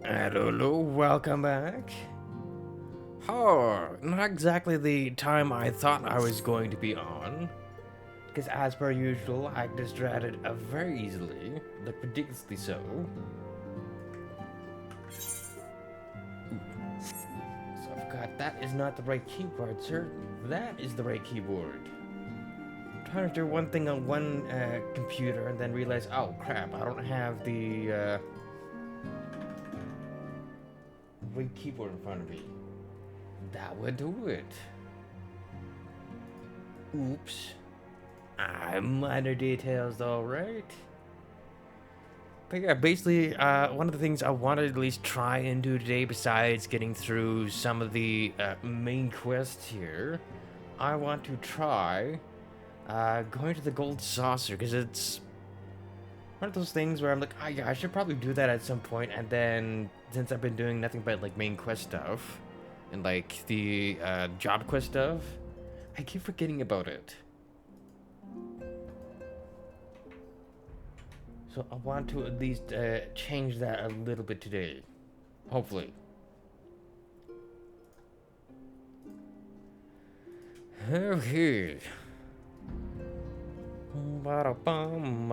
Hello, welcome back. Oh, not exactly the time I thought I was going to be on. Because as per usual, I distracted very easily, like ridiculously so. So I forgot that is not the right keyboard, sir. That is the right keyboard. I'm trying to do one thing on one computer and then realize, oh crap, I don't have the right keyboard in front of me. That would do it. Oops. Minor details though, right? But yeah, basically, one of the things I wanted to at least try and do today, besides getting through some of the main quests here, I want to try going to the gold saucer, because it's one of those things where I'm like, oh yeah, I should probably do that at some point, and then since I've been doing nothing but like main quest stuff and like the job quest stuff, I keep forgetting about it. So I want to at least change that a little bit today, hopefully. Okay. Ba-da-bum-bum.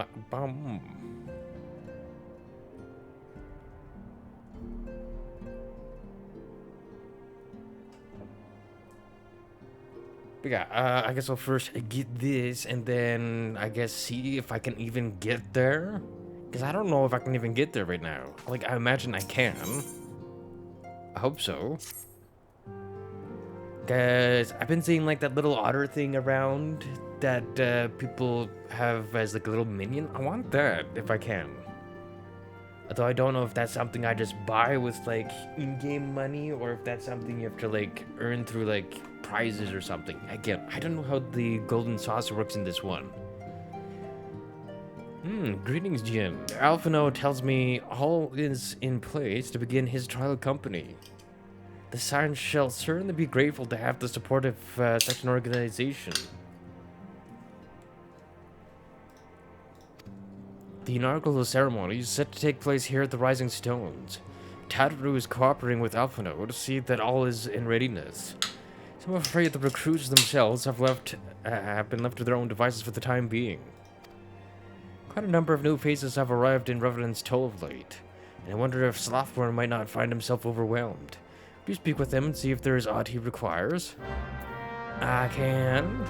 But yeah, I guess I'll first get this and then I guess see if I can even get there. Because I don't know if I can even get there right now. Like, I imagine I can. I hope so. Because I've been seeing like that little otter thing around that people have as like a little minion. I want that if I can. Although I don't know if that's something I just buy with like in-game money or if that's something you have to like earn through like prizes or something. Again, I don't know how the golden saucer works in this one. Greetings, Jin. Alphino tells me all is in place to begin his trial company. The Science shall certainly be grateful to have the support of such an organization. The inaugural ceremony is set to take place here at the Rising Stones. Tataru is cooperating with Alphino to see that all is in readiness. So I'm afraid the recruits themselves have been left to their own devices for the time being. Quite a number of new faces have arrived in Revenant's Toll of late, and I wonder if Slothborn might not find himself overwhelmed. Do speak with him and see if there is aught he requires. I can.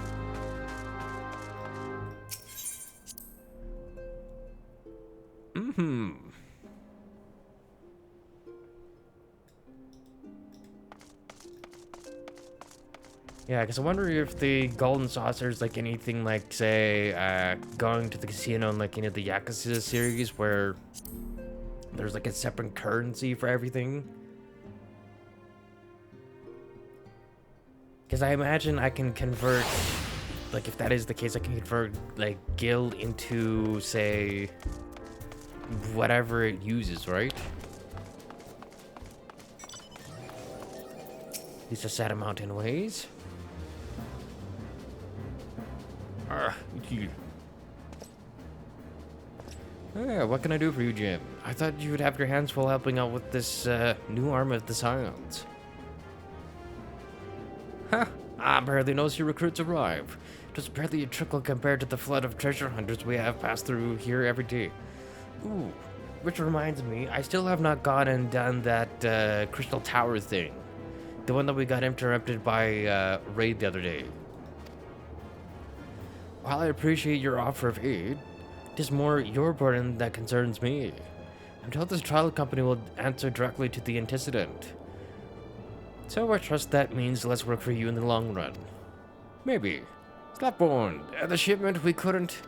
Yeah, because I wonder if the golden saucer is like anything like, say, going to the casino in like any of the Yakuza series where there's like a separate currency for everything. Because I imagine I can convert, like if that is the case, I can convert like guild into, say, whatever it uses, right? These are set amount in ways. What can I do for you, Jim? I thought you would have your hands full helping out with this new arm of the Scions. Huh, I barely noticed your recruits arrive. Just barely a trickle compared to the flood of treasure hunters we have passed through here every day. Ooh, which reminds me, I still have not gone and done that Crystal Tower thing. The one that we got interrupted by Raid the other day. While I appreciate your offer of aid, it is more your burden that concerns me. I'm told this trial company will answer directly to the antecedent. So I trust that means less work for you in the long run. Maybe. Slapborn, the shipment we couldn't...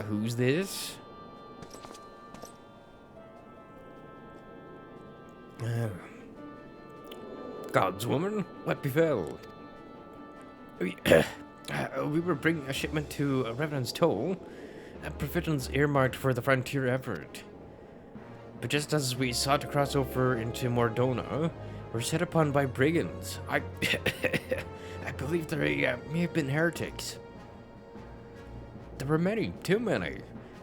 who's this? God's woman, what befell? We were bringing a shipment to Revenant's Toll, provisions earmarked for the frontier effort. But just as we sought to cross over into Mordona, we're set upon by brigands. I believe they may have been heretics. There were many, too many.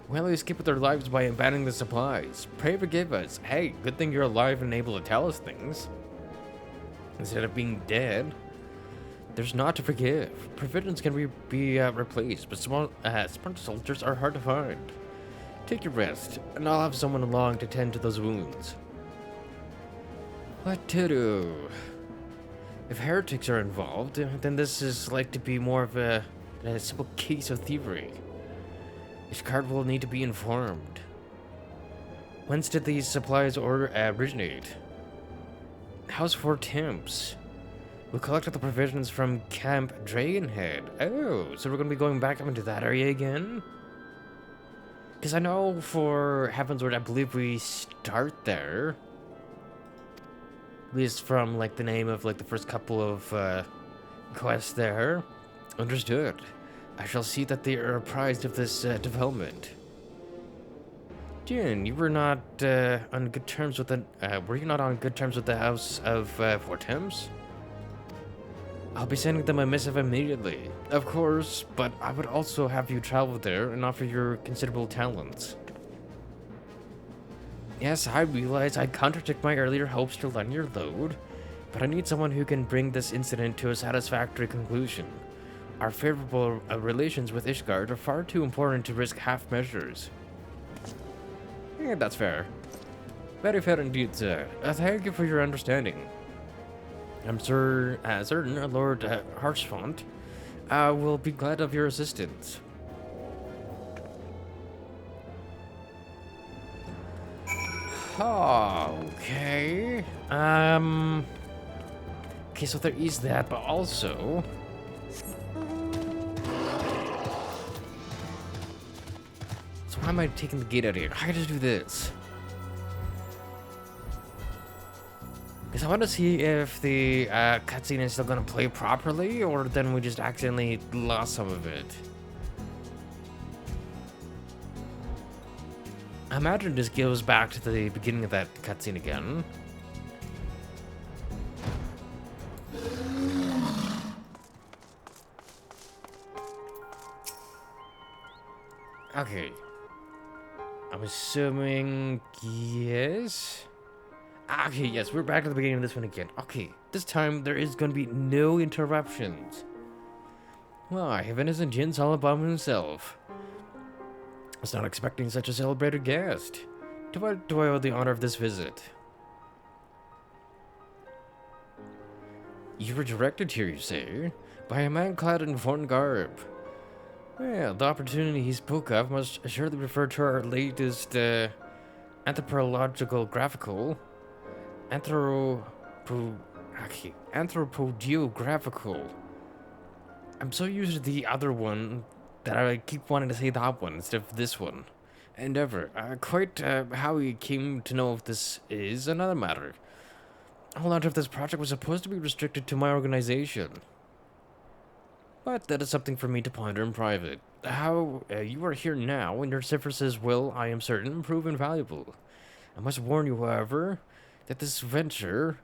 Well, they escaped with their lives by abandoning the supplies. Pray forgive us. Hey, good thing you're alive and able to tell us things. Instead of being dead. There's not to forgive. Provisions can be replaced, but smart soldiers are hard to find. Take your rest, and I'll have someone along to tend to those wounds. What to do? If heretics are involved, then this is like to be more of a simple case of thievery. Ishgard will need to be informed. Whence did these supplies originate? How's Fort Temps? We collected the provisions from Camp Dragonhead. Oh, so we're going to be going back up into that area again? Because I know for Heavensward, I believe we start there. At least from, like, the name of, like, the first couple of quests there. Understood. I shall see that they are apprised of this development. Jin, you were not on good terms with the... were you not on good terms with the House of Fort Temps? I'll be sending them a missive immediately. Of course, but I would also have you travel there and offer your considerable talents. Yes, I realize I contradict my earlier hopes to lighten your load, but I need someone who can bring this incident to a satisfactory conclusion. Our favorable relations with Ishgard are far too important to risk half measures. Yeah, that's fair. Very fair indeed, sir. Thank you for your understanding. I'm certain Lord Harshfont will be glad of your assistance. Oh, okay. Okay, so there is that, but also... So why am I taking the gate out of here? I gotta do this. Because I want to see if the cutscene is still going to play properly, or then we just accidentally lost some of it. I imagine this goes back to the beginning of that cutscene again. Okay. I'm assuming... yes? Okay, yes, we're back at the beginning of this one again. Okay, this time there is going to be no interruptions. Why, heaven isn't Jin's all about himself. I was not expecting such a celebrated guest. To what do I owe the honor of this visit? You were directed here, you say, by a man clad in foreign garb. Well, the opportunity he spoke of must surely refer to our latest anthropogeographical. I'm so used to the other one that I keep wanting to say that one instead of this one. Endeavor. Quite how he came to know if this is another matter. The whole launch of this project was supposed to be restricted to my organization. But that is something for me to ponder in private. How you are here now, and your services will, I am certain, prove invaluable. I must warn you, however, that this venture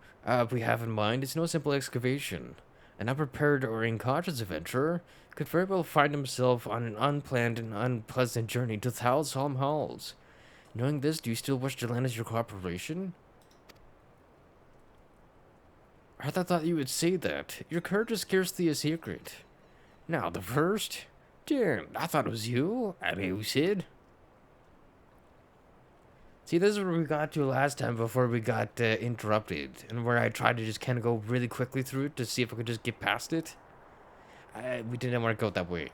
we have in mind is no simple excavation. An unprepared or incautious adventurer could very well find himself on an unplanned and unpleasant journey to Thal Solemn Halls. Knowing this, do you still wish to lend us your cooperation? I thought you would say that. Your courage is scarcely a secret. Now, the first? Damn, I thought it was you. I mean, who said? See, this is where we got to last time before we got interrupted, and where I tried to just kind of go really quickly through it to see if I could just get past it. We didn't want to go that way.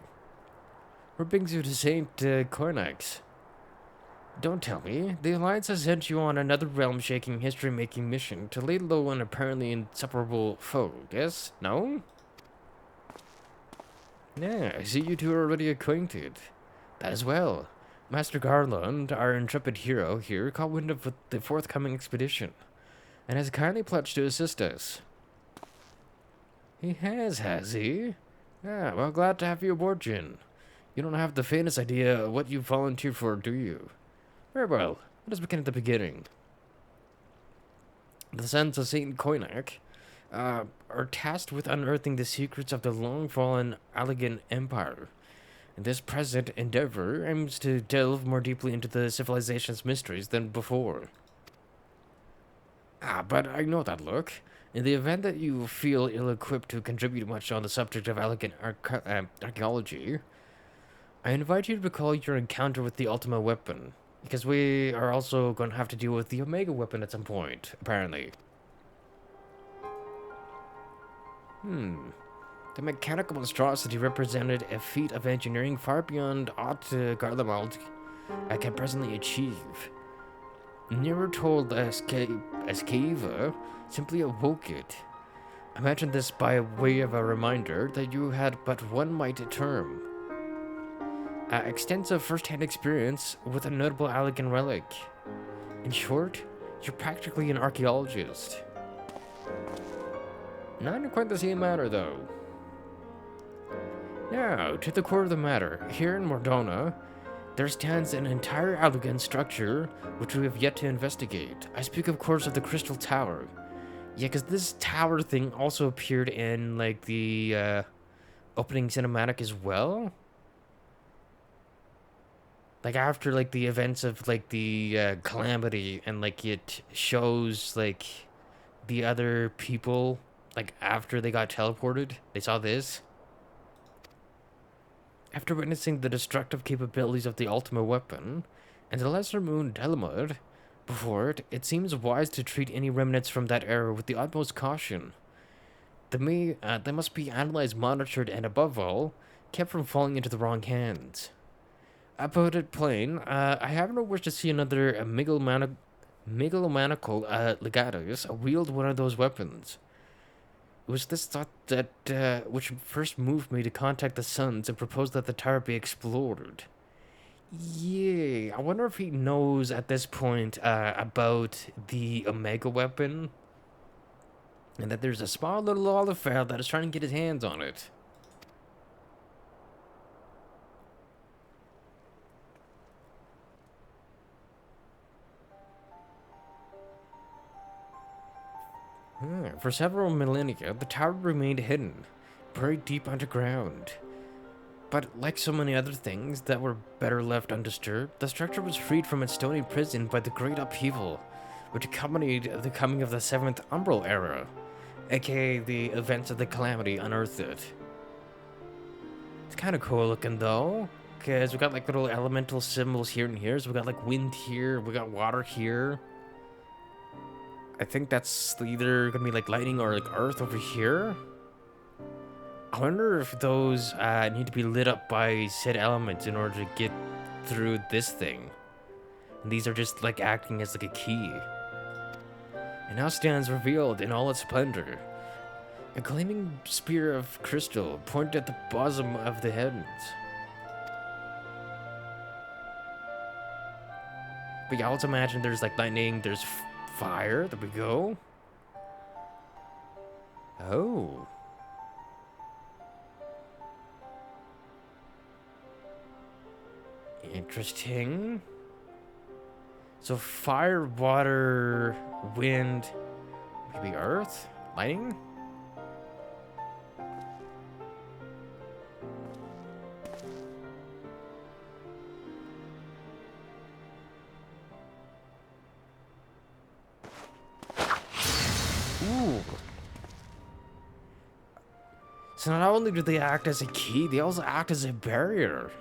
Where brings you to St. Cornax? Don't tell me. The Alliance has sent you on another realm-shaking, history-making mission to lay low an apparently inseparable foe, yes? No? Yeah, I see you two are already acquainted. That as well. Master Garland, our intrepid hero here, caught wind of the forthcoming expedition, and has kindly pledged to assist us. He has he? Ah, well, glad to have you aboard, Jin. You don't have the faintest idea what you volunteered for, do you? Very well, let us begin at the beginning. The Sons of Saint Koinak are tasked with unearthing the secrets of the long-fallen Allegan Empire, This present endeavor aims to delve more deeply into the civilization's mysteries than before. But I know that look. In the event that you feel ill-equipped to contribute much on the subject of elegant archaeology, I invite you to recall your encounter with the Ultima weapon, because we are also going to have to deal with the Omega weapon at some point, apparently. The mechanical monstrosity represented a feat of engineering far beyond aught Garlemald can presently achieve. Never told XIV simply awoke it. I mention this by way of a reminder that you had but one mighty term. Extensive first-hand experience with a notable elegant relic. In short, you're practically an archaeologist. Not in quite the same manner, though. Now, to the core of the matter. Here in Mordona, there stands an entire elegant structure which we have yet to investigate. I speak, of course, of the Crystal Tower. Yeah, because this tower thing also appeared in, like, the opening cinematic as well. Like, after, like, the events of, like, the calamity, and, like, it shows, like, the other people, like, after they got teleported, they saw this. After witnessing the destructive capabilities of the Ultima weapon, and the Lesser Moon Delamod before it, it seems wise to treat any remnants from that era with the utmost caution. They must be analyzed, monitored, and above all, kept from falling into the wrong hands. I put it plain, I have no wish to see another megalomaniacal legatus wield one of those weapons. It was this thought that which first moved me to contact the Sons and propose that the tower be explored. Yeah, I wonder if he knows at this point about the Omega weapon, and that there's a small little Oliphant that is trying to get his hands on it. For several millennia, the tower remained hidden, buried deep underground. But like so many other things that were better left undisturbed, the structure was freed from its stony prison by the great upheaval, which accompanied the coming of the 7th Umbral Era, aka the events of the Calamity unearthed it. It's kind of cool looking though, because we got like little elemental symbols here and here, so we got like wind here, we got water here. I think that's either gonna be like lightning or like earth over here. I wonder if those need to be lit up by said elements in order to get through this thing. And these are just like acting as like a key. And now stands revealed in all its splendor. A gleaming spear of crystal pointed at the bosom of the heavens. But yeah, also imagine there's like lightning, there's fire. There we go. Oh. Interesting. So fire, water, wind, maybe earth, lightning. Ooh. So not only do they act as a key, they also act as a barrier.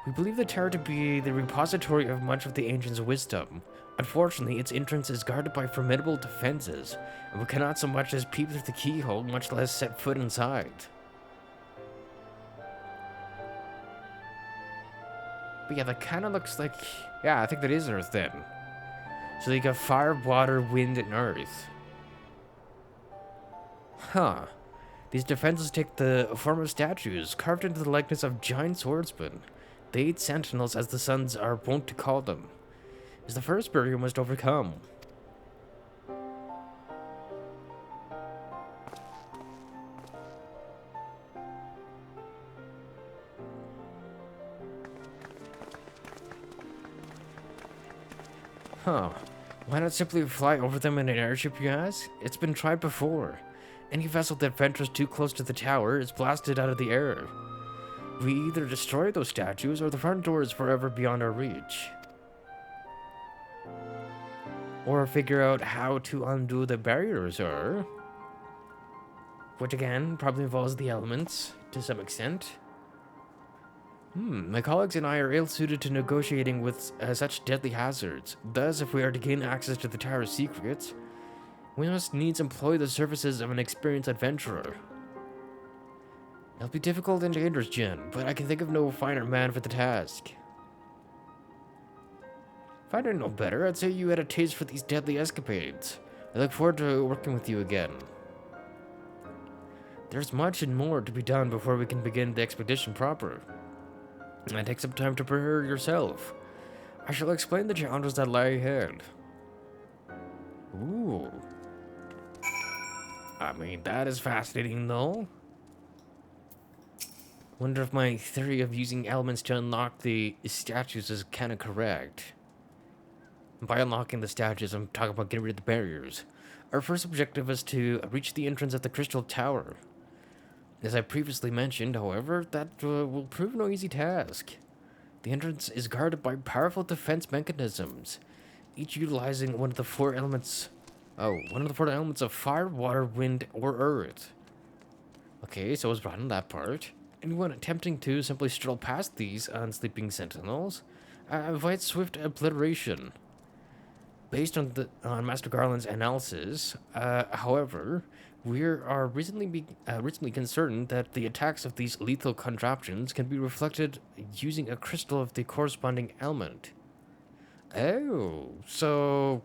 We believe the tower to be the repository of much of the ancients' wisdom. Unfortunately, its entrance is guarded by formidable defenses, and we cannot so much as peep through the keyhole, much less set foot inside. But yeah, that kind of looks like... Yeah, I think that is Earth then. So you got fire, water, wind, and earth. Huh. These defenses take the form of statues, carved into the likeness of giant swordsmen. The 8 sentinels, as the Sons are wont to call them, is the first barrier we must overcome. Huh. Why not simply fly over them in an airship, you ask? It's been tried before. Any vessel that ventures too close to the tower is blasted out of the air. We either destroy those statues or the front door is forever beyond our reach. Or figure out how to undo the barriers, which again probably involves the elements to some extent. My colleagues and I are ill-suited to negotiating with such deadly hazards. Thus, if we are to gain access to the tower's secrets, we must needs employ the services of an experienced adventurer. It'll be difficult and dangerous, Jen, but I can think of no finer man for the task. If I didn't know better, I'd say you had a taste for these deadly escapades. I look forward to working with you again. There's much and more to be done before we can begin the expedition proper. And take some time to prepare yourself. I shall explain the challenges that lie ahead. Ooh. I mean, that is fascinating, though. Wonder if my theory of using elements to unlock the statues is kind of correct. By unlocking the statues, I'm talking about getting rid of the barriers. Our first objective is to reach the entrance of the Crystal Tower. As I previously mentioned, however, that will prove no easy task. The entrance is guarded by powerful defense mechanisms, each utilizing one of the four elements of fire, water, wind, or earth. Okay, so I was right on that part. Anyone attempting to simply stroll past these unsleeping sentinels invites swift obliteration. Based on Master Garland's analysis, however, we are reasonably concerned that the attacks of these lethal contraptions can be reflected using a crystal of the corresponding element. Oh, so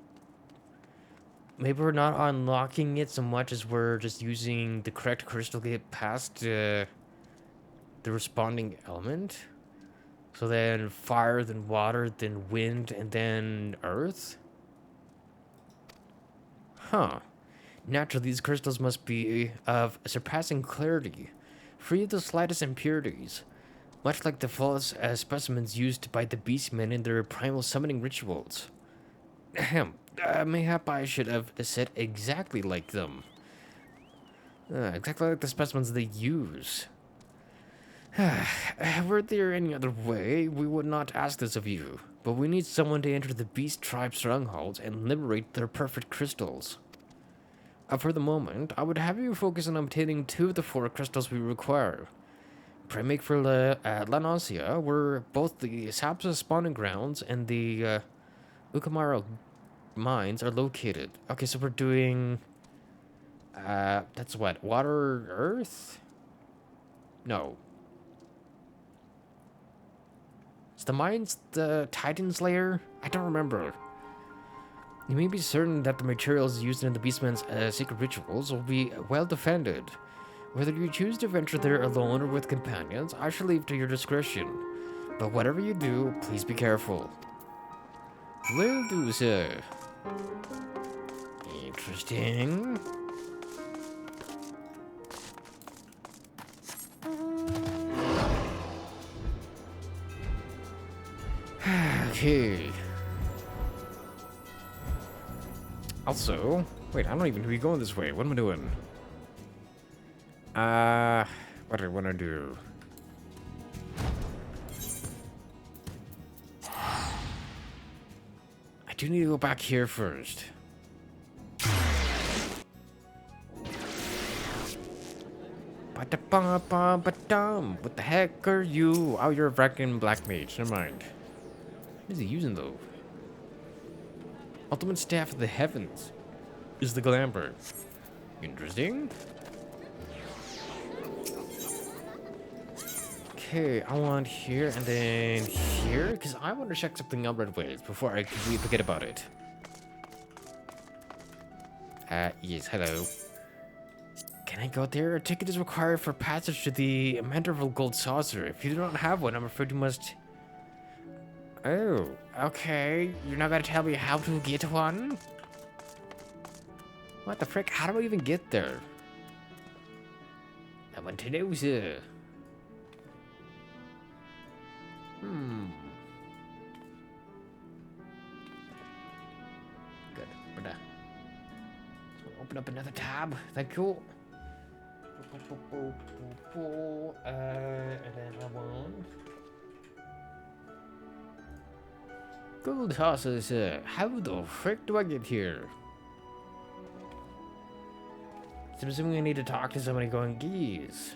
maybe we're not unlocking it so much as we're just using the correct crystal to get past the responding element. So then fire, then water, then wind, and then earth? Huh. Naturally, these crystals must be of surpassing clarity, free of the slightest impurities, much like the flawless specimens used by the beastmen in their primal summoning rituals. Ahem. Mayhap I should have said exactly like them. Exactly like the specimens they use. Were there any other way, we would not ask this of you, but we need someone to enter the beast tribe strongholds and liberate their perfect crystals. For the moment, I would have you focus on obtaining 2 of the 4 crystals we require. Pray make for La Nausea, where both the Sapsa spawning grounds and the Ukamaro mines are located. Okay, so we're doing... that's what? Water, earth? No. Is the mines the Titan's lair? I don't remember. You may be certain that the materials used in the Beastman's secret rituals will be well defended. Whether you choose to venture there alone or with companions, I shall leave to your discretion. But whatever you do, please be careful. Will do, sir. Interesting. Okay. Also, wait, I don't even be going this way. What am I doing? What do I want to do? I do need to go back here first. Ba-da-ba-ba-ba-dum. What the heck are you? Oh, you're a freaking black mage. Never mind. What is he using, though? Ultimate Staff of the Heavens is the Glamper. Interesting. Okay, I want here and then here, because I want to check something out right away before I completely forget about it. Yes, hello. Can I go there? A ticket is required for passage to the Manderville Gold Saucer. If you do not have one, I'm afraid you must... Oh, okay. You're not gonna tell me how to get one? What the frick? How do I even get there? I want to know, sir. Good. We're done. So open up another tab. Thank you. And then I want gold horses. How the frick do I get here? So I'm assuming I need to talk to somebody going, geez.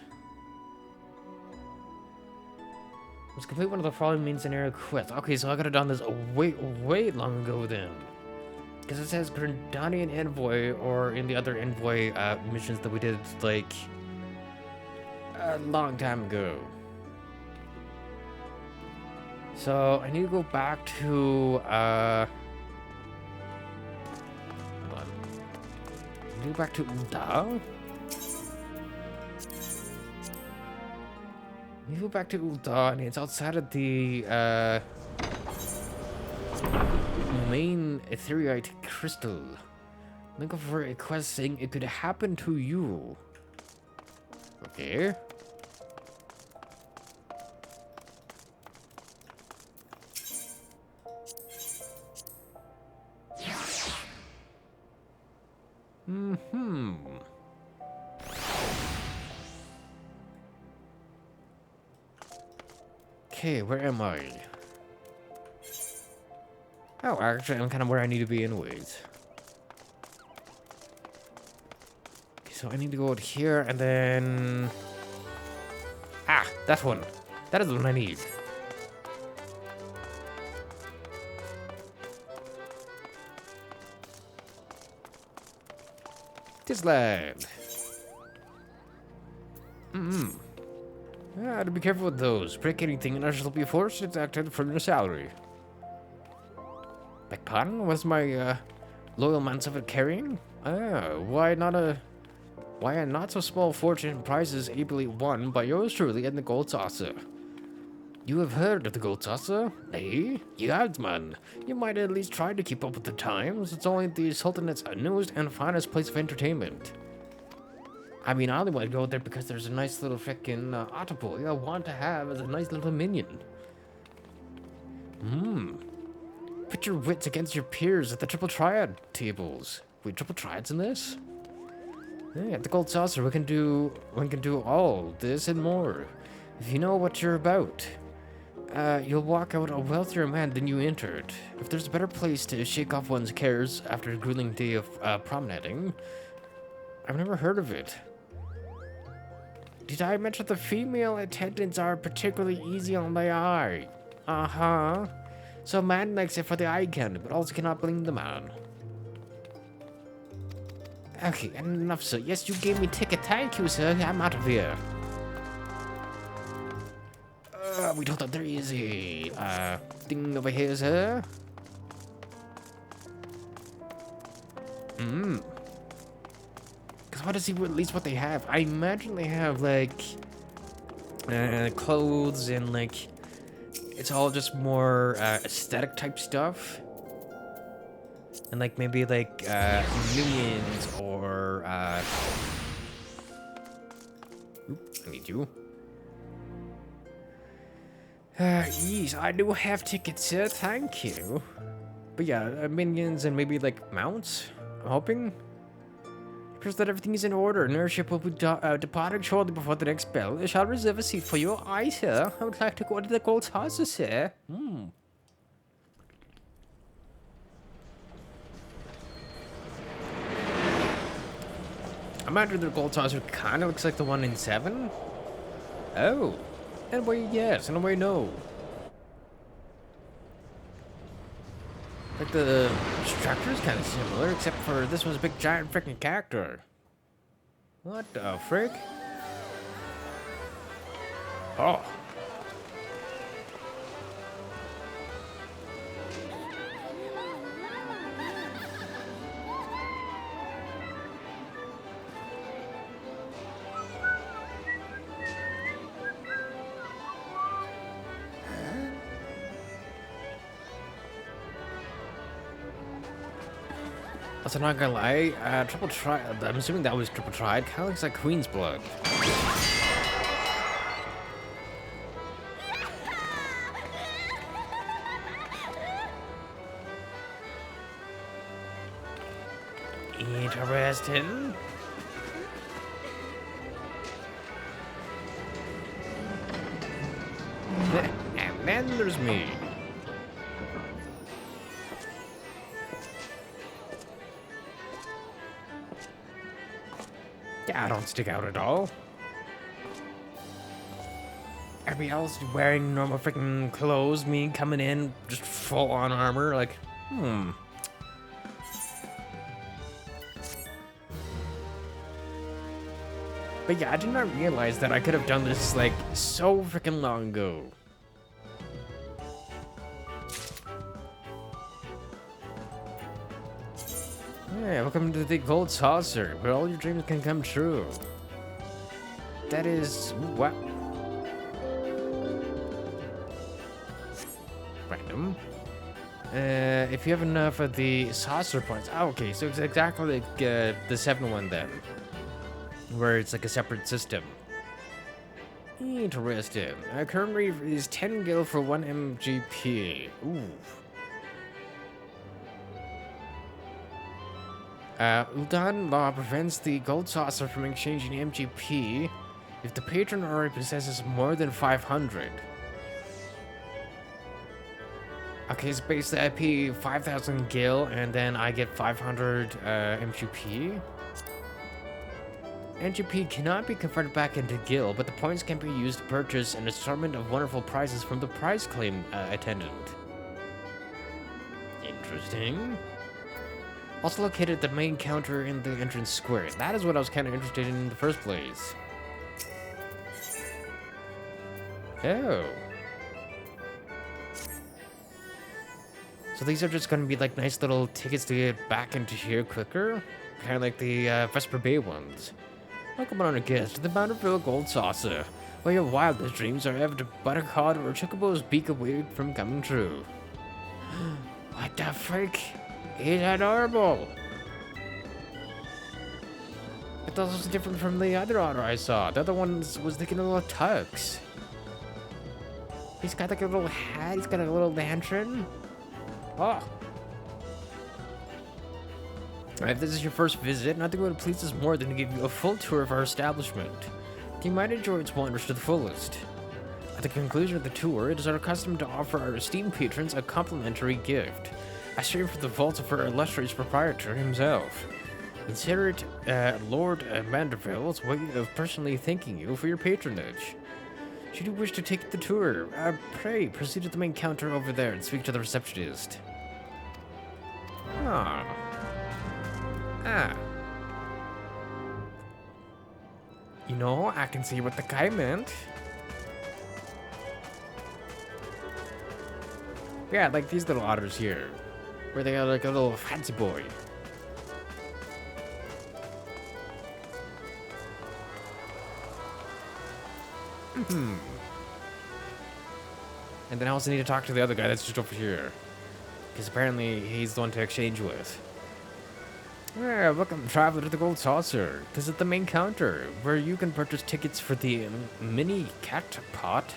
Let's complete one of the following main scenario quests. Okay, so I could have done this way long ago then. Because it says Grenadian Envoy, or in the other Envoy missions that we did, like, a long time ago. So, I need to go back to, hold on. I need to go back to Ulda? We go back to Ulda, and it's outside of the main ethereite crystal. Looking for a quest saying it could happen to you. Okay. Okay, where am I? Oh, actually, I'm kind of where I need to be anyways. Okay, so I need to go out here and then... Ah, that one. That is the one I need. This land. Ah, to be careful with those. Break anything and I shall be forced to deduct from your salary. Beg pardon? Was my loyal manservant carrying? Ah, why a not so small fortune in prizes ably won by yours truly and the gold saucer? You have heard of the gold saucer? Nay, you have, man. You might at least try to keep up with the times. It's only the Sultanate's newest and finest place of entertainment. I mean, I only want to go there because there's a nice little frickin' otter boy I want to have as a nice little minion. Put your wits against your peers at the triple triad tables. Wait, triple triads in this? Yeah, at the gold saucer, we can do all this and more. If you know what you're about, you'll walk out a wealthier man than you entered. If there's a better place to shake off one's cares after a grueling day of promenading, I've never heard of it. Did I mention the female attendants are particularly easy on the eye? Uh-huh. So man likes it for the eye candy, but also cannot blame the man. Okay, enough, sir. Yes, you gave me ticket. Thank you, sir. I'm out of here. We told that there is a thing over here, sir. Because what is he, at least what they have? I imagine they have, like, clothes and, like, it's all just more aesthetic type stuff. And, like, maybe, like, minions or, Oop, I need you. Yes, I do have tickets, sir. Thank you. But yeah, minions and maybe, like, mounts, I'm hoping. Appears that everything is in order. An airship will be departing shortly before the next bell. I shall reserve a seat for you. Aye, sir. I would like to go to the gold saucer, sir. I'm after the gold saucer. Kind of looks like the one in 7. Oh. In a way, yes. In a way, no. Like, the structure is kind of similar, except for this one's a big, giant, freaking character. What the frick? Oh. Also, not gonna lie, triple triad. I'm assuming that was triple triad. Kind of looks like Queen's blood. Interesting. And there's me. Yeah, I don't stick out at all. Everybody else wearing normal freaking clothes, me coming in just full on armor, like, But yeah, I did not realize that I could have done this, like, so freaking long ago. Yeah, welcome to the Gold Saucer, where all your dreams can come true. That is... what? Random. If you have enough of the saucer points... Oh, okay, so it's exactly like the 7 one then. Where it's like a separate system. Interesting. Current rate is 10 gil for 1 MGP. Ooh. Uldan law prevents the gold saucer from exchanging MGP if the patron already possesses more than 500. Okay, so basically I pay 5,000 gil and then I get 500 MGP. MGP cannot be converted back into gil, but the points can be used to purchase an assortment of wonderful prizes from the prize claim attendant. Interesting. Also located at the main counter in the entrance square. That is what I was kind of interested in the first place. Oh. So these are just going to be like nice little tickets to get back into here quicker. Kind of like the Vesper Bay ones. Welcome on a guest to the Bountiful Gold Saucer, where your wildest dreams are ever to buttercod or chocobo's beak away from coming true. What the frick? He's adorable! But that was different from the other otter I saw. The other one was taking a little tux. He's got like a little hat, he's got a little lantern. Oh. If this is your first visit, nothing would please us more than to give you a full tour of our establishment. You might enjoy its wonders to the fullest. At the conclusion of the tour, it is our custom to offer our esteemed patrons a complimentary gift. I straight from the vaults of our illustrious proprietor himself. Consider it Lord Manderville's way of personally thanking you for your patronage. Should you wish to take the tour, pray proceed to the main counter over there and speak to the receptionist. Ah. You know, I can see what the guy meant. Yeah, like these little otters here. Where they are like a little fancy boy. And then I also need to talk to the other guy that's just over here. Because apparently he's the one to exchange with. Yeah, welcome traveler to the Gold Saucer. This is the main counter, where you can purchase tickets for the mini cat pot,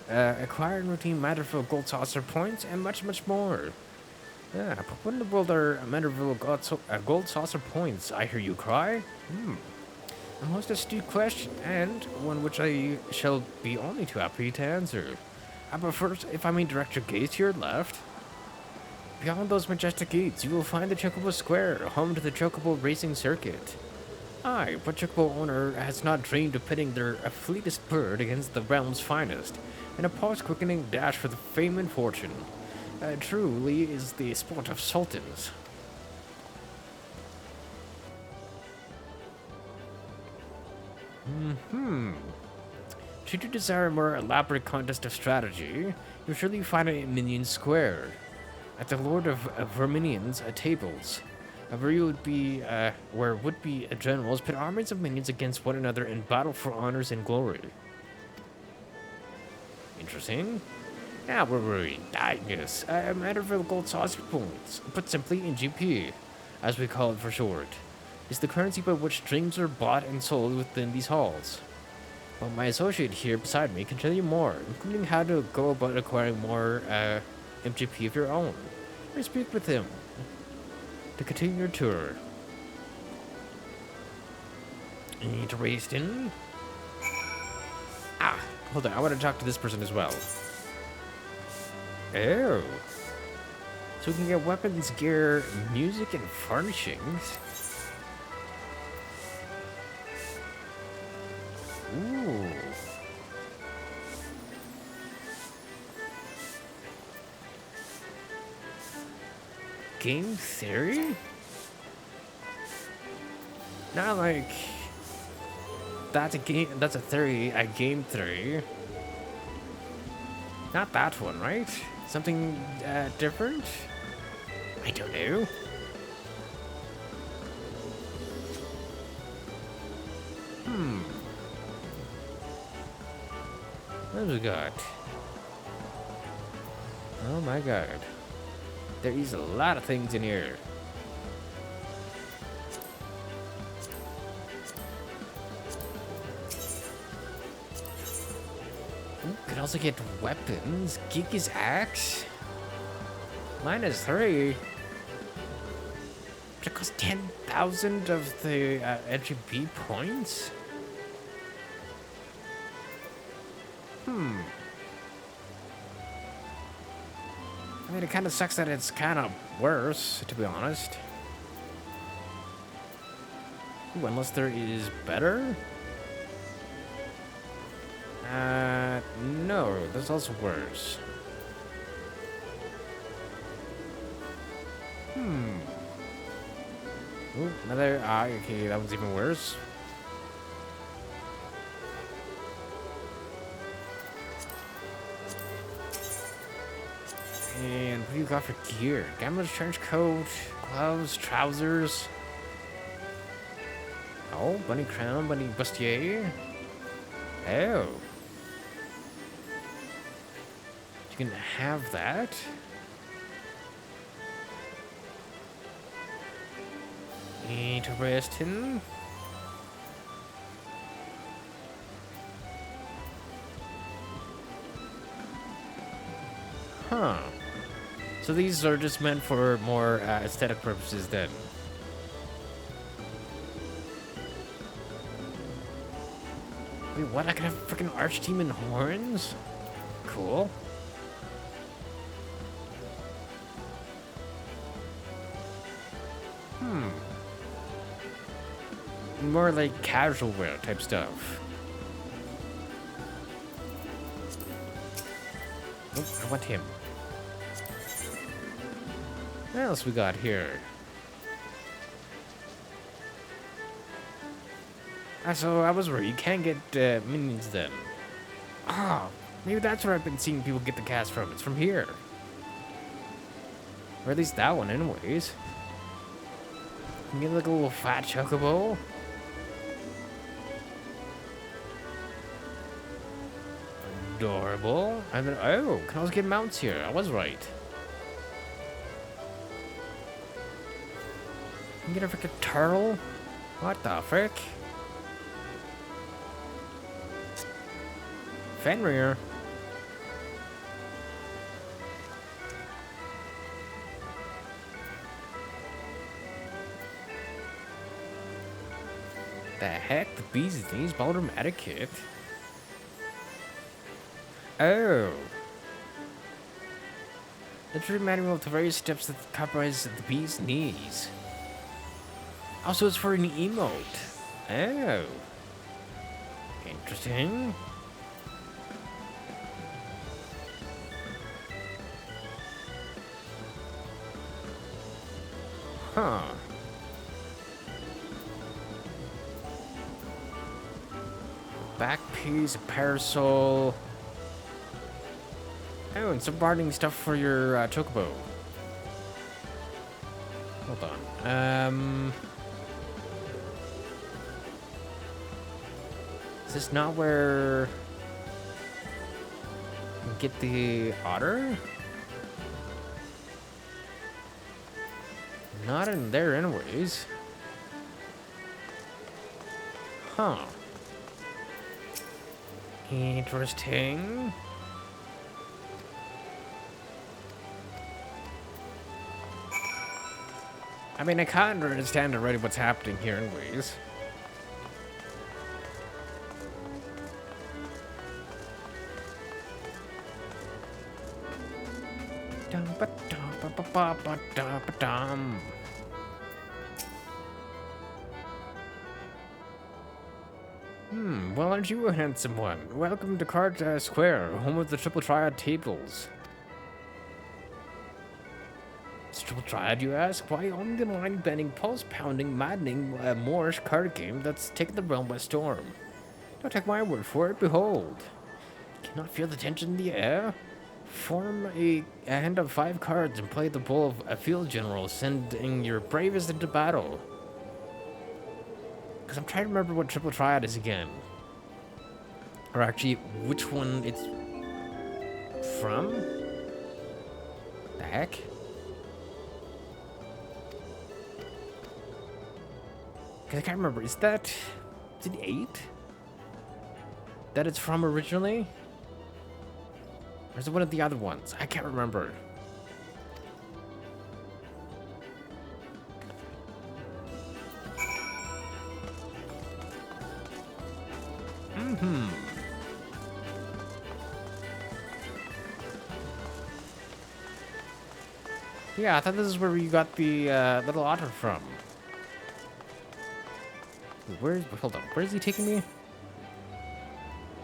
acquire and redeem Manderville Gold Saucer points, and much, much more. Yeah, but what in the world are Manderville Gold Saucer points, I hear you cry? A most astute question, and one which I shall be only too happy to answer. But first, if I may direct your gaze to your left, beyond those majestic gates, you will find the Chocobo Square, home to the Chocobo Racing Circuit. Aye, but Chocobo owner has not dreamed of pitting their fleetest bird against the realm's finest, in a pulse-quickening dash for the fame and fortune. Truly is the sport of sultans. Should you desire a more elaborate contest of strategy, you'll surely find it in Minion Square, at the Lord of Verminion's tables, where would-be generals pit armies of minions against one another in battle for honors and glory. Interesting. Now where were we? Yes, Manderville Gold Saucer points, put simply in GP, as we call it for short, is the currency by which dreams are bought and sold within these halls. Well, my associate here beside me can tell you more, including how to go about acquiring more MGP of your own. Or speak with him to continue your tour. Interesting. Hold on, I want to talk to this person as well. Oh. So we can get weapons, gear, music, and furnishings. Ooh. Game theory? Not like that's a theory, a game theory. Not that one, right? Something different? I don't know. What do we got? Oh my god. There is a lot of things in here. Ooh, could also get weapons. Giga's axe. -3. But it costs 10,000 of the LGB points. I mean, it kind of sucks that it's kind of worse, to be honest. Ooh, unless there is better? No, there's also worse. Ooh, another, okay, that one's even worse. And what do you got for gear? Gambler's trench coat, gloves, trousers. Oh, bunny crown, bunny bustier. Oh. You can have that. Interesting. Huh. So these are just meant for more aesthetic purposes then. Wait, what? I can have freaking archdemon horns? Cool. More like casual wear type stuff. Oh, I want him. What else we got here? So I was worried. You can't get minions then. Ah, maybe that's where I've been seeing people get the cast from. It's from here. Or at least that one anyways. Can you get like a little fat chocobo? Adorable. And then, oh, can also get mounts here. I was right. You can get a freaking turtle? What the frick? Fenrir. The heck? The bees knees? Ballroom etiquette? Oh. Literary manual of the various steps that comprise the bee's knees. Also, it's for an emote. Oh. Interesting. Huh. Back piece, a parasol. Oh, and some bargaining stuff for your chocobo. Hold on. Is this not where you get the otter? Not in there anyways. Huh. Interesting. I mean, I kind of understand already what's happening here anyways. Well, aren't you a handsome one? Welcome to Card Square, home of the Triple Triad tables. It's Triple Triad, you ask? Why, only the mind-bending, pulse-pounding, maddening Moorish card game that's taken the realm by storm. Don't take my word for it, behold. Cannot feel the tension in the air? Form a hand of 5 cards and play the role of a field general, sending your bravest into battle. Because I'm trying to remember what Triple Triad is again. Or actually, which one it's from? What the heck? Because I can't remember. Is it 8? That it's from originally? Or is it one of the other ones? I can't remember. Yeah, I thought this is where you got the little otter from. Hold on, where is he taking me?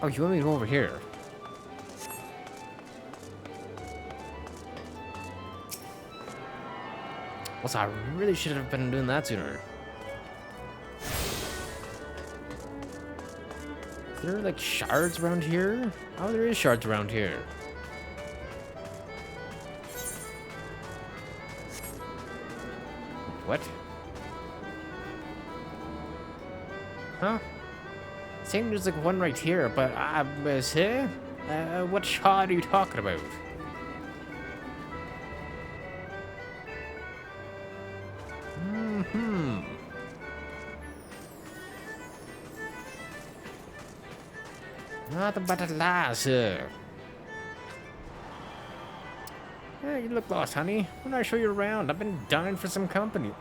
Oh, you want me to go over here? Also, I really should have been doing that sooner. Is there like shards around here? Oh, there is shards around here. What? Huh? Saying there's like one right here, but what shard are you talking about? Not but at last. Hey, you look lost, honey. When I show you around, I've been dying for some company.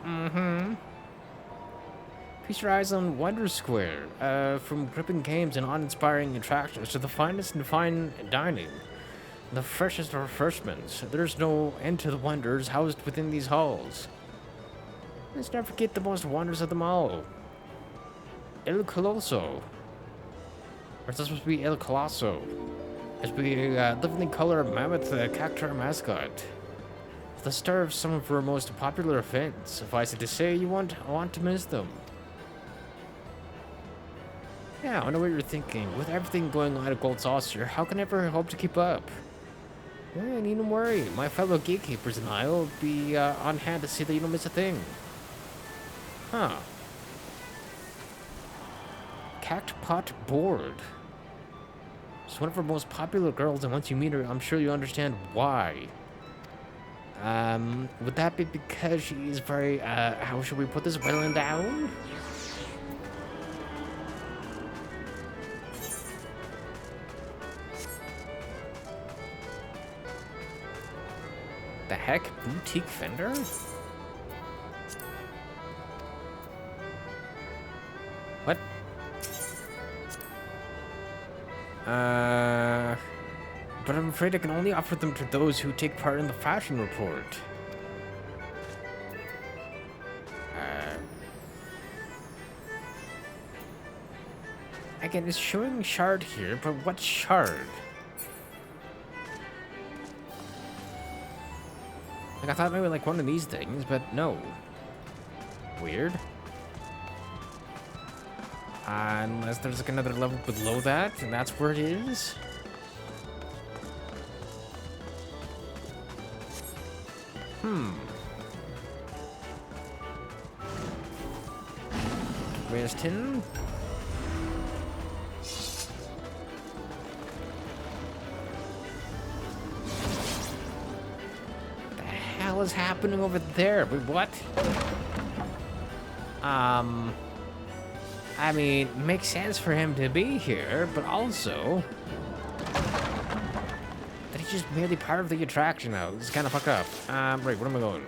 Feast your eyes on Wonder Square. From gripping games and uninspiring attractions to the finest in fine dining, the freshest of refreshments. There's no end to the wonders housed within these halls. Let's not forget the most wonders of them all. El Colosso. Or is that supposed to be El Colosso? It's the living color mammoth cactuar mascot. The star of some of her most popular events. Suffice it to say, you won't want to miss them. Yeah, I know what you're thinking. With everything going on at Gold Saucer, how can I ever hope to keep up? Yeah, needn't worry. My fellow gatekeepers and I will be on hand to see that you don't miss a thing. Huh. Cactpot Board. She's one of our most popular girls, and once you meet her, I'm sure you understand why. Would that be because she's very, how should we put this, whittling down? The heck? Boutique vendor? What? But I'm afraid I can only offer them to those who take part in the fashion report. Again, it's showing shard here, but what shard? Like, I thought maybe like one of these things, but no. Weird. Unless there's like another level below that, and that's where it is. Where's Tin? The hell is happening over there? Wait, what? I mean, it makes sense for him to be here, but also that he's just merely part of the attraction now. This is kind of fucked up. Right, where am I going?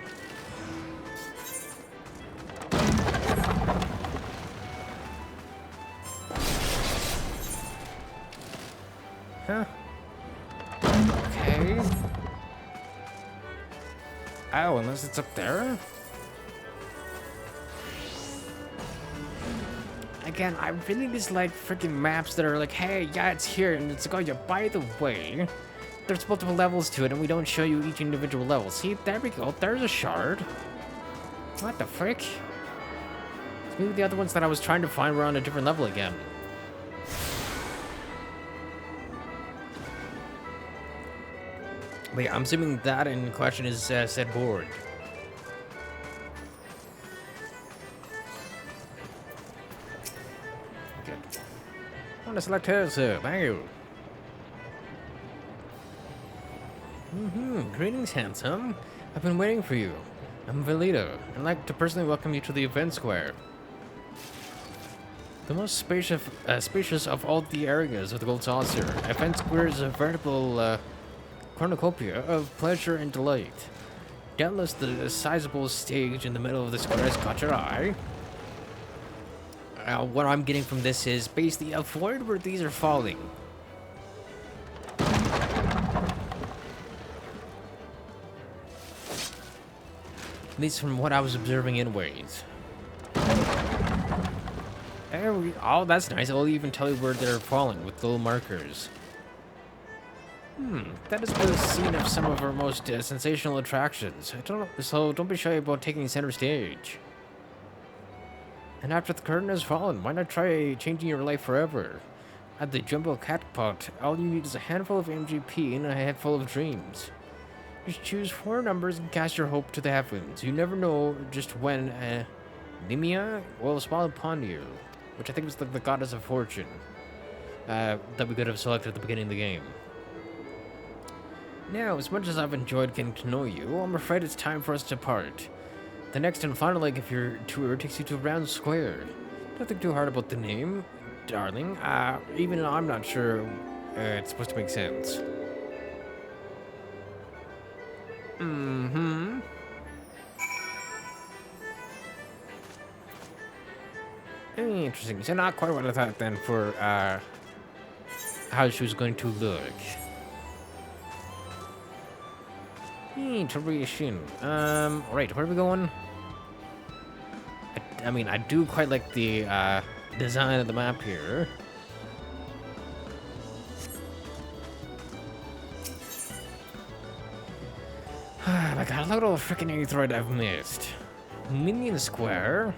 Huh? Okay. Oh, unless it's up there? Again, I really dislike freaking maps that are like, hey, yeah, it's here, and it's like, oh, yeah, by the way, there's multiple levels to it, and we don't show you each individual level. See, there we go. There's a shard. What the frick? Maybe the other ones that I was trying to find were on a different level again. But yeah, I'm assuming that in question is said board. Okay. I want to select her, sir. Thank you. Greetings, handsome. I've been waiting for you. I'm Velito. I'd like to personally welcome you to the event square. The most spacious of all the areas of the Gold Saucer. Event Square is a veritable cornucopia of pleasure and delight. Doubtless the sizable stage in the middle of the square has caught your eye. What I'm getting from this is basically avoid where these are falling. At least from what I was observing anyways. Oh, that's nice. It'll even tell you where they're falling with little markers. That is the scene of some of our most sensational attractions. So don't be shy about taking center stage. And after the curtain has fallen, why not try changing your life forever? At the Jumbo Catpot, all you need is a handful of MGP and a handful of dreams. Just choose 4 numbers and cast your hope to the heavens. You never know just when Limia will smile upon you, which I think was the goddess of fortune that we could have selected at the beginning of the game. Now, as much as I've enjoyed getting to know you, I'm afraid it's time for us to part. The next and final leg of your tour takes you to Round Square. Don't think too hard about the name, darling. Even I'm not sure it's supposed to make sense. Interesting. So not quite what I thought then for how she was going to look. Interesting. Right, where are we going? I mean, I do quite like the design of the map here. My god, look at all the freaking Aetheroid I've missed. Minion Square,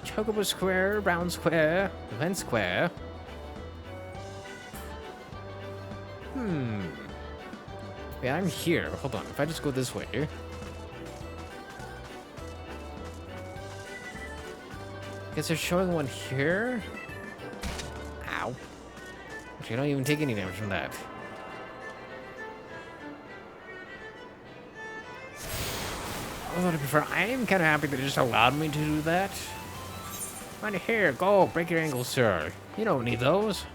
Chocobo Square, Round Square, Event Square. Yeah, I'm here. Hold on, if I just go this way. Guess they're showing one here? Ow. Actually, I don't even take any damage from that. Although to be fair, I am kind of happy that it just allowed me to do that. Right here, go, break your ankles, sir. You don't need those.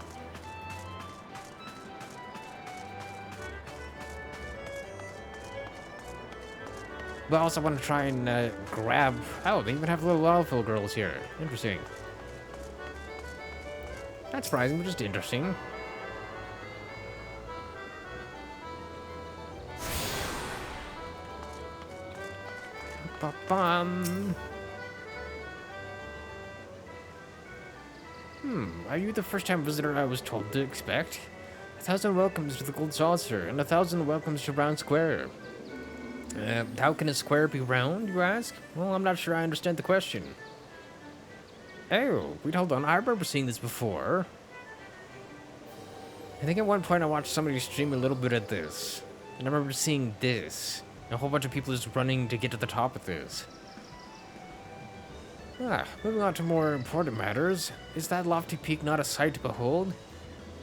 But I also want to try and grab... Oh, they even have little Lawful girls here. Interesting. Not surprising, but just interesting. Ba-bum. Are you the first-time visitor I was told to expect? 1,000 welcomes to the Gold Saucer, and 1,000 welcomes to Round Square. How can a square be round, you ask? Well, I'm not sure I understand the question. Oh, wait, hold on. I remember seeing this before. I think at one point I watched somebody stream a little bit of this. And I remember seeing this. A whole bunch of people just running to get to the top of this. Moving on to more important matters. Is that lofty peak not a sight to behold?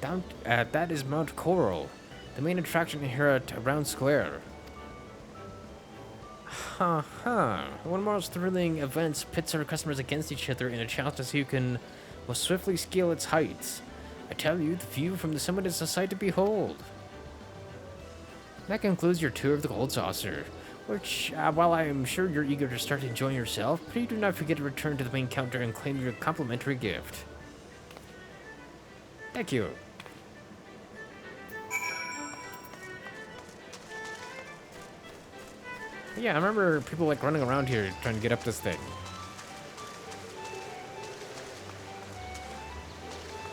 That is Mount Coral, the main attraction here at Round Square. One of the most thrilling events pits our customers against each other in a challenge to see who can most swiftly scale its heights. I tell you, the view from the summit is a sight to behold. That concludes your tour of the Gold Saucer, which, while I am sure you're eager to start enjoying yourself, please do not forget to return to the main counter and claim your complimentary gift. Thank you. Yeah, I remember people like running around here trying to get up this thing.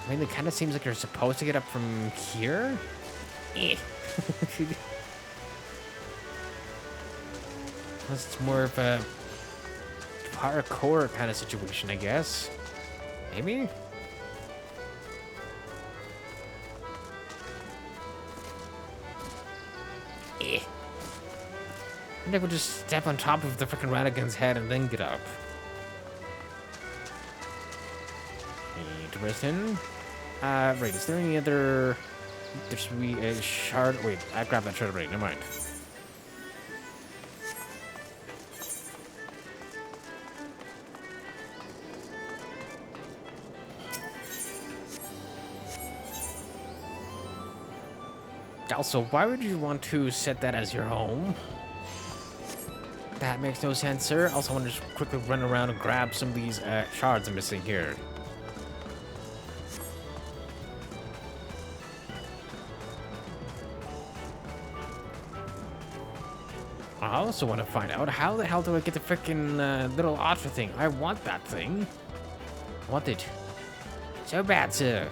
I mean, it kind of seems like you're supposed to get up from here. Eh. Unless it's more of a parkour kind of situation, I guess. Maybe? Eh. I think we'll just step on top of the freaking Radigan's head and then get up. Interesting. Right, is there any other... There should be a shard... Wait, I grabbed that shard already, never mind. Also, why would you want to set that as your home? That makes no sense, sir. Also, I want to just quickly run around and grab some of these shards I'm missing here. I also want to find out how the hell do I get the freaking little otter thing? I want that thing. I want it so bad, sir.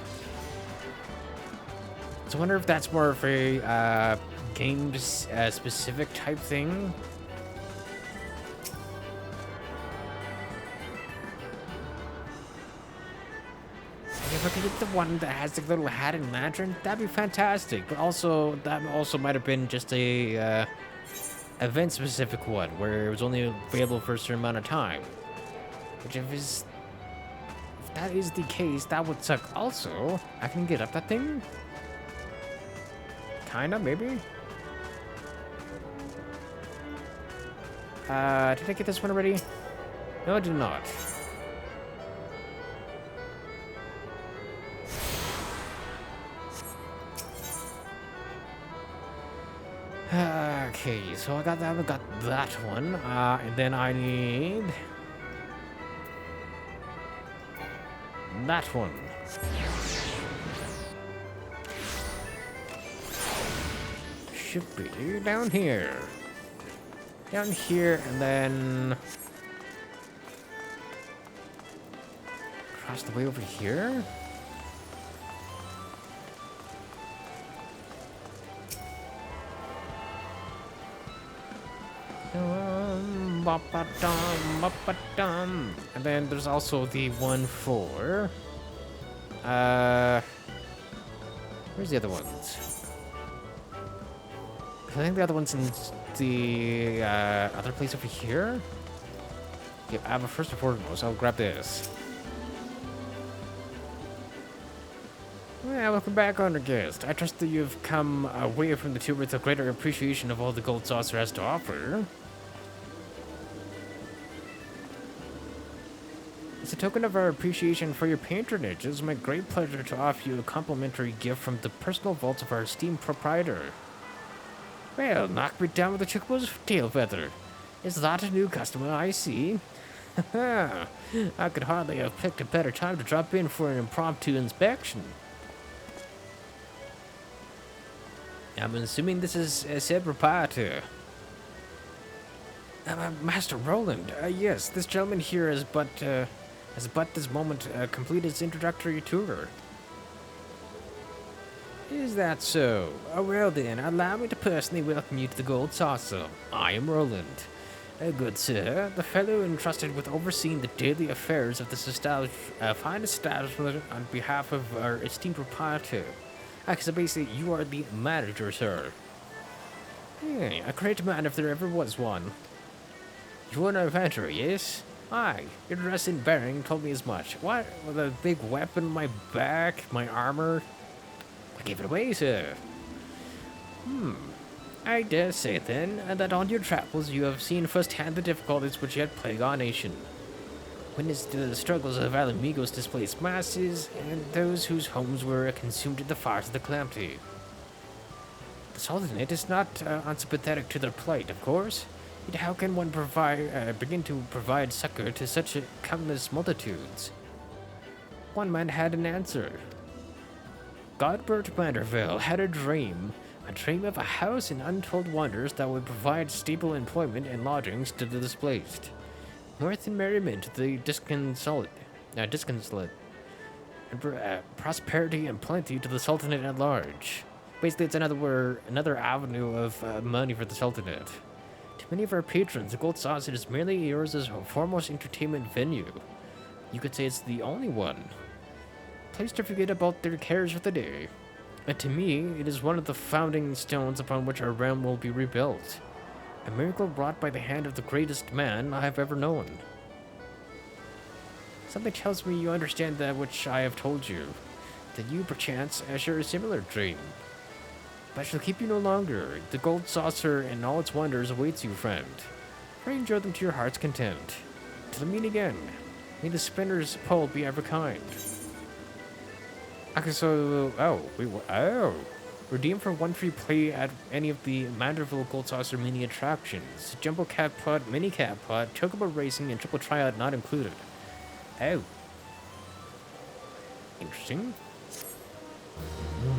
So I wonder if that's more of a game specific type thing. If I could get the one that has the little hat and lantern, that'd be fantastic. But also, that also might have been just a event-specific one, where it was only available for a certain amount of time. Which if that is the case, that would suck. Also, I can get up that thing? Kinda, maybe? Did I get this one already? No, I did not. Okay, so I got that one, and then I need that one. Should be down here. Down here, and then across the way over here. And then there's also the one for where's the other ones? I think the other one's in the other place over here. Yeah, I have a first and foremost. I'll grab this. Yeah, welcome back, Honor Guest. I trust that you've come away from the tour with a greater appreciation of all the Gold Saucer has to offer. As a token of our appreciation for your patronage, it is my great pleasure to offer you a complimentary gift from the personal vaults of our esteemed proprietor. Well, knock me down with a chocobos tail feather. Is that a new customer I see? I could hardly have picked a better time to drop in for an impromptu inspection. I'm assuming this is said proprietor. Master Roland, yes, this gentleman here has but this moment completed his introductory tour. Is that so? Well then, allow me to personally welcome you to the Gold Saucer. I am Roland. Good sir, the fellow entrusted with overseeing the daily affairs of this fine establishment on behalf of our esteemed proprietor. So basically, you are the manager, sir. Hey, a great man if there ever was one. You are an adventurer, yes? Aye, your dress and bearing told me as much. What? With a big weapon on my back, my armor? Give it away, sir. I dare say, then, that on your travels you have seen firsthand the difficulties which yet plague our nation. Witnessed the struggles of Alamigos displaced masses, and those whose homes were consumed in the fires of the calamity. The Sultanate is not unsympathetic to their plight, of course. Yet how can one begin to provide succor to such countless multitudes? One man had an answer. Godbert Manderville had a dream I dream of a house and untold wonders that would provide stable employment and lodgings to the displaced. Mirth and merriment to the disconsolate, and prosperity and plenty to the Sultanate at large. Basically, it's another avenue of money for the Sultanate. To many of our patrons, the Gold Saucer is merely yours as a foremost entertainment venue. You could say it's the only one. Place to forget about their cares of the day. And to me, it is one of the founding stones upon which our realm will be rebuilt. A miracle wrought by the hand of the greatest man I have ever known. Something tells me you understand that which I have told you, that you, perchance, share a similar dream. But I shall keep you no longer. The Gold Saucer and all its wonders awaits you, friend. Pray enjoy them to your heart's content. Till we meet again, may the spinner's pole be ever kind. Okay, so, redeem for one free play at any of the Manderville Gold Saucer mini attractions. Jumbo Cat Putt, Mini Cat Putt, Chocobo Racing, and Triple Tryout not included. Oh. Interesting.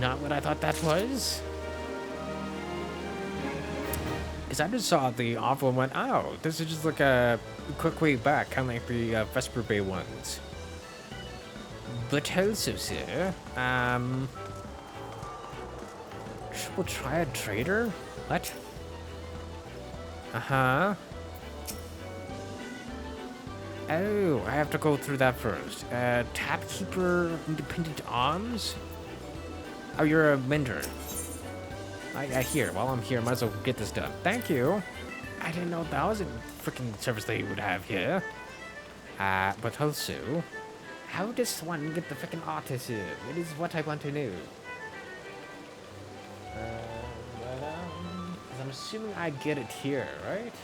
Not what I thought that was. Because I just saw the offer and went, oh, this is just like a quick way back, kind of like the Vesper Bay ones. But also, sir, Triple Triad Trader? What? Uh-huh. Oh, I have to go through that first. Tapkeeper Independent Arms? Oh, you're a vendor. I hear. While I'm here, might as well get this done. Thank you. I didn't know that was a freaking service they would have here. But also, how does one get the freaking autism? It is what I want to know. Because I'm assuming I get it here, right?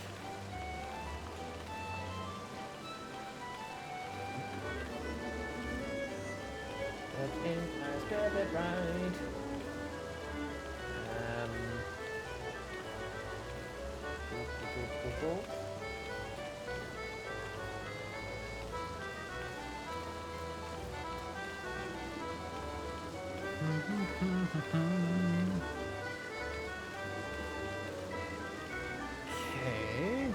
I spelled it right. Okay.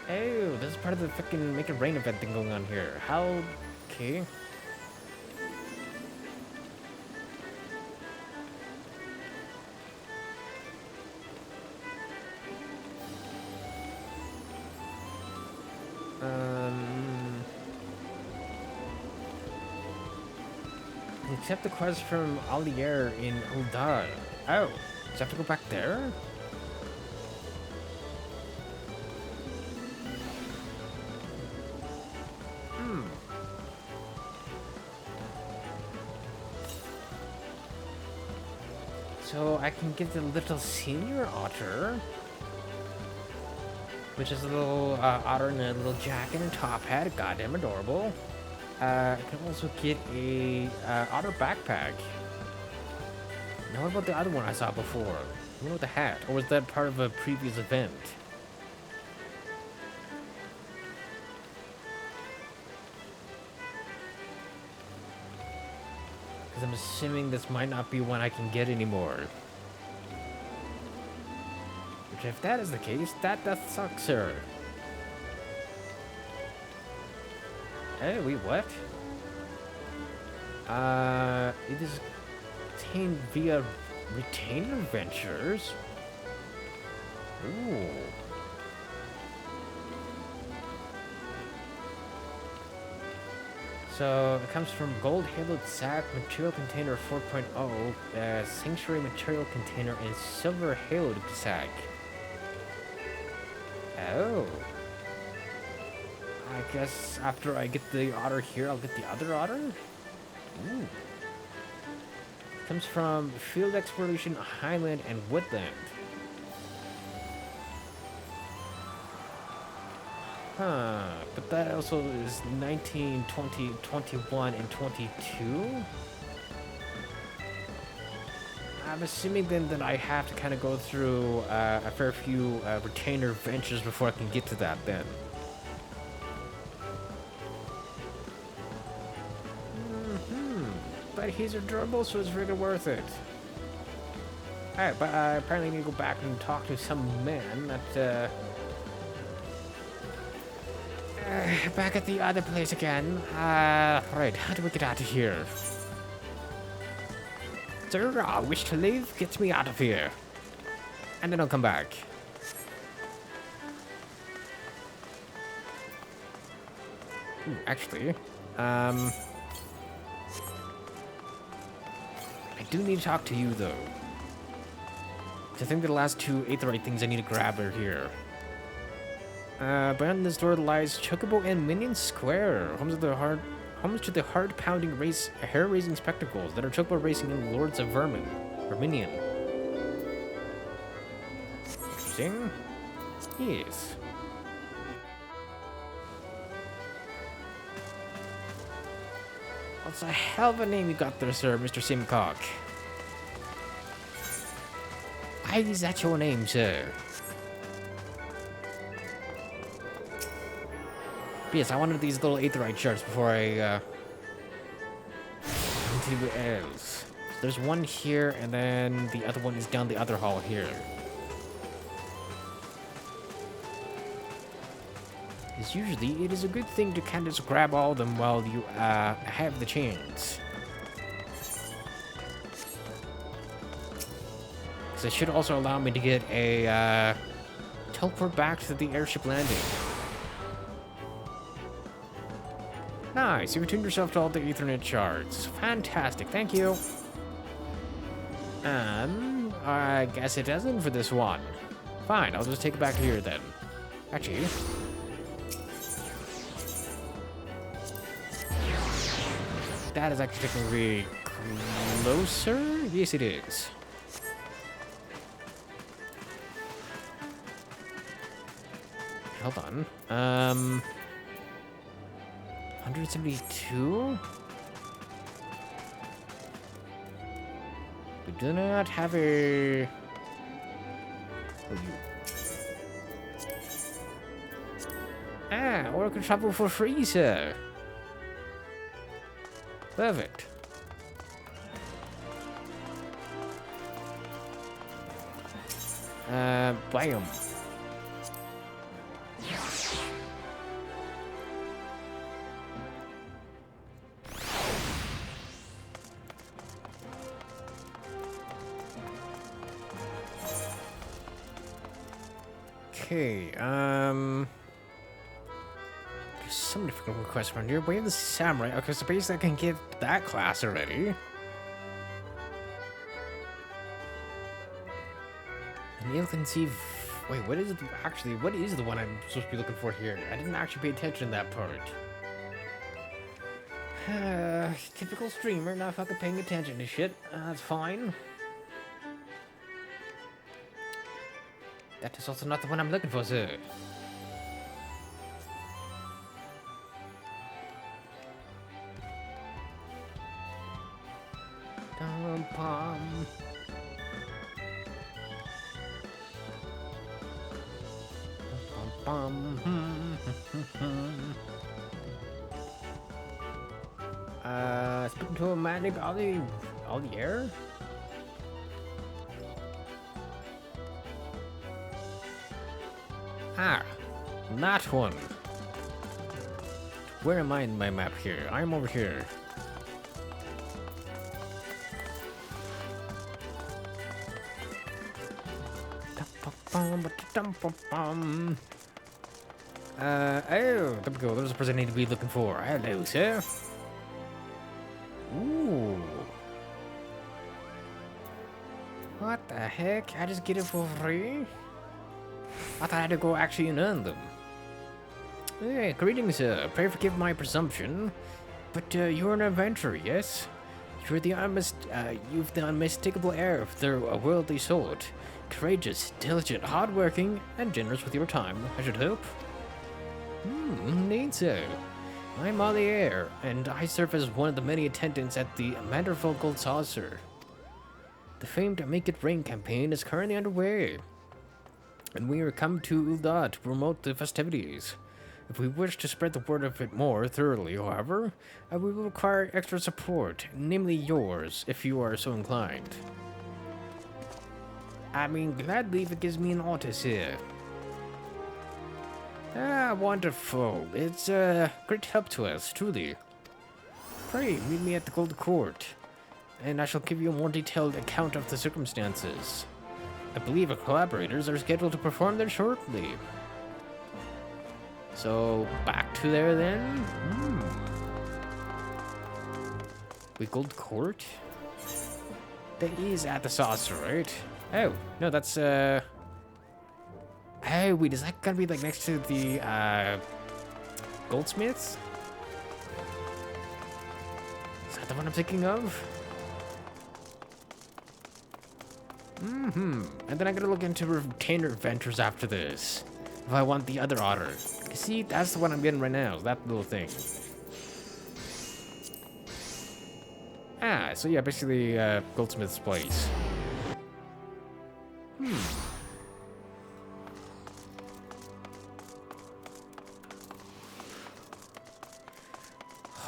Oh, this is part of the freaking Make It Rain event thing going on here. How? Okay. Accept the quest from Alier in Uldar. Oh, does I have to go back there? So I can get the little senior otter, which is a little otter in a little jacket and top hat, goddamn adorable. I can also get a otter backpack. Now what about the other one I saw before? The one with the hat, or was that part of a previous event? Because I'm assuming this might not be one I can get anymore. Which, if that is the case, that does suck, sir. Hey, wait, what? It is obtained via retainer ventures. Ooh. So it comes from Gold Haloed Sack, Material Container 4.0, Sanctuary Material Container, and Silver Haloed Sack. Oh. I guess after I get the otter here, I'll get the other otter? Ooh. Comes from Field Exploration, Highland, and Woodland. Huh, but that also is 19, 20, 21, and 22? I'm assuming then that I have to kind of go through a fair few retainer ventures before I can get to that then. But he's adorable, so it's really worth it. Alright, but apparently I need to go back and talk to some man that, back at the other place again. Right, how do we get out of here? Sir, I wish to leave. Get me out of here. And then I'll come back. Ooh, actually, I do need to talk to you, though. I think the last two Aetherite things I need to grab are here. Behind this door lies Chocobo and Minion Square, home to the heart-pounding hair-raising spectacles that are Chocobo racing in Lords of Vermin, or Minion. Interesting. Yes. What's a hell of a name you got there, sir, Mr. Simcock? Why is that your name, sir? But yes, I wanted these little Aetherite shards before I, do else. So there's one here, and then the other one is down the other hall here. As usually, it is a good thing to kind of just grab all of them while you, have the chance. Because it should also allow me to get a, teleport back to the airship landing. Nice, you returned yourself to all the Ethernet shards. Fantastic, thank you. I guess it doesn't for this one. Fine, I'll just take it back here then. Actually... that is actually technically closer? Yes, it is. Hold on. 172? We do not have a... oh, you. Or I can travel for free, sir. Perfect. Bam. Okay, there's some difficult requests around here. We have the samurai. Okay, so basically I can get that class already. And you can see... wait, what is it? Actually, what is the one I'm supposed to be looking for here? I didn't actually pay attention to that part. Typical streamer, not fucking paying attention to shit. That's fine. That is also not the one I'm looking for, sir. Dum-pum. Speaking to a man named Ollier? Ah, that one. Where am I in my map here? I'm over here. Oh, there we go. There's a person I need to be looking for. Hello, sir. Ooh. What the heck? I just get it for free? I thought I had to go actually and earn them. Hey, greetings, sir. Pray forgive my presumption, but you're an adventurer, yes? You've the unmistakable air of the worldly sort. Courageous, diligent, hardworking, and generous with your time, I should hope. Indeed so. I'm Ollier, and I serve as one of the many attendants at the Manderville Gold Saucer. The famed Make It Rain campaign is currently underway, and we are come to Ul'dah to promote the festivities. If we wish to spread the word of it more thoroughly, however, we will require extra support, namely yours, if you are so inclined. I mean, gladly if it gives me an artist here. Ah, wonderful. It's a great help to us, truly. Pray, meet me at the Gold Court, and I shall give you a more detailed account of the circumstances. I believe our collaborators are scheduled to perform there shortly. So, back to there then? We Gold Court? That is at the saucer, right? Oh, no, that's, Oh, wait, is that gonna be, like, next to the, goldsmiths? Is that the one I'm thinking of? And then I gotta look into retainer ventures after this. If I want the other otter. See, that's the one I'm getting right now, that little thing. Ah, so yeah, basically, goldsmith's place.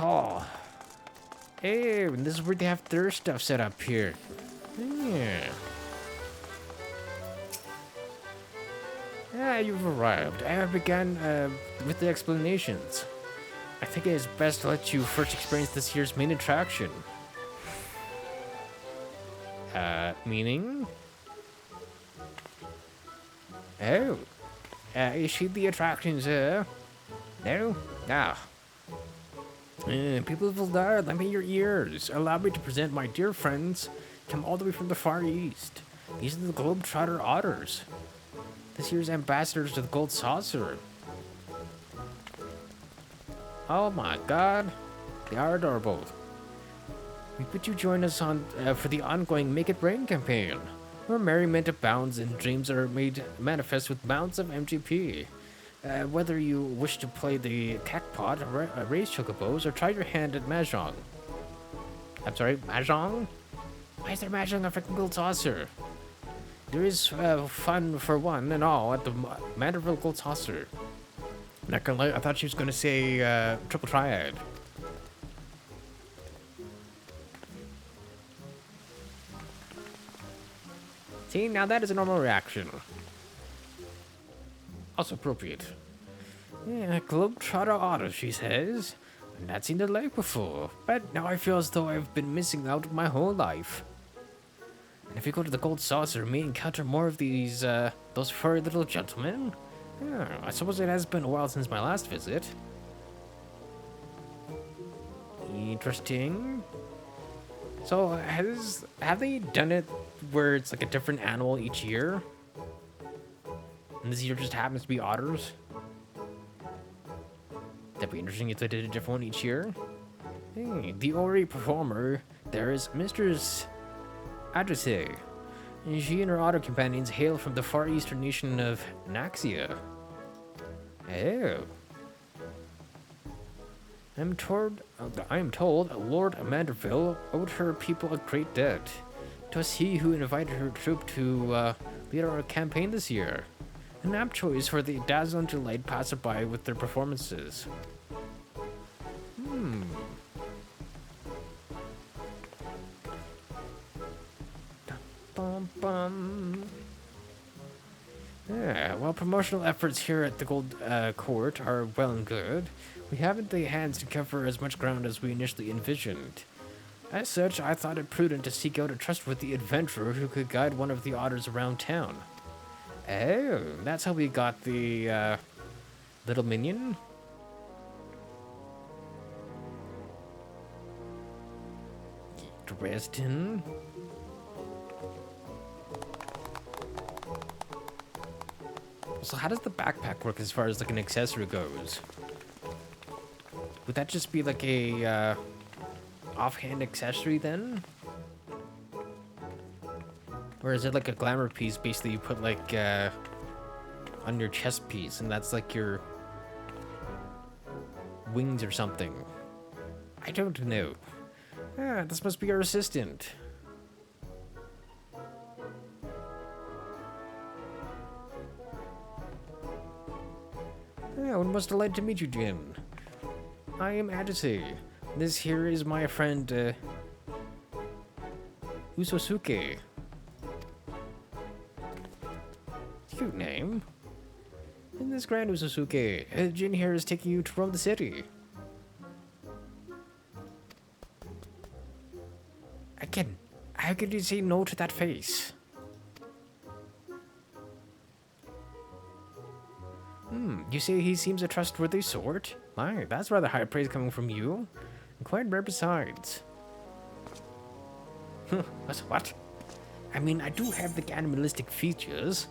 Oh. Hey, and this is where they have their stuff set up here. Yeah. Ah, you've arrived. I have begun with the explanations. I think it is best to let you first experience this year's main attraction. Meaning? Oh. Is she the attractions, No? Ah. People of Valdar, lend me your ears. Allow me to present my dear friends, come all the way from the Far East. These are the Globetrotter Otters. This year's ambassadors to the Gold Saucer. Oh my god. They are adorable. We would you join us on for the ongoing Make It Rain campaign, where merriment abounds and dreams are made manifest with bounds of MGP. Whether you wish to play the Cacpot, raise chocobos, or try your hand at Mahjong. I'm sorry, Mahjong? Why is there Mahjong on freaking Gold Saucer? There is fun for one and all at the Manderville Gold Saucer. Not gonna lie, I thought she was gonna say Triple Triad. See, now that is a normal reaction. Also appropriate. Yeah, Globetrotter Otter, she says. I've not seen the lake before, but now I feel as though I've been missing out my whole life. And if we go to the Gold Saucer, we may encounter more of these, those furry little gentlemen. Yeah, I suppose it has been a while since my last visit. Interesting. So, have they done it where it's like a different animal each year? And this year just happens to be otters? That'd be interesting if they did a different one each year. Hey, the Ori performer, there is Mistress Adrese. She and her otter companions hail from the far eastern nation of Naxia. Oh. I am told Lord Manderville owed her people a great debt. 'Twas he who invited her troop to lead our campaign this year. An apt choice for the dazzling delight passerby with their performances. Yeah, while promotional efforts here at the Gold Court are well and good, we haven't the hands to cover as much ground as we initially envisioned. As such, I thought it prudent to seek out a trustworthy adventurer who could guide one of the otters around town. Oh, that's how we got the little minion? Dresden? So how does the backpack work as far as like an accessory goes? Would that just be like a offhand accessory then? Or is it like a glamour piece basically you put like on your chest piece and that's like your wings or something? I don't know. Ah, this must be our assistant. Well, most delighted to meet you, Jin. I am Adise. This here is my friend, Usosuke. Cute name. In this grand Usosuke, Jin here is taking you to roam the city. Again, how could you say no to that face? You say he seems a trustworthy sort? My, that's rather high praise coming from you. And quite rare besides. What? I mean, I do have the animalistic features.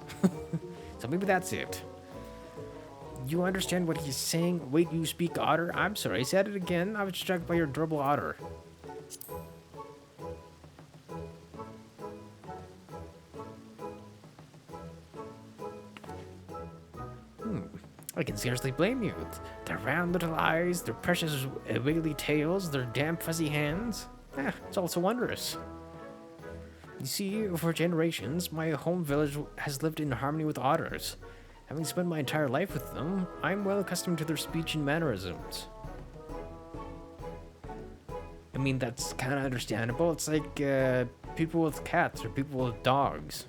So maybe that's it. You understand what he's saying? Wait, you speak otter? I'm sorry, I said it again. I was struck by your adorable otter. I can scarcely blame you. Their round little eyes, their precious wiggly tails, their damp fuzzy hands. It's also wondrous. You see, for generations, my home village has lived in harmony with otters. Having spent my entire life with them, I'm well accustomed to their speech and mannerisms. I mean, that's kind of understandable. It's like people with cats or people with dogs.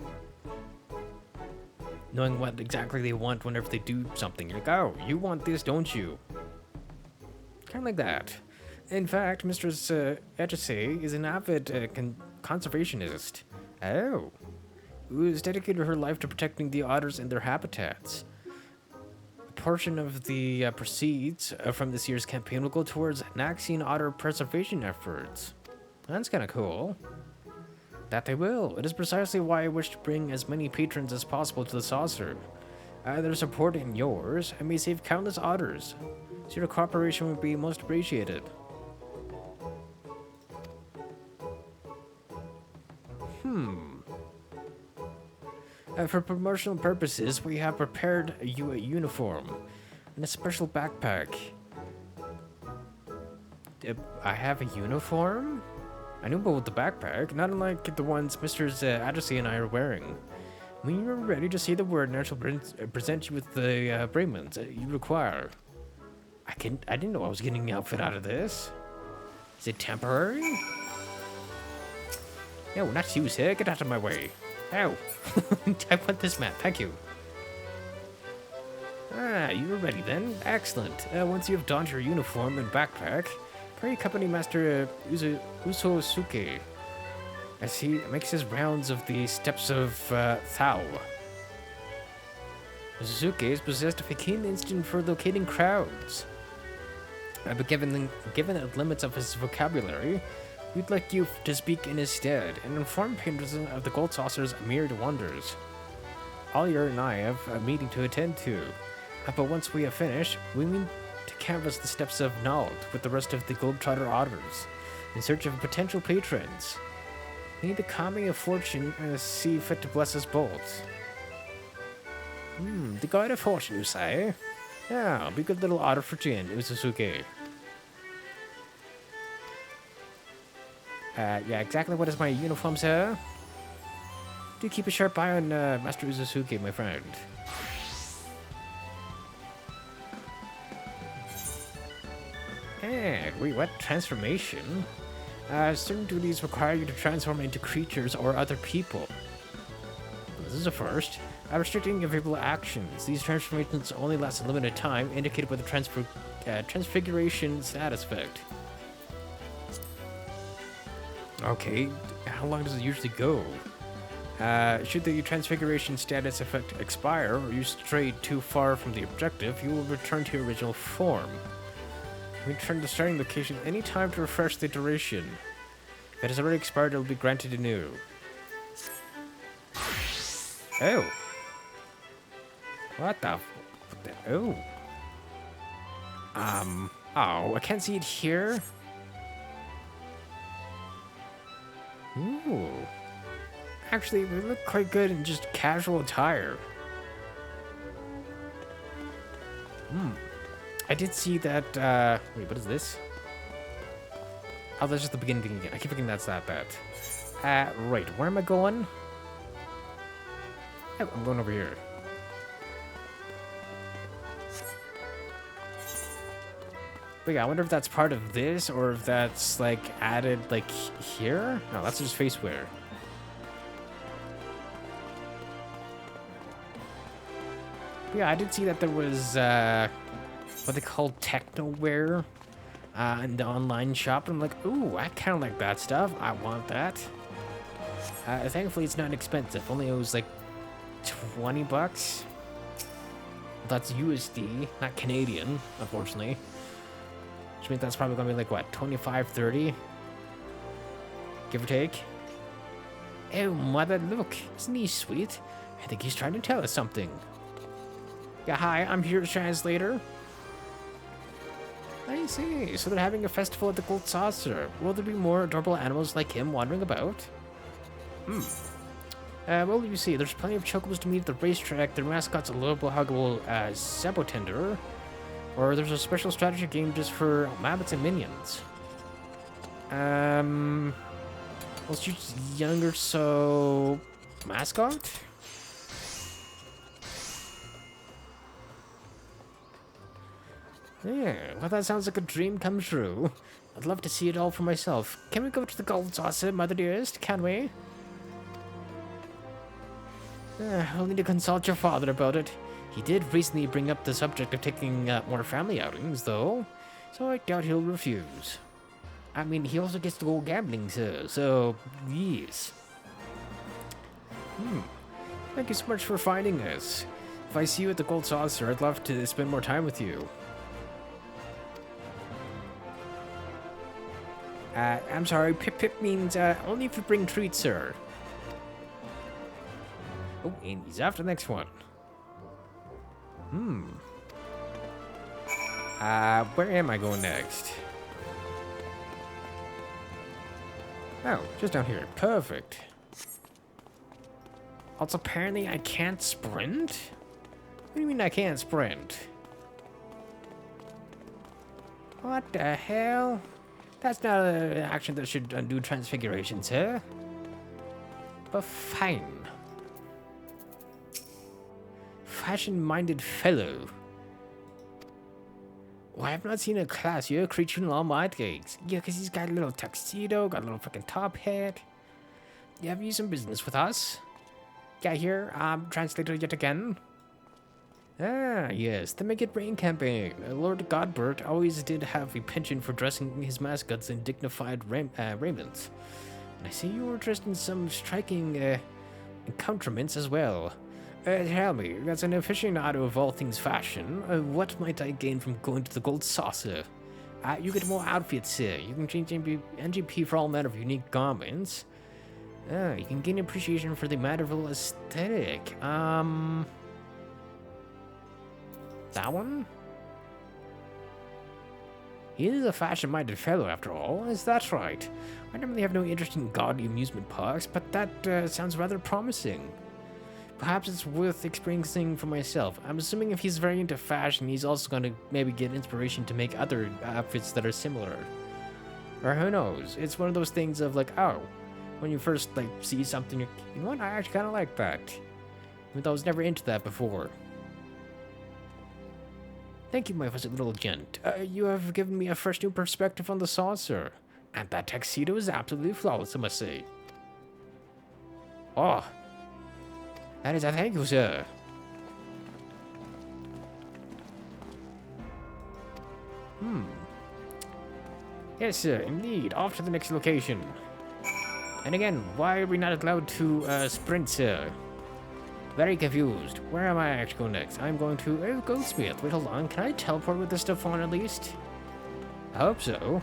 Knowing what exactly they want whenever they do something. You're like, oh, you want this, don't you? Kind of like that. In fact, Mistress Adise is an avid conservationist. Oh. Who has dedicated her life to protecting the otters and their habitats. A portion of the proceeds from this year's campaign will go towards Naxian otter preservation efforts. That's kind of cool. That they will. It is precisely why I wish to bring as many patrons as possible to the saucer. Their support and yours, I may save countless otters, so your cooperation would be most appreciated. For promotional purposes, we have prepared you a uniform and a special backpack. I have a uniform? I knew about the backpack, not unlike the ones Mrs. Adise and I are wearing. When you're ready to say the word, I shall present you with the raiment you require. I didn't know I was getting an outfit out of this. Is it temporary? No, not you, sir. Get out of my way. Ow. I want this man. Thank you. You're ready then. Excellent. Once you have donned your uniform and backpack, pray accompany Master Usosuke as he makes his rounds of the steps of Thao. Usosuke is possessed of a keen instinct for locating crowds. But given the limits of his vocabulary, we'd like you to speak in his stead and inform patrons of the Gold Saucer's myriad wonders. Ollier and I have a meeting to attend to, but once we have finished, we mean to canvass the steps of Nald with the rest of the Globetrotter otters in search of potential patrons. May the kami of fortune see fit to bless us both. The god of fortune, you say? Yeah, be good little otter for Jin, Usosuke. Yeah, exactly what is my uniform, sir? Do keep a sharp eye on Master Usosuke, my friend. Wait, what? Transformation? Certain duties require you to transform into creatures or other people. This is a first. Restricting available actions. These transformations only last a limited time, indicated by the transfiguration status effect. Okay, how long does it usually go? Should the transfiguration status effect expire, or you stray too far from the objective, you will return to your original form. Return to the starting location any time to refresh the duration. If it has already expired, it will be granted anew. Oh. What the? Oh. Oh, I can't see it here. Ooh. Actually, they look quite good in just casual attire. I did see that, wait, what is this? Oh, that's just the beginning thing again. I keep thinking that's that. Right, where am I going? Oh, I'm going over here. But yeah, I wonder if that's part of this or if that's like added like here. No, that's just face wear. But yeah, I did see that there was what they call techno wear in the online shop. And I'm like, ooh, I kind of like that stuff. I want that. Thankfully, it's not expensive. Only it was like 20 bucks. That's USD, not Canadian, unfortunately. Which means that's probably gonna be like what, 25, 30? Give or take. Oh, mother, look, isn't he sweet? I think he's trying to tell us something. Yeah, hi, I'm here, translator. I see. So they're having a festival at the Gold Saucer. Will there be more adorable animals like him wandering about? Well, you see, there's plenty of chocobos to meet at the racetrack. Their mascot's a lovable, huggable Sabotender. Or there's a special strategy game just for Mabbits and Minions. Well, she's younger, so... Mascot? Yeah, well, that sounds like a dream come true. I'd love to see it all for myself. Can we go to the Gold Saucer, Mother Dearest? Can we? I'll need to consult your father about it. He did recently bring up the subject of taking more family outings, though, so I doubt he'll refuse. I mean, he also gets to go gambling, sir, so yes. Thank you so much for finding us. If I see you at the Gold Saucer, I'd love to spend more time with you. I'm sorry, Pip means only if you bring treats, sir. Oh, and he's after the next one. Where am I going next? Oh, just down here. Perfect. Also, apparently I can't sprint? What do you mean I can't sprint? What the hell? That's not an action that should undo transfiguration, sir. But fine. Fashion-minded fellow. Well, I have not seen a classier creature in all my days. Yeah, because he's got a little tuxedo, got a little freaking top hat. Yeah, have you some business with us? Yeah, here, translator yet again. Ah, yes, the Make It Rain campaign. Lord Godbert always did have a penchant for dressing his mascots in dignified raiment. And I see you were dressed in some striking accoutrements as well. Tell me, as an aficionado of all things fashion, what might I gain from going to the Gold Saucer? You get more outfits here. You can change NGP for all manner of unique garments. You can gain appreciation for the Madrigal aesthetic. That one? He is a fashion-minded fellow, after all. Is that right? I normally have no interest in gaudy amusement parks, but that sounds rather promising. Perhaps it's worth experiencing for myself. I'm assuming if he's very into fashion, he's also going to maybe get inspiration to make other outfits that are similar. Or who knows? It's one of those things of like, oh, when you first like see something, you know what? I actually kind of like that. Even though I was never into that before. Thank you, my fuzzy little gent. You have given me a fresh new perspective on the saucer. And that tuxedo is absolutely flawless, I must say. Oh. That is a thank you, sir. Yes, sir, indeed. Off to the next location. And again, why are we not allowed to sprint, sir? Very confused. Where am I actually going next? I'm going to Goldsmith. Wait, hold on. Can I teleport with this stuff on at least? I hope so.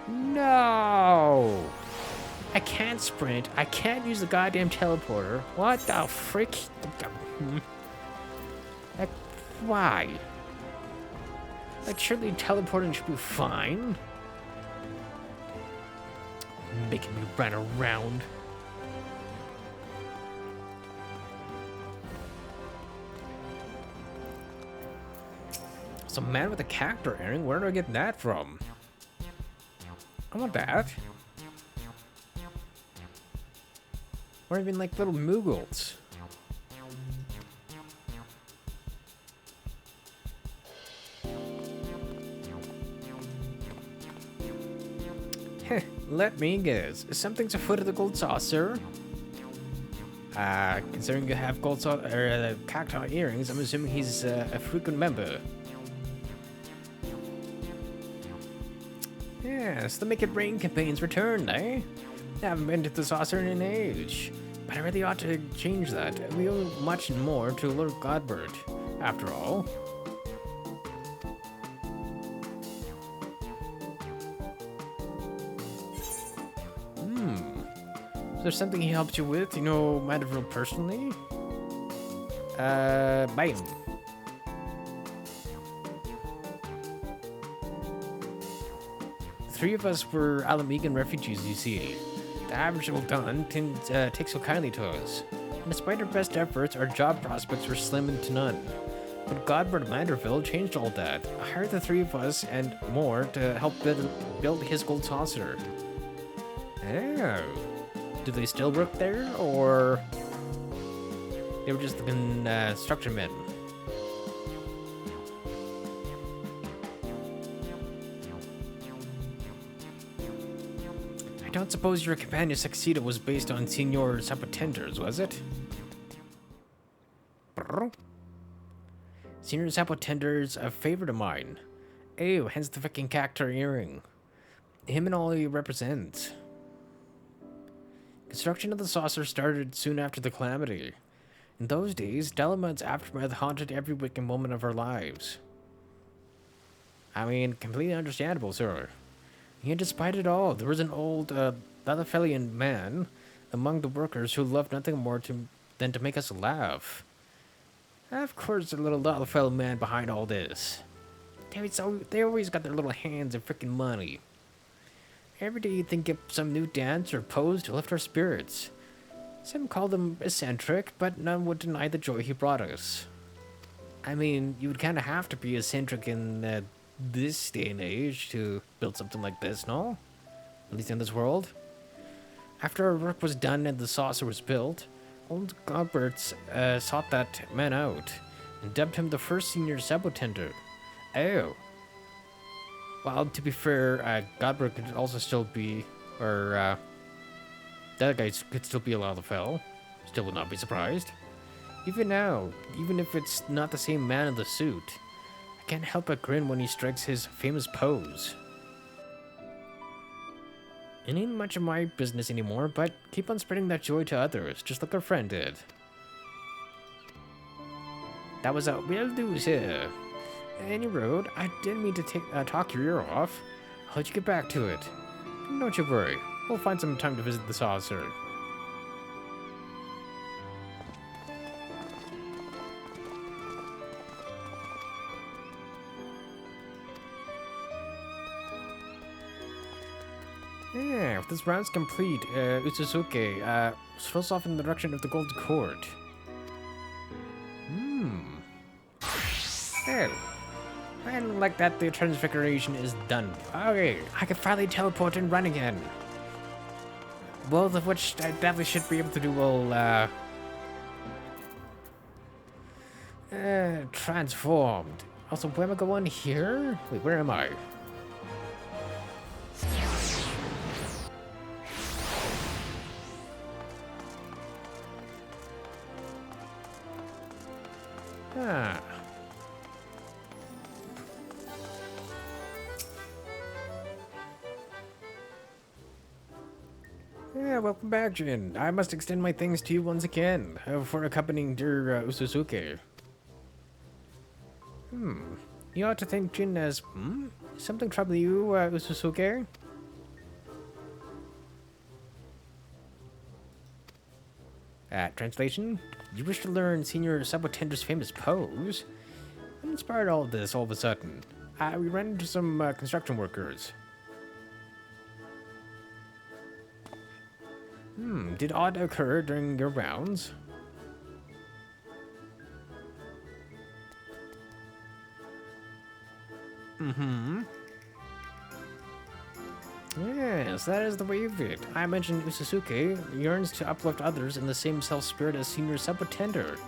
No! I can't sprint. I can't use the goddamn teleporter. What the frick? Like, why? Like, surely teleporting should be fine. Making me run around. Some man with a character earring. Where do I get that from? I want that. Or even like little Moogles. Let me guess. Something's afoot of the gold saucer. Considering you have gold cacti earrings, I'm assuming he's a frequent member. Yes, the Make It Rain campaign's returned, eh? I haven't been to the saucer in an age. But I really ought to change that. We owe much more to Lord Godbert, after all. Is there something he helped you with, you know, Mandeville personally? Bam. The three of us were Alamegan refugees, you see. The average old Don didn't take so kindly to us. And despite our best efforts, our job prospects were slim to none. But Godbert Manderville changed all that. Hired the three of us and more to help build his gold saucer. Oh. Do they still work there, or they were just the construction men? I don't suppose your companion Tuxedo was based on Senior Sapotenders, was it? Brr. Senior Sapotender's a favorite of mine. Oh, hence the fucking cactus earring. Him and all he represents. Construction of the saucer started soon after the calamity. In those days, Delamad's aftermath haunted every waking moment of our lives. I mean, completely understandable, sir. Yet despite it all, there was an old Lalafelian man among the workers who loved nothing more than to make us laugh. Of course, the little Lalafell man behind all this. They always got their little hands in frickin' money. Every day you'd think of some new dance or pose to lift our spirits. Some called him eccentric, but none would deny the joy he brought us. I mean, you would kind of have to be eccentric in this day and age to build something like this, no? At least in this world. After our work was done and the saucer was built, old Godbert sought that man out and dubbed him the first senior sabotender. Oh. Well, to be fair, Godbert could also still be, or that guy could still be a Lalafell. Still would not be surprised. Even now, even if it's not the same man in the suit, I can't help but grin when he strikes his famous pose. It ain't much of my business anymore, but keep on spreading that joy to others, just like our friend did. That was a will-do, sir. Any road, I didn't mean to talk your ear off. I'll let you get back to it. Don't you worry, we'll find some time to visit the saucer. Yeah, with this round's complete, Utsusuke strolls off in the direction of the Golden Court. Oh. And like that, the transfiguration is done. Okay, I can finally teleport and run again. Both of which I definitely should be able to do while, transformed. Also, where am I going here? Wait, where am I? Ah. Yeah, welcome back, Jin. I must extend my thanks to you once again for accompanying dear Ususuke. You ought to thank Jin as, something trouble you, Ususuke? Translation? You wish to learn Senior Sabotender's famous pose? What inspired all of this all of a sudden? We ran into some construction workers. Did odd occur during your rounds? Yes, that is the way of it. I mentioned Ususuke yearns to uplift others in the same self-spirit as Senior Sabotender.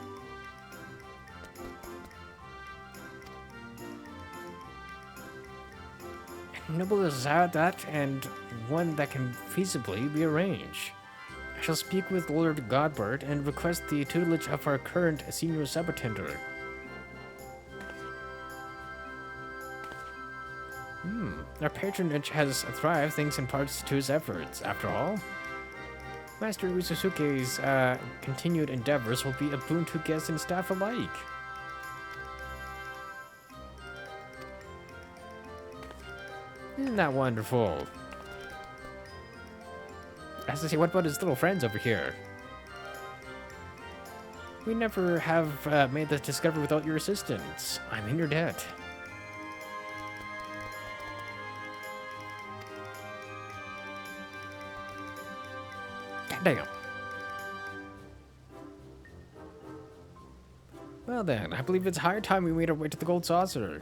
Noble desire that, and one that can feasibly be arranged. I shall speak with Lord Godbert and request the tutelage of our current senior subattendant. Our patronage has thrived thanks in parts to his efforts. After all, Master Uzusuke's continued endeavors will be a boon to guests and staff alike. Isn't that wonderful? As to say, what about his little friends over here? We never have made this discovery without your assistance. I'm in your debt. Damn. Well then, I believe it's high time we made our way to the Gold Saucer.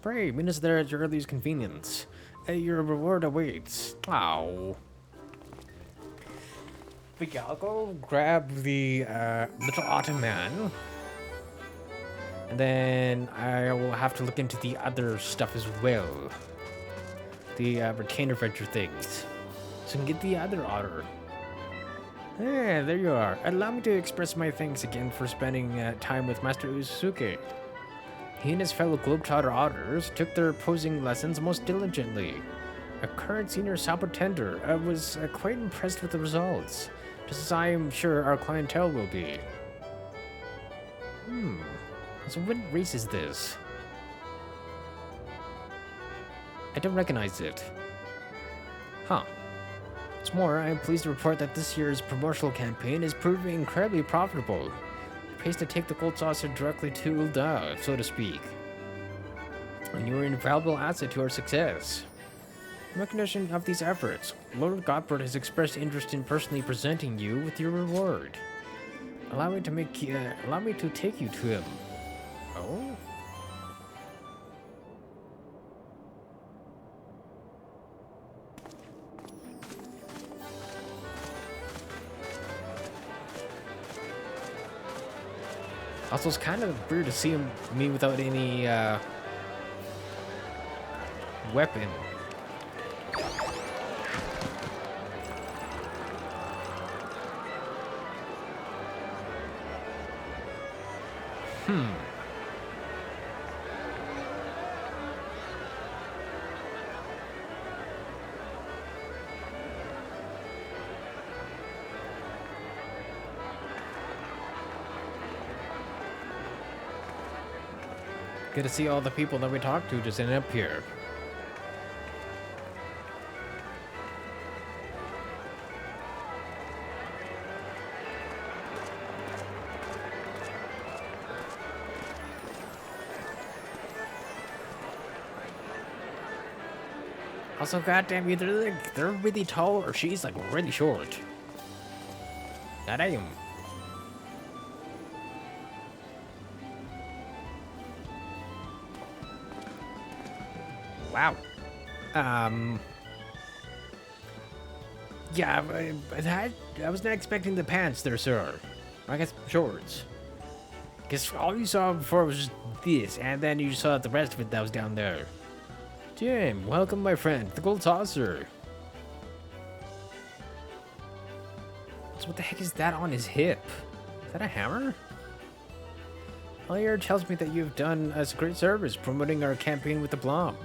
Pray, meet us there at your earliest convenience. Your reward awaits. Ow. But yeah, I'll go grab the little otter man. And then I will have to look into the other stuff as well. The retainer venture things. So we can get the other otter. Yeah, there you are. Allow me to express my thanks again for spending time with Master Uzusuke. He and his fellow Globetrotter otters took their posing lessons most diligently. A current senior Sapotender was quite impressed with the results, just as I am sure our clientele will be. So what race is this? I don't recognize it. Huh. What's more, I am pleased to report that this year's promotional campaign is proving incredibly profitable. It pays to take the Gold Saucer directly to Ulda, so to speak. And you are an invaluable asset to our success. In recognition of these efforts, Lord Godbert has expressed interest in personally presenting you with your reward. Allow me to take you to him. Oh? Also, it's kind of weird to see me without any weapon. Good to see all the people that we talked to just ended up here. Also, goddamn, either they're really tall or she's like really short. Goddamn. Wow. Yeah, I was not expecting the pants there, sir. I guess shorts. Guess all you saw before was just this, and then you saw the rest of it that was down there. Jim, welcome, my friend, the Gold Saucer. So what the heck is that on his hip? Is that a hammer? Collier tells me that you've done us great service promoting our campaign with the Blom.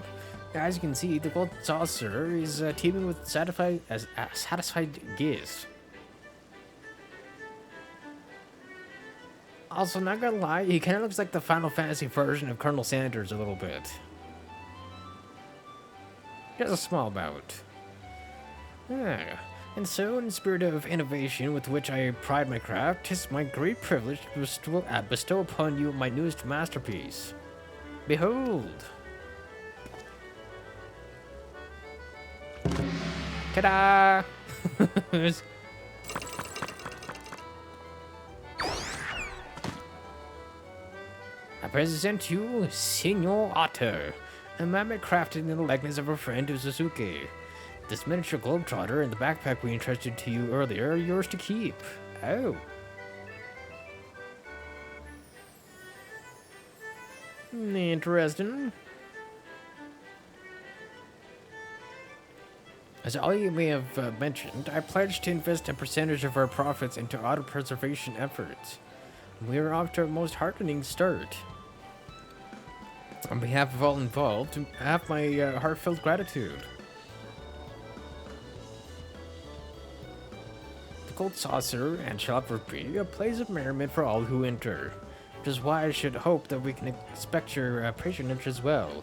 As you can see, the Gold Saucer is teeming with satisfied guests. Also, not gonna lie, he kind of looks like the Final Fantasy version of Colonel Sanders a little bit. Just a small bout. Yeah. And so, in the spirit of innovation with which I pride my craft, 'tis my great privilege to bestow upon you my newest masterpiece. Behold! Ta-da! I present you Senor Otter, a mammoth crafted in the likeness of our friend Uzusuke. This miniature globetrotter and the backpack we entrusted to you earlier are yours to keep. Oh. Interesting. As all you may have mentioned, I pledged to invest a percentage of our profits into otter preservation efforts. We are off to a most heartening start. On behalf of all involved, I have my heartfelt gratitude. The gold saucer and shop will be a place of merriment for all who enter, which is why I should hope that we can expect your patronage as well.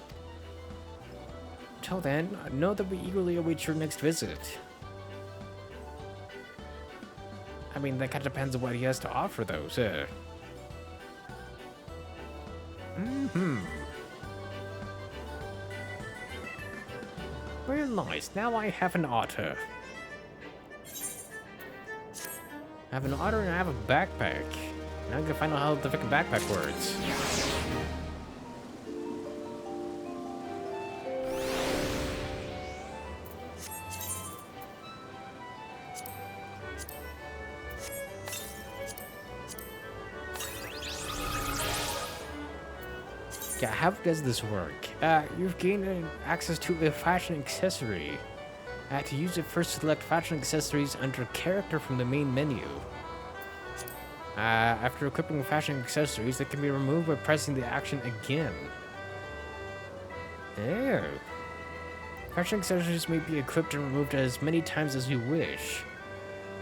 Till then, know that we eagerly await your next visit. I mean, that kind of depends on what he has to offer, though, sir. Very nice. Now I have an otter. I have an otter and I have a backpack. Now I'm gonna find out how the fucking backpack works. Yeah, how does this work? You've gained access to a fashion accessory. To use it, first select fashion accessories under character from the main menu. After equipping fashion accessories, they can be removed by pressing the action again. Oh. Fashion accessories may be equipped and removed as many times as you wish.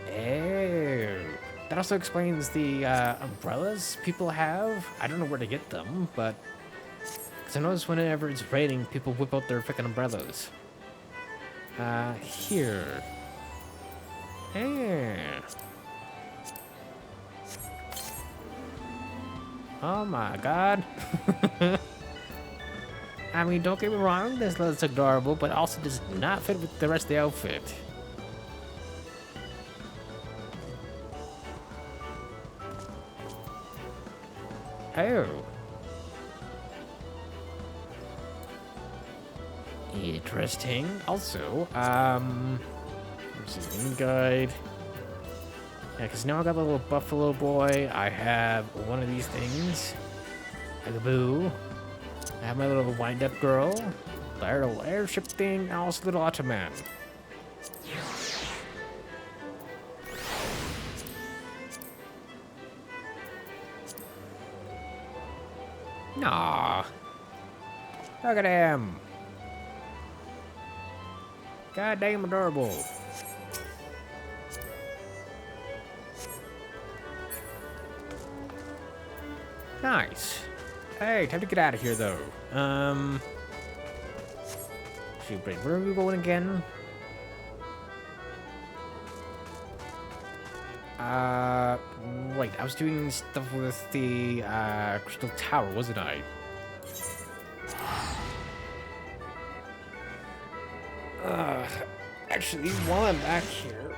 Oh. That also explains the umbrellas people have. I don't know where to get them, but... Because I notice whenever it's raining, people whip out their freaking umbrellas. Here. Oh my god. I mean, don't get me wrong, this looks adorable, but also does not fit with the rest of the outfit. Oh. Interesting. Also, let's see, mini guide. Yeah, because now I got the little buffalo boy. I have one of these things. Like a boo. I have my little wind-up girl. The little airship thing. And also little Ottoman. Nah. Look at him. Goddamn adorable. Nice. Hey, time to get out of here, though. Shoot, where are we going again? Wait, I was doing stuff with the, Crystal Tower, wasn't I? Actually, while I'm back here...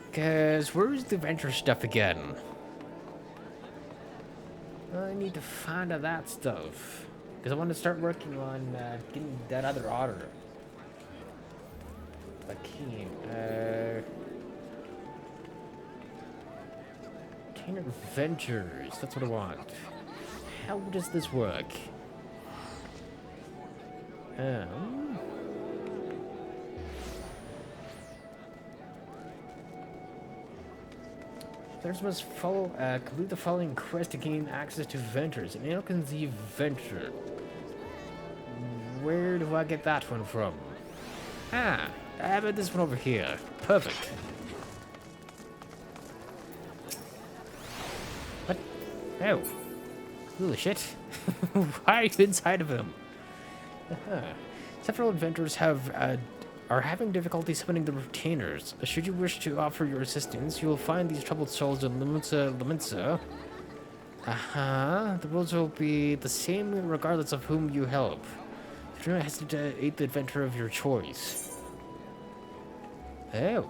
Because where's the adventure stuff again? I need to find out that stuff. Because I want to start working on getting that other otter. If I can. Obtain adventures. That's what I want. How does this work? Players must follow, complete the following quest to gain access to ventures. An Alkenzie venture. Where do I get that one from? Ah, I have this one over here. Perfect. What? Oh. Holy shit. Why are you inside of him? Several adventurers are having difficulty summoning the retainers. Should you wish to offer your assistance, you will find these troubled souls in Limitza. The rules will be the same regardless of whom you help. Do not hesitate to aid the adventurer of your choice. Oh.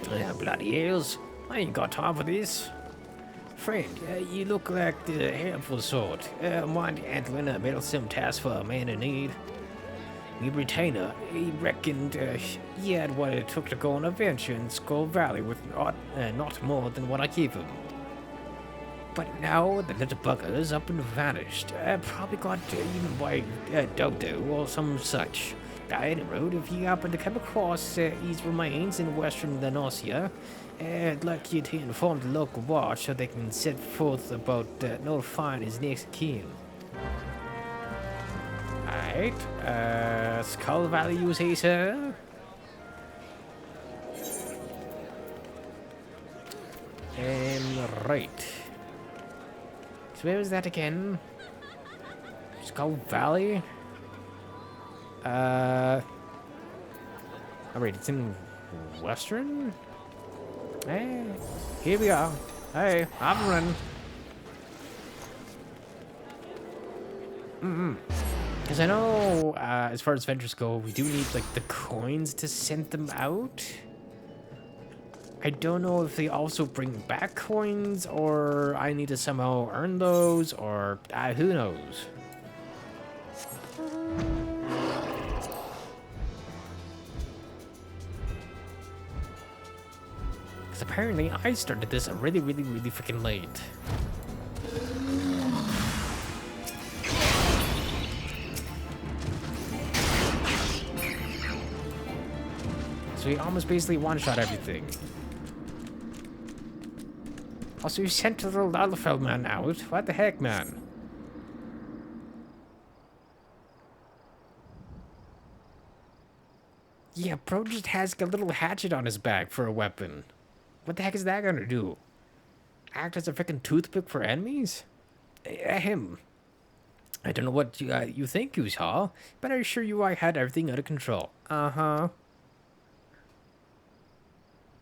Yeah, bloody hells. I ain't got time for this. Friend, you look like the helpful sort. Mind handling a meddlesome task for a man in need. Your retainer, he reckoned he had what it took to go on a venture in Skull Valley with not more than what I gave him. But now the little bugger's up and vanished. Probably got eaten by Dodo or some such. Any road, if you happen to come across his remains in western Lenosia, I'd like you to inform the local watch so they can set forth about notifying his next of kin. Alright, Skull Valley, you say, sir? Right. So where was that again? Skull Valley? Alright, it's in Western? Hey, here we are. Hey, I'm running. Because I know, as far as ventures go, we do need, like, the coins to send them out. I don't know if they also bring back coins, or I need to somehow earn those, or who knows. Because apparently I started this really freaking late. So he almost basically one-shot everything. Also, you sent the little Lalafell man out. What the heck, man? Yeah, bro just has a little hatchet on his back for a weapon. What the heck is that gonna do? Act as a freaking toothpick for enemies? Ahem. I don't know what you think you saw, but I assure you I had everything under control. Uh-huh.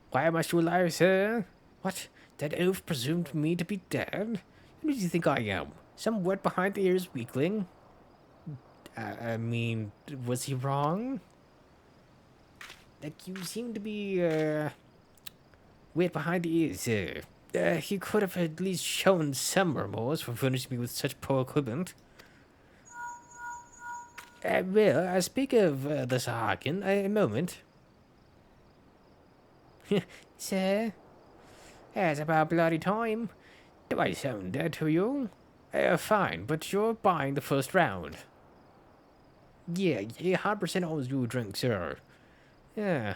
Why am I still alive, sir? What? That elf presumed me to be dead? Who do you think I am? Some wet behind the ears weakling? I mean, was he wrong? Like, you seem to be, wet behind the ears, sir. He could have at least shown some remorse for furnishing me with such poor equipment. Well, I speak of the Sahagin, a moment. Sir? It's about bloody time. Do I sound dead to you? Fine, but you're buying the first round. Yeah, 100% always do drink, sir. Yeah.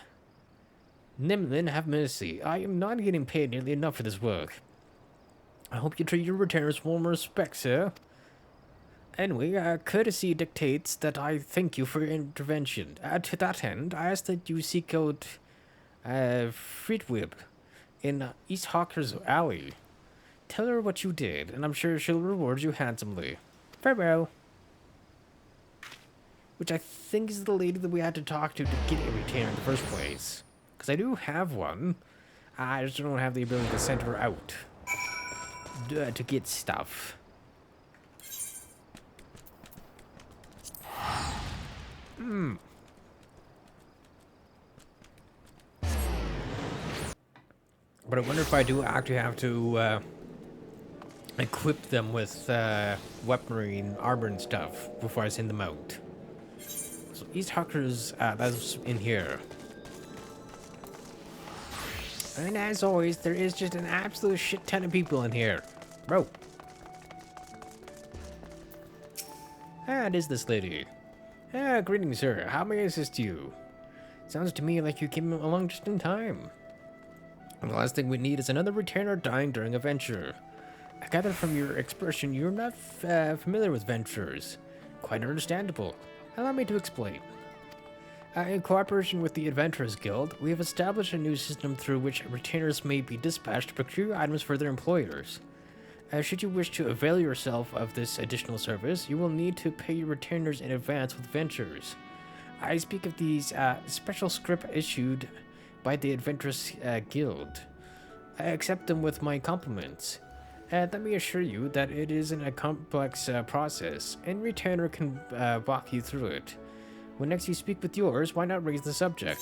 Nimlin, have mercy. I am not getting paid nearly enough for this work. I hope you treat your returners with more respect, sir. Anyway, courtesy dictates that I thank you for your intervention. To that end, I ask that you seek out Friedwib in East Hawker's Alley. Tell her what you did, and I'm sure she'll reward you handsomely. Farewell. Which I think is the lady that we had to talk to get a retainer in the first place. Because I do have one. I just don't have the ability to send her out to get stuff. But I wonder if I do actually have to equip them with weaponry and armor and stuff before I send them out. So East Hawker's, that's in here. And as always, there is just an absolute shit ton of people in here. Bro. It is this lady. Greetings, sir. How may I assist you? Sounds to me like you came along just in time. And the last thing we need is another returner dying during a venture. I gather from your expression you're not familiar with ventures. Quite understandable. Allow me to explain. In cooperation with the Adventurers Guild, we have established a new system through which retainers may be dispatched to procure items for their employers. Should you wish to avail yourself of this additional service, you will need to pay your retainers in advance with ventures. I speak of these special script issued by the Adventurers Guild. I accept them with my compliments. Let me assure you that it isn't a complex process, and retainer can walk you through it. When next you speak with yours, why not raise the subject?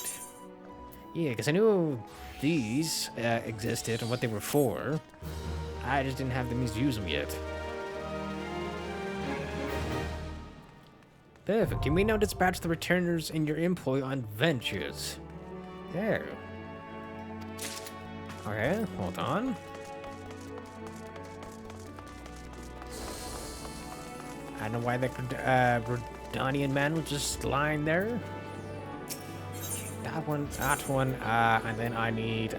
Yeah, because I knew these existed and what they were for. I just didn't have the means to use them yet. Perfect. You may now dispatch the returners in your employ on ventures. There. Okay, hold on. I don't know why that Rodanian man was just lying there. That one, and then I need,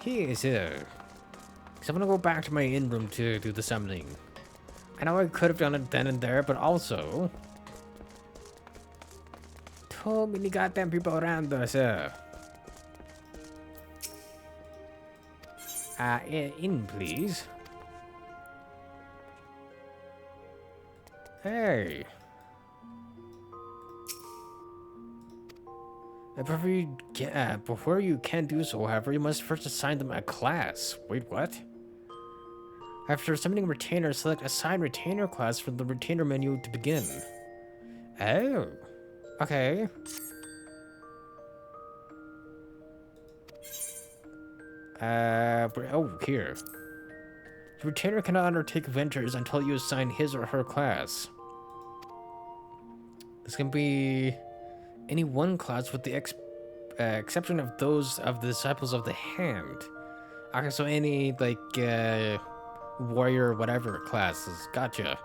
here's her. So I'm gonna go back to my inn room to do the summoning. I know I could have done it then and there, but also... too many goddamn people around us, in, please. Hey. Before you can do so, however, you must first assign them a class. Wait, what? After summoning retainer, select assign retainer class from the retainer menu to begin. Oh. Okay. Here. The retainer cannot undertake ventures until you assign his or her class. This can be any one class with the exception of those of the disciples of the hand. Okay, so any, like, warrior whatever classes. Gotcha.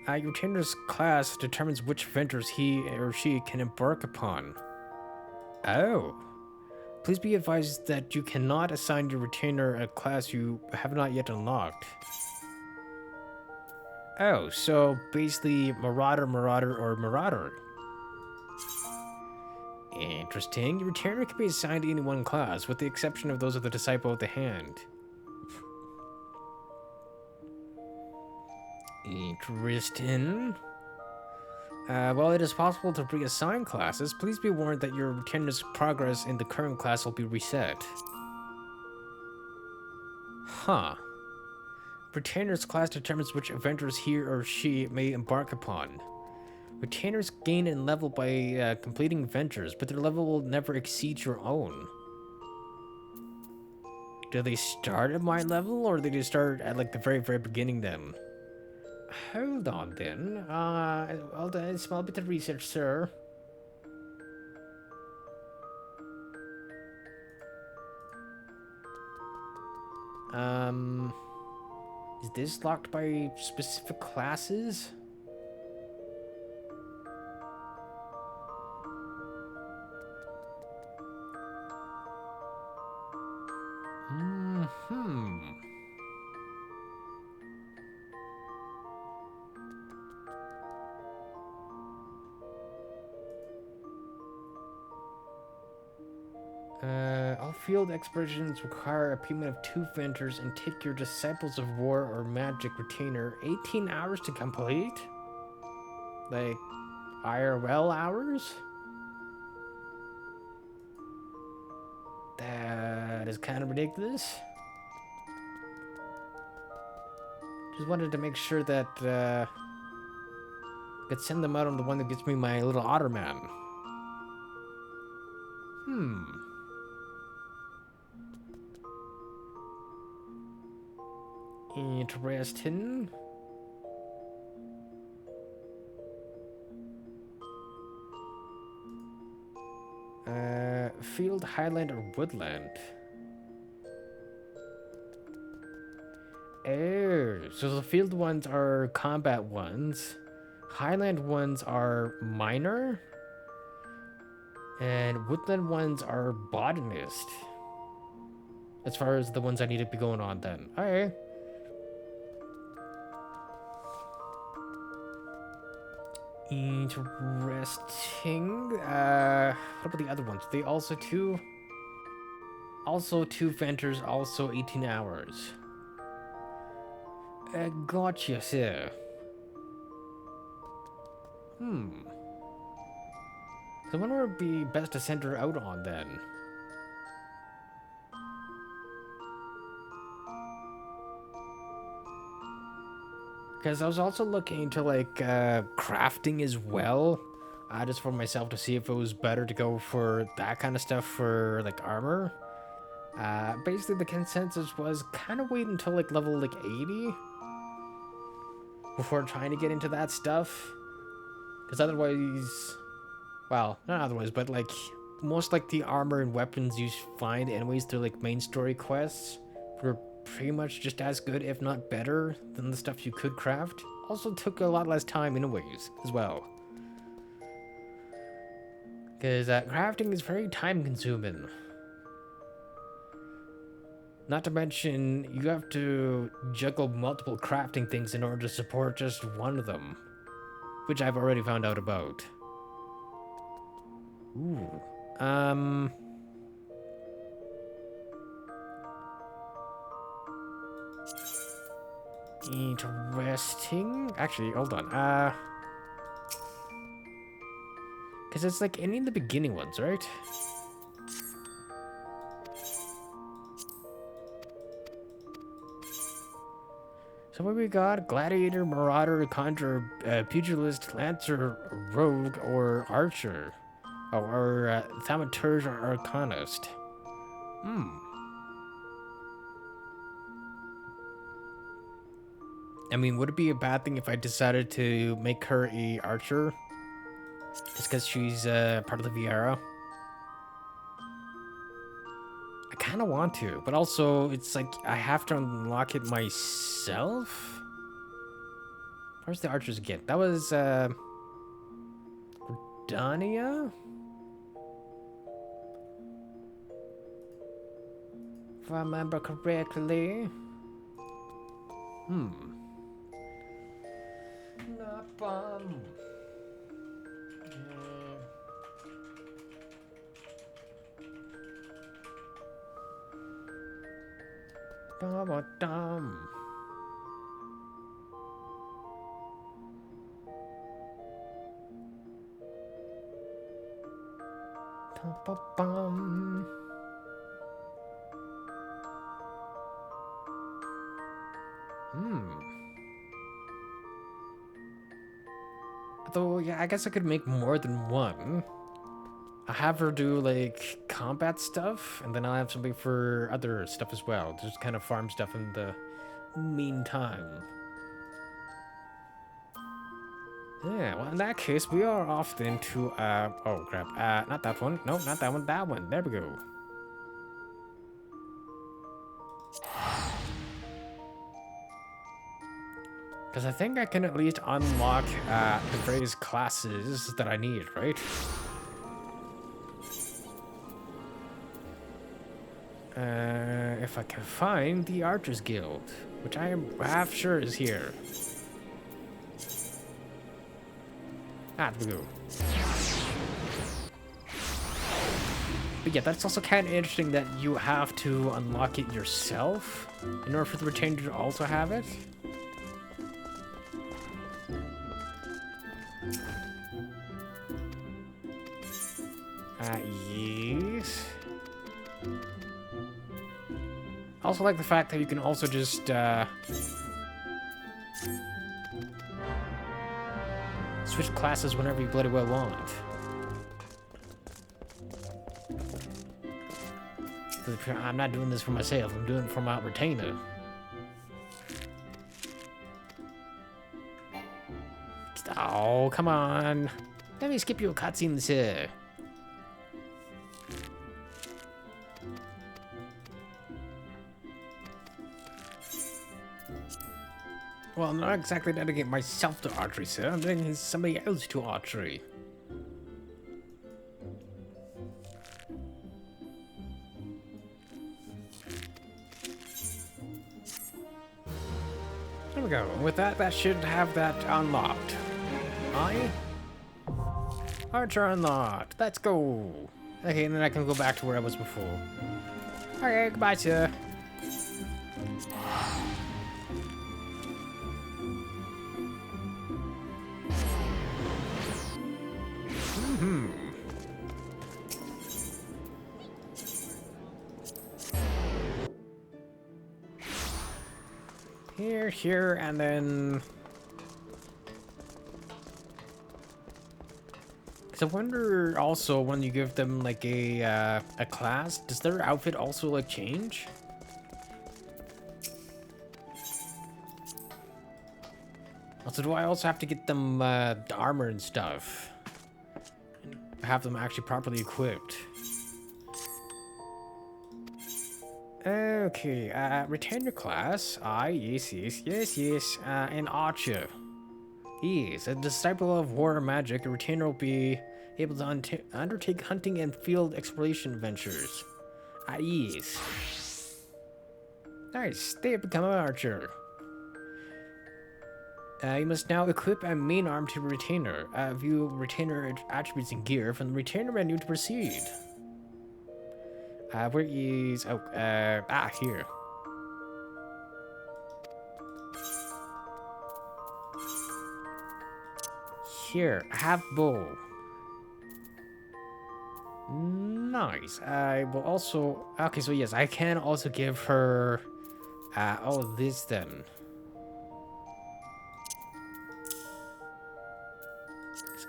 Your retainer's class determines which ventures he or she can embark upon. Oh. Please be advised that you cannot assign your retainer a class you have not yet unlocked. Oh, so basically Marauder, or Marauder. Interesting. Your retainer can be assigned to any one class, with the exception of those of the Disciple of the Hand. Interesting. While it is possible to reassign classes, please be warned that your retainer's progress in the current class will be reset. Huh. Retainer's class determines which adventures he or she may embark upon. Retainers gain in level by completing ventures, but their level will never exceed your own. Do they start at my level, or do they start at like the very, very beginning then? Hold on then. Hold on, a small bit of research, sir. Is this locked by specific classes? All field expeditions require a payment of 2 ventures and take your Disciples of War or Magic retainer 18 hours to complete? Like, IRL hours? That is kind of ridiculous. Just wanted to make sure that, I could send them out on the one that gets me my little otter man. Interesting. Field, highland, or woodland? Oh, so the field ones are combat ones. Highland ones are minor. And woodland ones are botanist. As far as the ones I need to be going on then. Alright. Interesting. What about the other ones? They also two ventures, also 18 hours. Gotcha, sir. So when would be best to send her out on then? Because I was also looking into like crafting as well, just for myself to see if it was better to go for that kind of stuff for like armor. Basically the consensus was kind of wait until like level like 80 before trying to get into that stuff. Because otherwise, well, not otherwise, but like most like the armor and weapons you find anyways through like main story quests for pretty much just as good, if not better, than the stuff you could craft. Also took a lot less time anyways, as well. Because crafting is very time consuming. Not to mention, you have to juggle multiple crafting things in order to support just one of them. Which I've already found out about. Ooh. Interesting. Actually, hold on. Because it's like any of the beginning ones, right? So what we got? Gladiator, Marauder, Conjurer, Pugilist, Lancer, Rogue, or Archer. Oh, or Thaumaturge or Arcanist. I mean, would it be a bad thing if I decided to make her a Archer? Just because she's part of the Viera? I kind of want to, but also it's like I have to unlock it myself? Where's the archers again? That was, Dania? If I remember correctly. Not bomb. Ba-ba-dum. Ba-ba-bum. Though, yeah, I guess I could make more than one. I'll have her do, like, combat stuff, and then I'll have something for other stuff as well. Just kind of farm stuff in the meantime. Yeah, well, in that case, we are off then to, oh, crap. Not that one. No, not that one. That one. There we go. Because I think I can at least unlock, the various classes that I need, right? If I can find the Archers Guild, which I am half sure is here. Ah, there we go. But yeah, that's also kind of interesting that you have to unlock it yourself in order for the retainer to also have it. Yes. I also like the fact that you can also just, switch classes whenever you bloody well want. I'm not doing this for myself, I'm doing it for my retainer. Oh, come on. Let me skip you a cutscene, sir. Well, I'm not exactly dedicating myself to archery, sir. I'm dedicating somebody else to archery. There we go. With that, that should have that unlocked. Archer unlocked. Let's go. Okay, and then I can go back to where I was before. Okay, goodbye, sir. Here, and then... So I wonder also when you give them like a class, does their outfit also like change? Also, do I also have to get them the armor and stuff? Have them actually properly equipped? Okay, retainer class. Yes. An archer. Yes, a disciple of war magic, a retainer will be able to undertake hunting and field exploration ventures. Yes. Nice, they have become an archer. You must now equip a main arm to retainer. View retainer attributes and gear from the retainer menu to proceed. Where is... Oh, here. Here, have bow. Nice. I will also... Okay, so yes, I can also give her all of this then.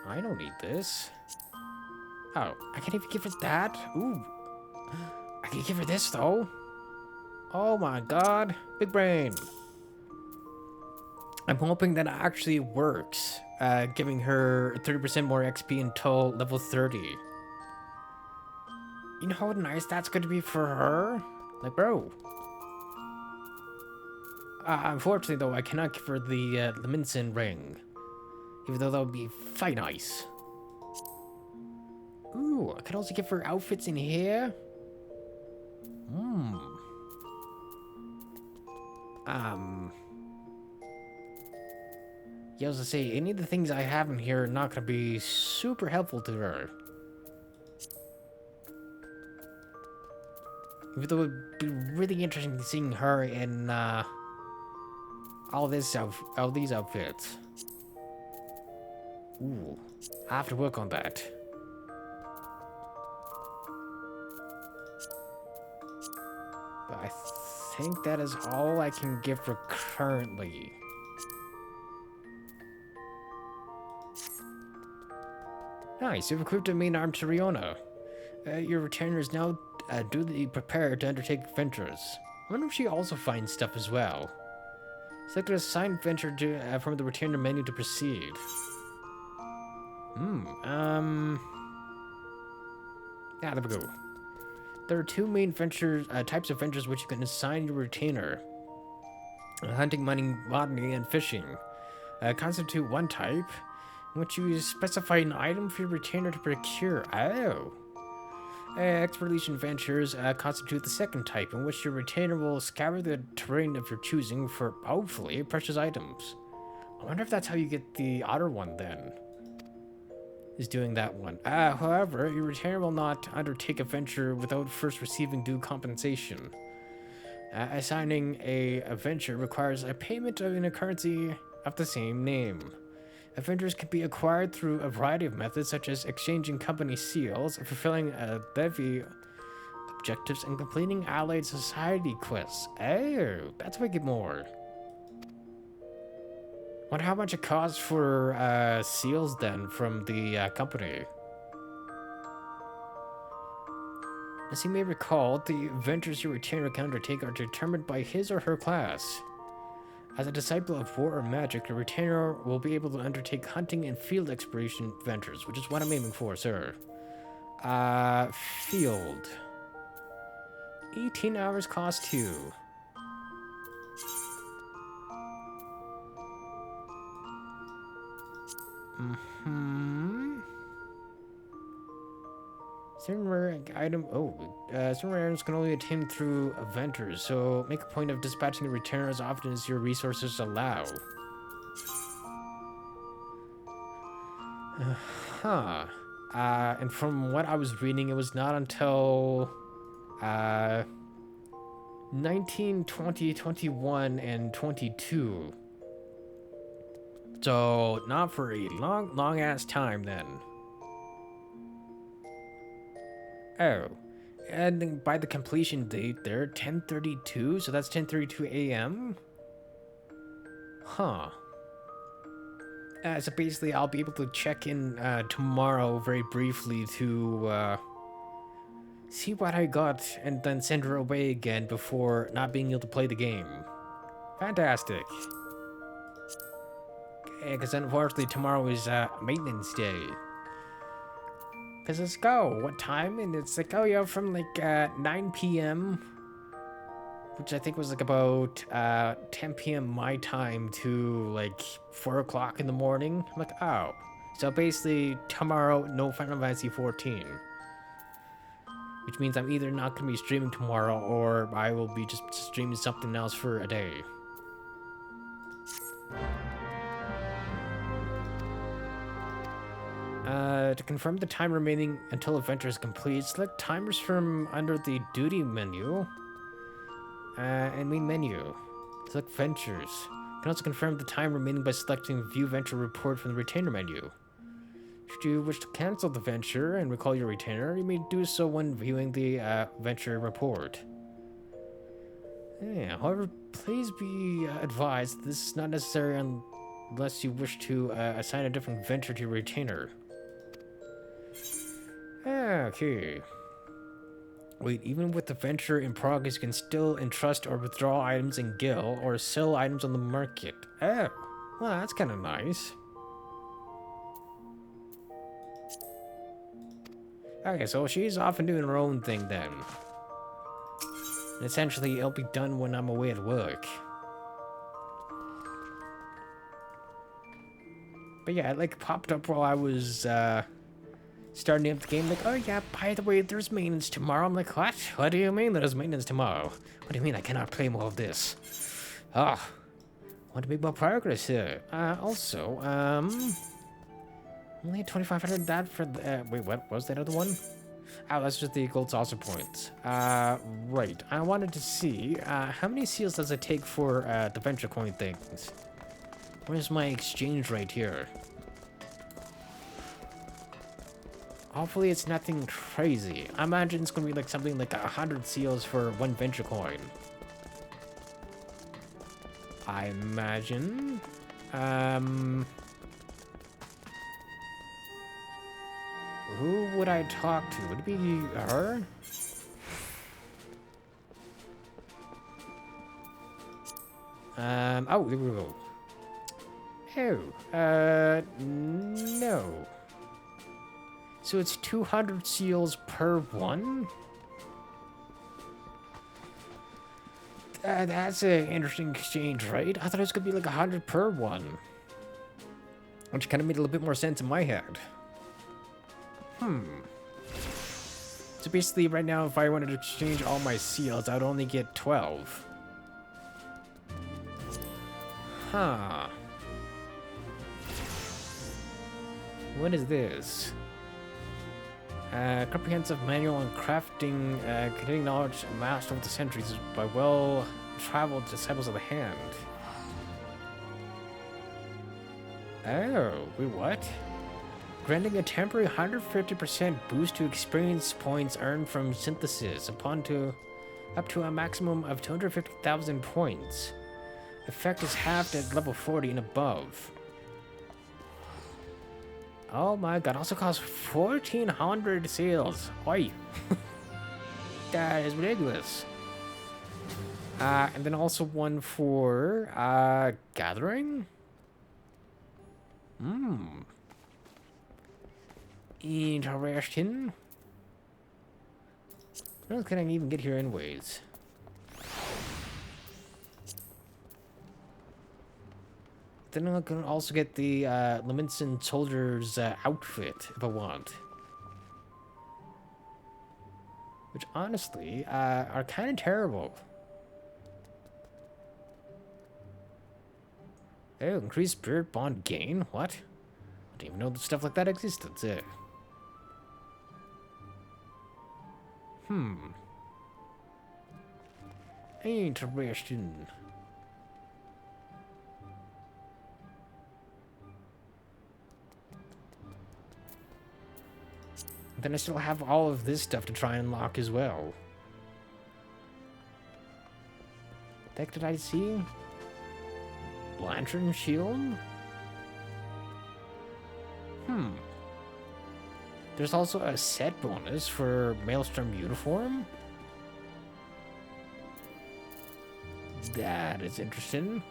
I don't need this. Oh, I can't even give her that? Ooh. I can give her this though. Oh my god. Big brain. I'm hoping that actually works. Giving her 30% more XP until level 30. You know how nice that's going to be for her? Like, bro. Unfortunately, though, I cannot give her the Minson ring. Even though that would be fine nice. Ooh, I could also give her outfits in here. Yeah, I was to say, any of the things I have in here are not going to be super helpful to her. Even though it would be really interesting seeing her in all these outfits. Ooh, I have to work on that. But I think that is all I can give her currently. Nice, you've equipped a main arm to Riona. Your retainer is now duly prepared to undertake ventures. I wonder if she also finds stuff as well. Select an assigned venture from the retainer menu to proceed. Yeah, there we go. There are two main ventures, types of ventures which you can assign your retainer. Hunting, mining, botany, and fishing constitute one type, in which you specify an item for your retainer to procure. Oh. Exploration ventures constitute the second type, in which your retainer will scour the terrain of your choosing for, hopefully, precious items. I wonder if that's how you get the otter one, then. Is doing that one. However, your retainer will not undertake a venture without first receiving due compensation. Assigning a venture requires a payment in a currency of the same name. Adventures can be acquired through a variety of methods, such as exchanging company seals, fulfilling levy objectives, and completing allied society quests. Oh, that's wicked more. Wonder how much it costs for seals then from the company. As you may recall, the ventures your retainer can undertake are determined by his or her class. As a disciple of war or magic, your retainer will be able to undertake hunting and field exploration ventures, which is what I'm aiming for, sir. Field. 18 hours cost 2. Certain rare item. Certain rare items can only be obtained through ventures, so make a point of dispatching the retainer as often as your resources allow. And from what I was reading, it was not until 19, 20, 21, and 22. So, not for a long ass time then. Oh, and by the completion date there, 10:32, so that's 10:32 a.m. Huh. So basically, I'll be able to check in tomorrow very briefly to see what I got and then send her away again before not being able to play the game. Fantastic. Because unfortunately tomorrow is maintenance day. Because let's go. What time? And it's like, oh yeah, from like 9 p.m. which I think was like about 10 p.m. my time to like 4 o'clock in the morning. I'm like, oh. So basically, tomorrow, no Final Fantasy 14. Which means I'm either not going to be streaming tomorrow or I will be just streaming something else for a day. To confirm the time remaining until adventure is complete, select timers from under the duty menu and main menu. Select ventures. You can also confirm the time remaining by selecting view venture report from the retainer menu. Should you wish to cancel the venture and recall your retainer, you may do so when viewing the venture report. Yeah, however, please be advised that this is not necessary unless you wish to assign a different venture to your retainer. Okay. Wait, even with the venture in progress, you can still entrust or withdraw items in Gil or sell items on the market. Oh, well, that's kind of nice. Okay, so she's off and doing her own thing then. And essentially, it'll be done when I'm away at work. But yeah, it like popped up while I was starting up the game, like, oh yeah, by the way, there's maintenance tomorrow. I'm like, what? What do you mean there's maintenance tomorrow? What do you mean I cannot play more of this? Oh, want to make more progress here. Also, only 2,500 that for the, wait, what was that other one? Oh, that's just the gold saucer points. Right. I wanted to see, how many seals does it take for, the venture coin things? Where's my exchange rate here? Hopefully it's nothing crazy. I imagine it's gonna be like something like 100 seals for one venture coin. I imagine. Who would I talk to? Would it be her? Oh, there we go. Oh, no. So it's 200 seals per one? That's an interesting exchange, right? I thought it was gonna be like 100 per one. Which kind of made a little bit more sense in my head. So basically right now, if I wanted to exchange all my seals, I'd only get 12. Huh. What is this? Comprehensive manual on crafting, containing knowledge amassed over the centuries by well-traveled disciples of the hand. Oh, wait, what? Granting a temporary 150% boost to experience points earned from synthesis up to a maximum of 250,000 points. Effect is halved at level 40 and above. Oh my god, also costs 1,400 seals. Oi. That is ridiculous. And then also one for gathering. Interesting. What else can I even get here anyways? Then I can also get the Leminson soldier's outfit if I want. Which honestly are kind of terrible. Oh, increased spirit bond gain? What? I didn't even know that stuff like that existed. Interesting. Then I still have all of this stuff to try and unlock as well. The heck did I see? Lantern shield? There's also a set bonus for Maelstrom uniform. That is interesting.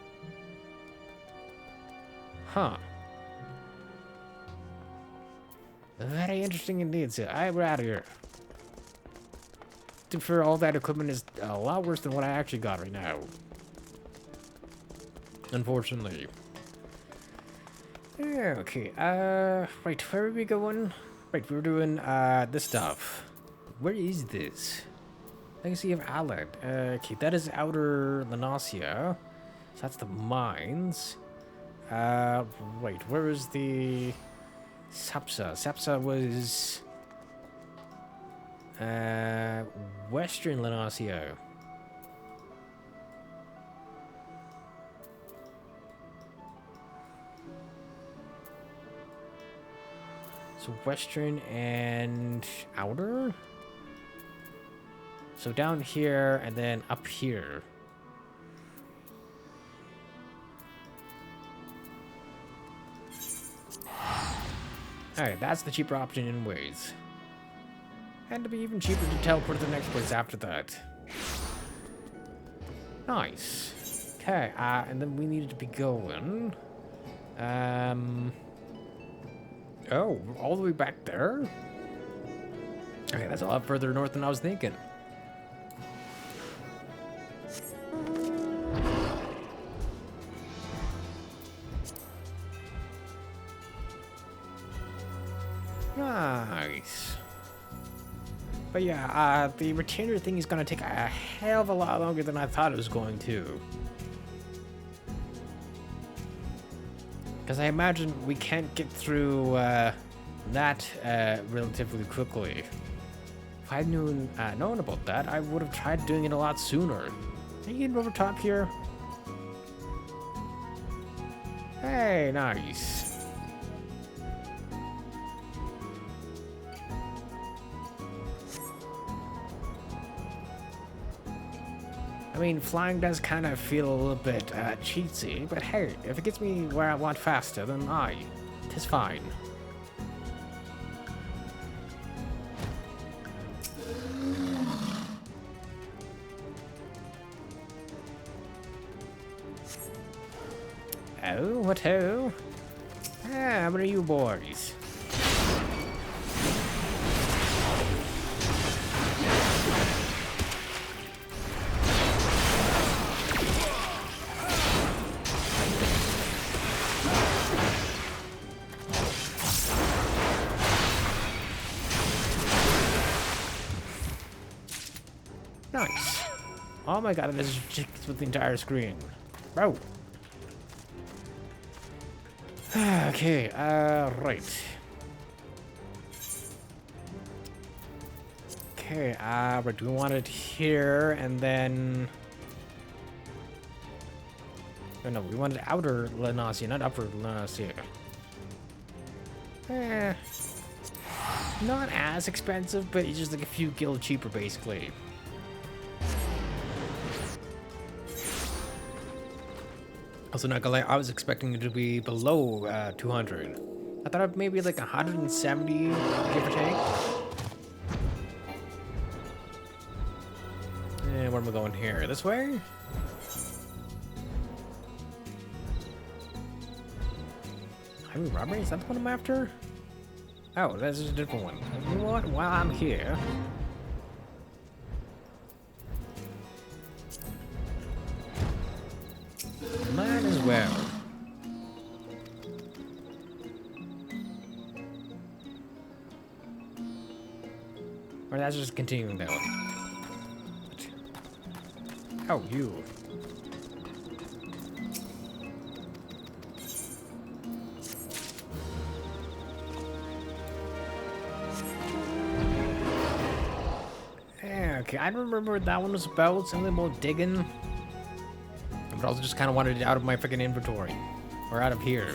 Huh. Very interesting indeed, sir. We're out of here. for all that equipment is a lot worse than what I actually got right now. Unfortunately. Yeah, okay, right, where are we going? Right, we were doing, this stuff. Where is this? Legacy of Alad. Okay, that is Outer Lanasia. So that's the mines. Wait, where is the... Sapsa? Sapsa was... Western Lanasia. So Western and Outer? So down here and then up here. Alright, that's the cheaper option in ways. And to be even cheaper to teleport to the next place after that. Nice. Okay, and then we needed to be going. Oh, all the way back there? Okay, that's a lot further north than I was thinking. Nice. But yeah, the retainer thing is gonna take a hell of a lot longer than I thought it was going to. Because I imagine we can't get through that relatively quickly. If I'd known about that, I would have tried doing it a lot sooner. Are you getting over top here? Hey, nice. I mean, flying does kind of feel a little bit cheatsy, but hey, if it gets me where I want faster, then tis fine. Oh, what-ho? How many of you boys? Nice. Oh my god, it is ridiculous with the entire screen. Bro. Okay, right. Okay, but we want it here and then... Oh, no, we wanted outer Lanasia, not upper Lanasia. Not as expensive, but it's just like a few gil cheaper, basically. Also, not gonna lie, I was expecting it to be below 200. I thought it maybe like 170, give or take. And where am I going here? This way? Highway robbery? Is that the one I'm after? Oh, that's a different one. You know what? While I'm here... Might as well. Or that's just continuing that one. Oh, you. Yeah, okay, I don't remember what that one was about. Something about digging. But I also just kind of wanted it out of my freaking inventory. Or out of here.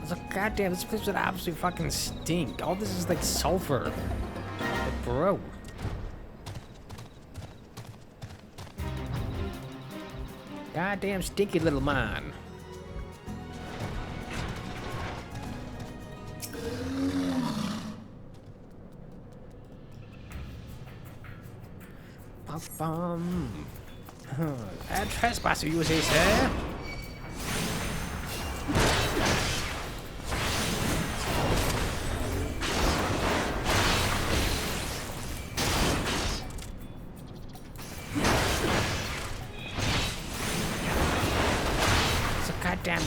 So, goddamn, this place would absolutely fucking stink. All this is like sulfur. Like, bro. Goddamn stinky little mine. A trespasser, you say, sir?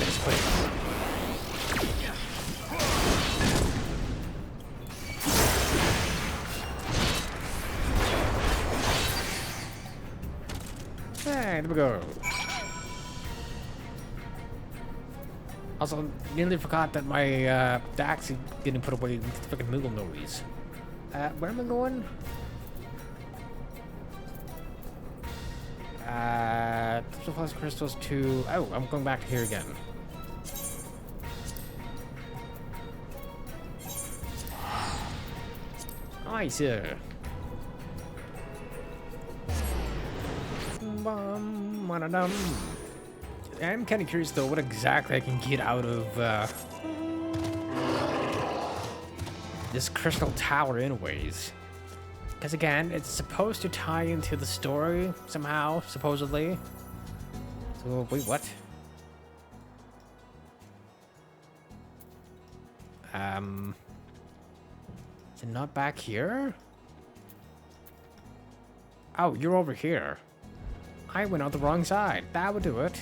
this quick. Hey, there we go. Also, nearly forgot that my the axe is getting put away with the fucking Moogle noise. Where am I going? Plus crystals to... Oh, I'm going back to here again. Nice. I'm kind of curious though what exactly I can get out of this crystal tower anyways. Because again, it's supposed to tie into the story somehow, supposedly. So, wait, what? Is it not back here? Oh, you're over here. I went out the wrong side. That would do it.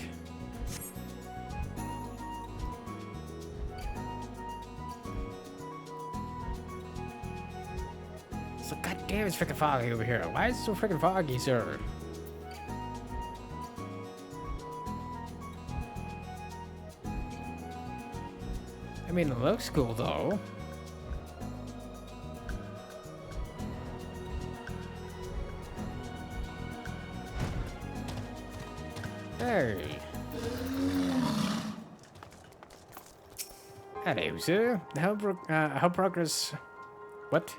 So goddamn, it's freaking foggy over here. Why is it so freaking foggy, sir? I mean, it looks cool though. Hey. Hello, sir. How progress... What?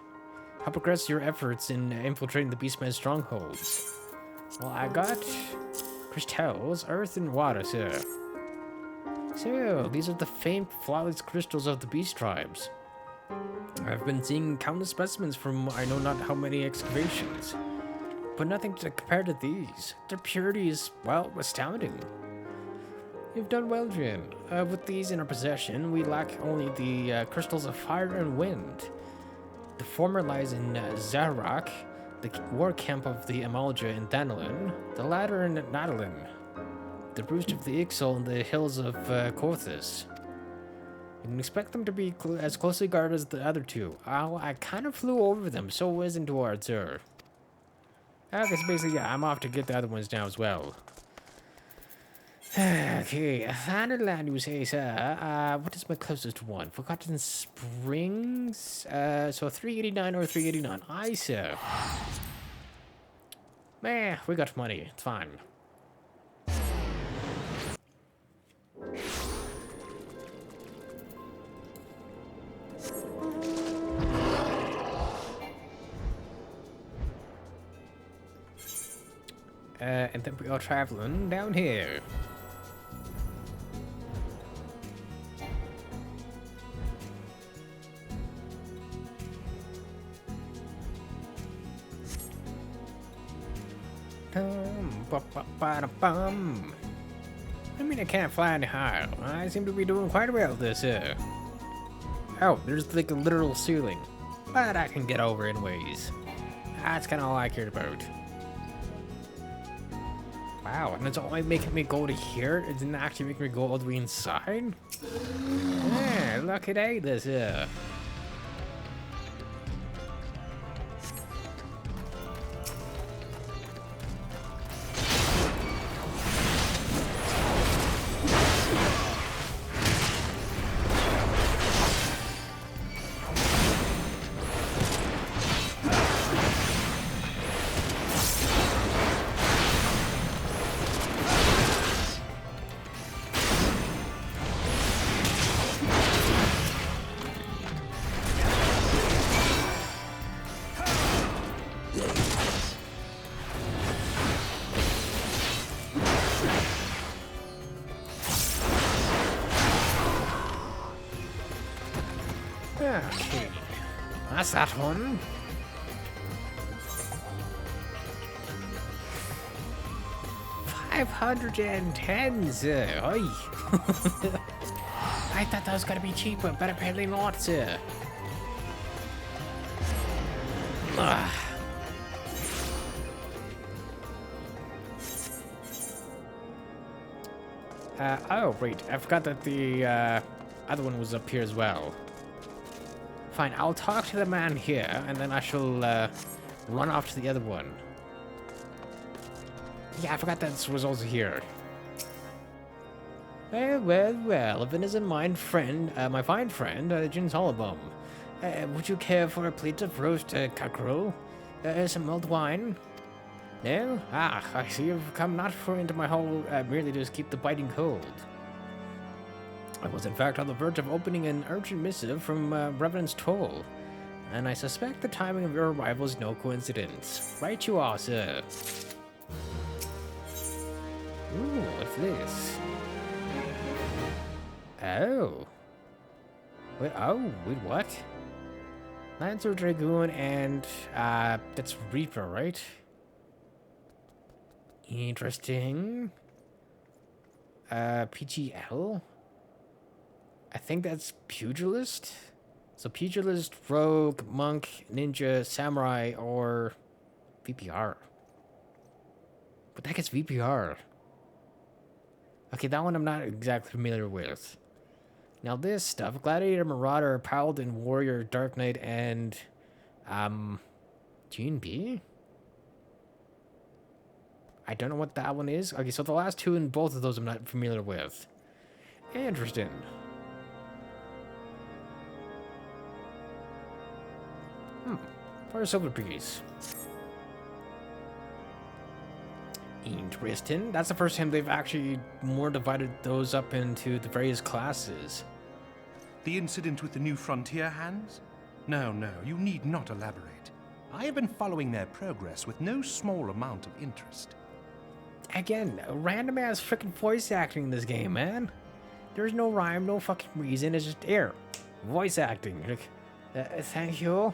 How progress your efforts in infiltrating the Beastman's strongholds? Well, I got crystals, earth, and water, sir. So, these are the famed flawless crystals of the beast tribes. I've been seeing countless specimens from I know not how many excavations, but nothing to compare to these. Their purity is, well, astounding. You've done well, Jin. With these in our possession, we lack only the crystals of fire and wind. The former lies in Zarak, the war camp of the Amalja in Danilin, the latter in Nadalin, the roost of the Ixal in the hills of Korthus. You can expect them to be as closely guarded as the other two. I kind of flew over them, so wasn't toward, sir. Okay, so basically, yeah, I'm off to get the other ones now as well. Okay, Thunderland, you say, sir. What is my closest one? Forgotten Springs? So 389 or 389. Aye, sir. Meh, we got money. It's fine. And then we are traveling down here. I mean, I can't fly any higher. I seem to be doing quite well this year. Oh, there's like a literal ceiling. But I can get over anyways. That's kind of all I cared about. Wow, and it's only making me go to here? It didn't actually make me go all the way inside? Yeah, lucky day this year. Okay, that's that one. $510, sir. Oi. I thought that was gonna be cheaper, but apparently not, sir. Oh, wait. I forgot that the other one was up here as well. Fine, I'll talk to the man here, and then I shall run off to the other one. Yeah, I forgot that was also here. Well, if it isn't my friend, my fine friend, Jin Solomon. Would you care for a plate of roast cockerel? Some mulled wine? No? Ah, I see you've come not for into my hall merely to keep the biting cold. I was in fact on the verge of opening an urgent missive from Reverend's Toll, and I suspect the timing of your arrival is no coincidence. Right you are, sir. Ooh, what's this? Oh. Wait, what? Lancer Dragoon and, that's Reaper, right? Interesting. PGL? I think that's Pugilist? So Pugilist, Rogue, Monk, Ninja, Samurai, or VPR. What the heck is VPR? Okay, that one I'm not exactly familiar with. Now this stuff, Gladiator, Marauder, Paladin, Warrior, Dark Knight, and, G&B? I don't know what that one is. Okay, so the last two in both of those I'm not familiar with. Interesting. For a silver piece. Interesting. That's the first time they've actually more divided those up into the various classes. The incident with the New Frontier hands? No, you need not elaborate. I have been following their progress with no small amount of interest. Again, random ass freaking voice acting in this game, man. There's no rhyme, no fucking reason. It's just air. Voice acting. Like, thank you.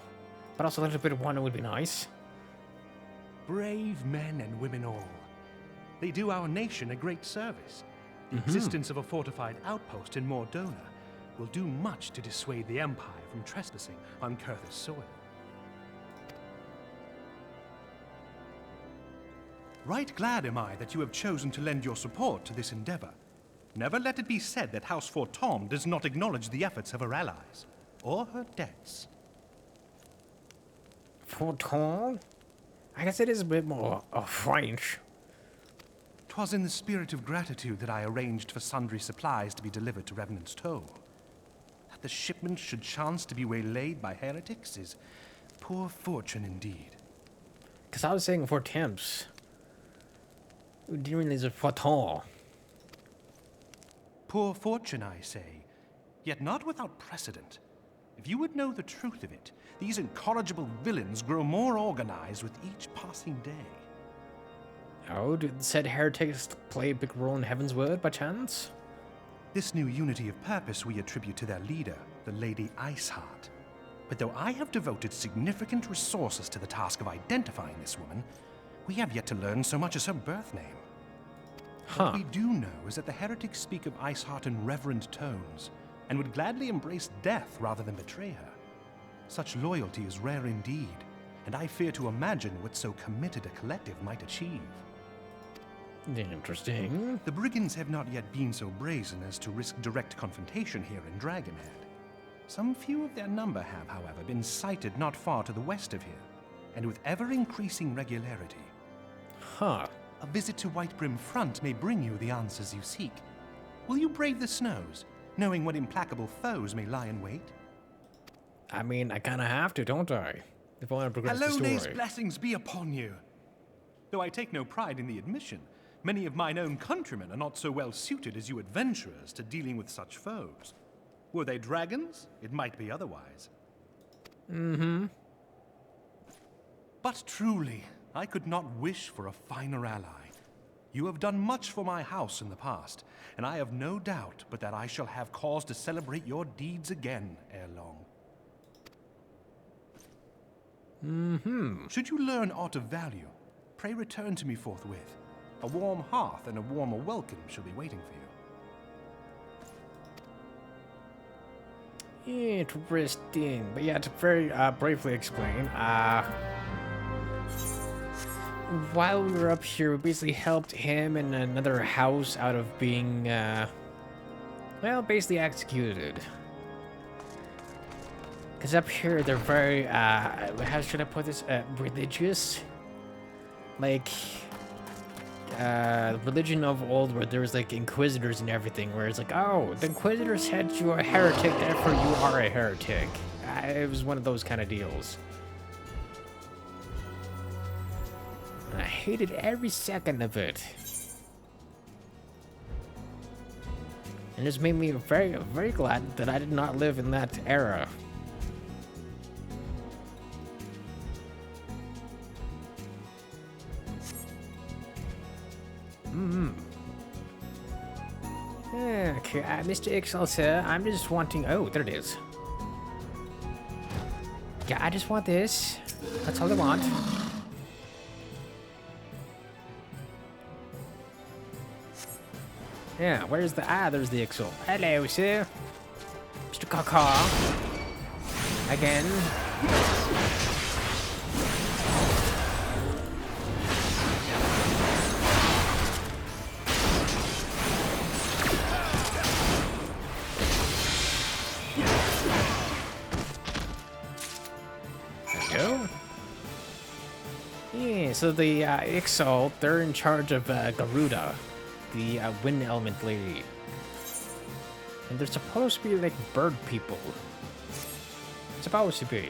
But also a little bit of wonder would be nice. Brave men and women all. They do our nation a great service. The existence of a fortified outpost in Mordona will do much to dissuade the Empire from trespassing on Kurthus soil. Right glad am I that you have chosen to lend your support to this endeavor. Never let it be said that House Fortom does not acknowledge the efforts of her allies, or her debts. Fortom? I guess it is a bit more French. 'Twas in the spirit of gratitude that I arranged for sundry supplies to be delivered to Revenant's Toll. That the shipment should chance to be waylaid by heretics is poor fortune indeed. Because I was saying for temps. We didn't realize it Fortom. Poor fortune, I say, yet not without precedent. If you would know the truth of it, these incorrigible villains grow more organized with each passing day. Oh, did said heretics play a big role in Heaven's Word by chance? This new unity of purpose we attribute to their leader, the Lady Iceheart. But though I have devoted significant resources to the task of identifying this woman, we have yet to learn so much as her birth name. What we do know is that the heretics speak of Iceheart in reverent tones, and would gladly embrace death rather than betray her. Such loyalty is rare indeed, and I fear to imagine what so committed a collective might achieve. Interesting. The brigands have not yet been so brazen as to risk direct confrontation here in Dragonhead. Some few of their number have, however, been sighted not far to the west of here, and with ever-increasing regularity. Huh. A visit to Whitebrim Front may bring you the answers you seek. Will you brave the snows, knowing what implacable foes may lie in wait? I mean, I kind of have to, don't I? If I want to progress the story. Alone's blessings be upon you. Though I take no pride in the admission, many of mine own countrymen are not so well suited as you adventurers to dealing with such foes. Were they dragons, it might be otherwise. But truly, I could not wish for a finer ally. You have done much for my house in the past, and I have no doubt but that I shall have cause to celebrate your deeds again ere long. Should you learn aught of value, pray return to me forthwith. A warm hearth and a warmer welcome shall be waiting for you. Interesting. But yeah, to very briefly explain, while we were up here, we basically helped him and another house out of being, well, basically executed. Because up here, they're very, how should I put this, religious? Like, religion of old, where there was, like, inquisitors and everything, where it's like, oh, the inquisitors said you're a heretic, therefore you are a heretic. It was one of those kind of deals. And I hated every second of it. And this made me very, very glad that I did not live in that era. Okay, Mr. XL, sir, I'm just wanting... Oh, there it is. Yeah, I just want this. That's all I want. Yeah, where's the... Ah, there's the XL. Hello, sir. Mr. Caw. Again. Yeah, so the Ixal, they're in charge of Garuda, the wind element lady. And they're supposed to be like bird people. Supposed to be.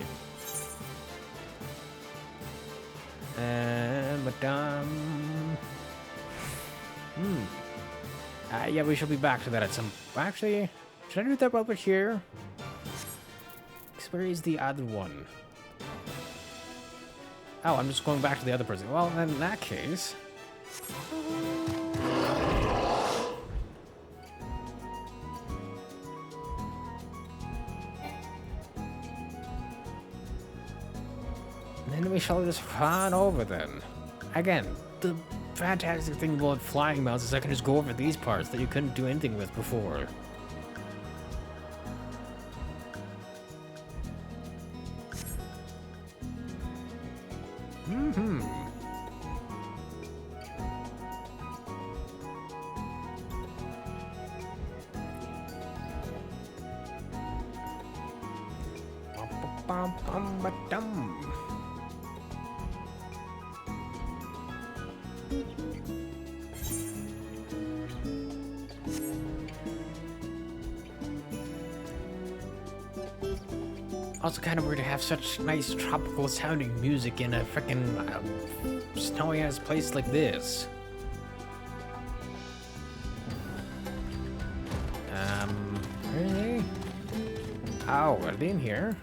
Madame... yeah, we shall be back to that at some... Actually, should I do that while we're here? 'Cause where is the other one? Oh, I'm just going back to the other person. Well, in that case... then we shall just run over then. Again, the fantastic thing about flying mounts is I can just go over these parts that you couldn't do anything with before. Also kind of weird to have such nice tropical sounding music in a freaking snowy ass place like this. Really? Oh, are they in here?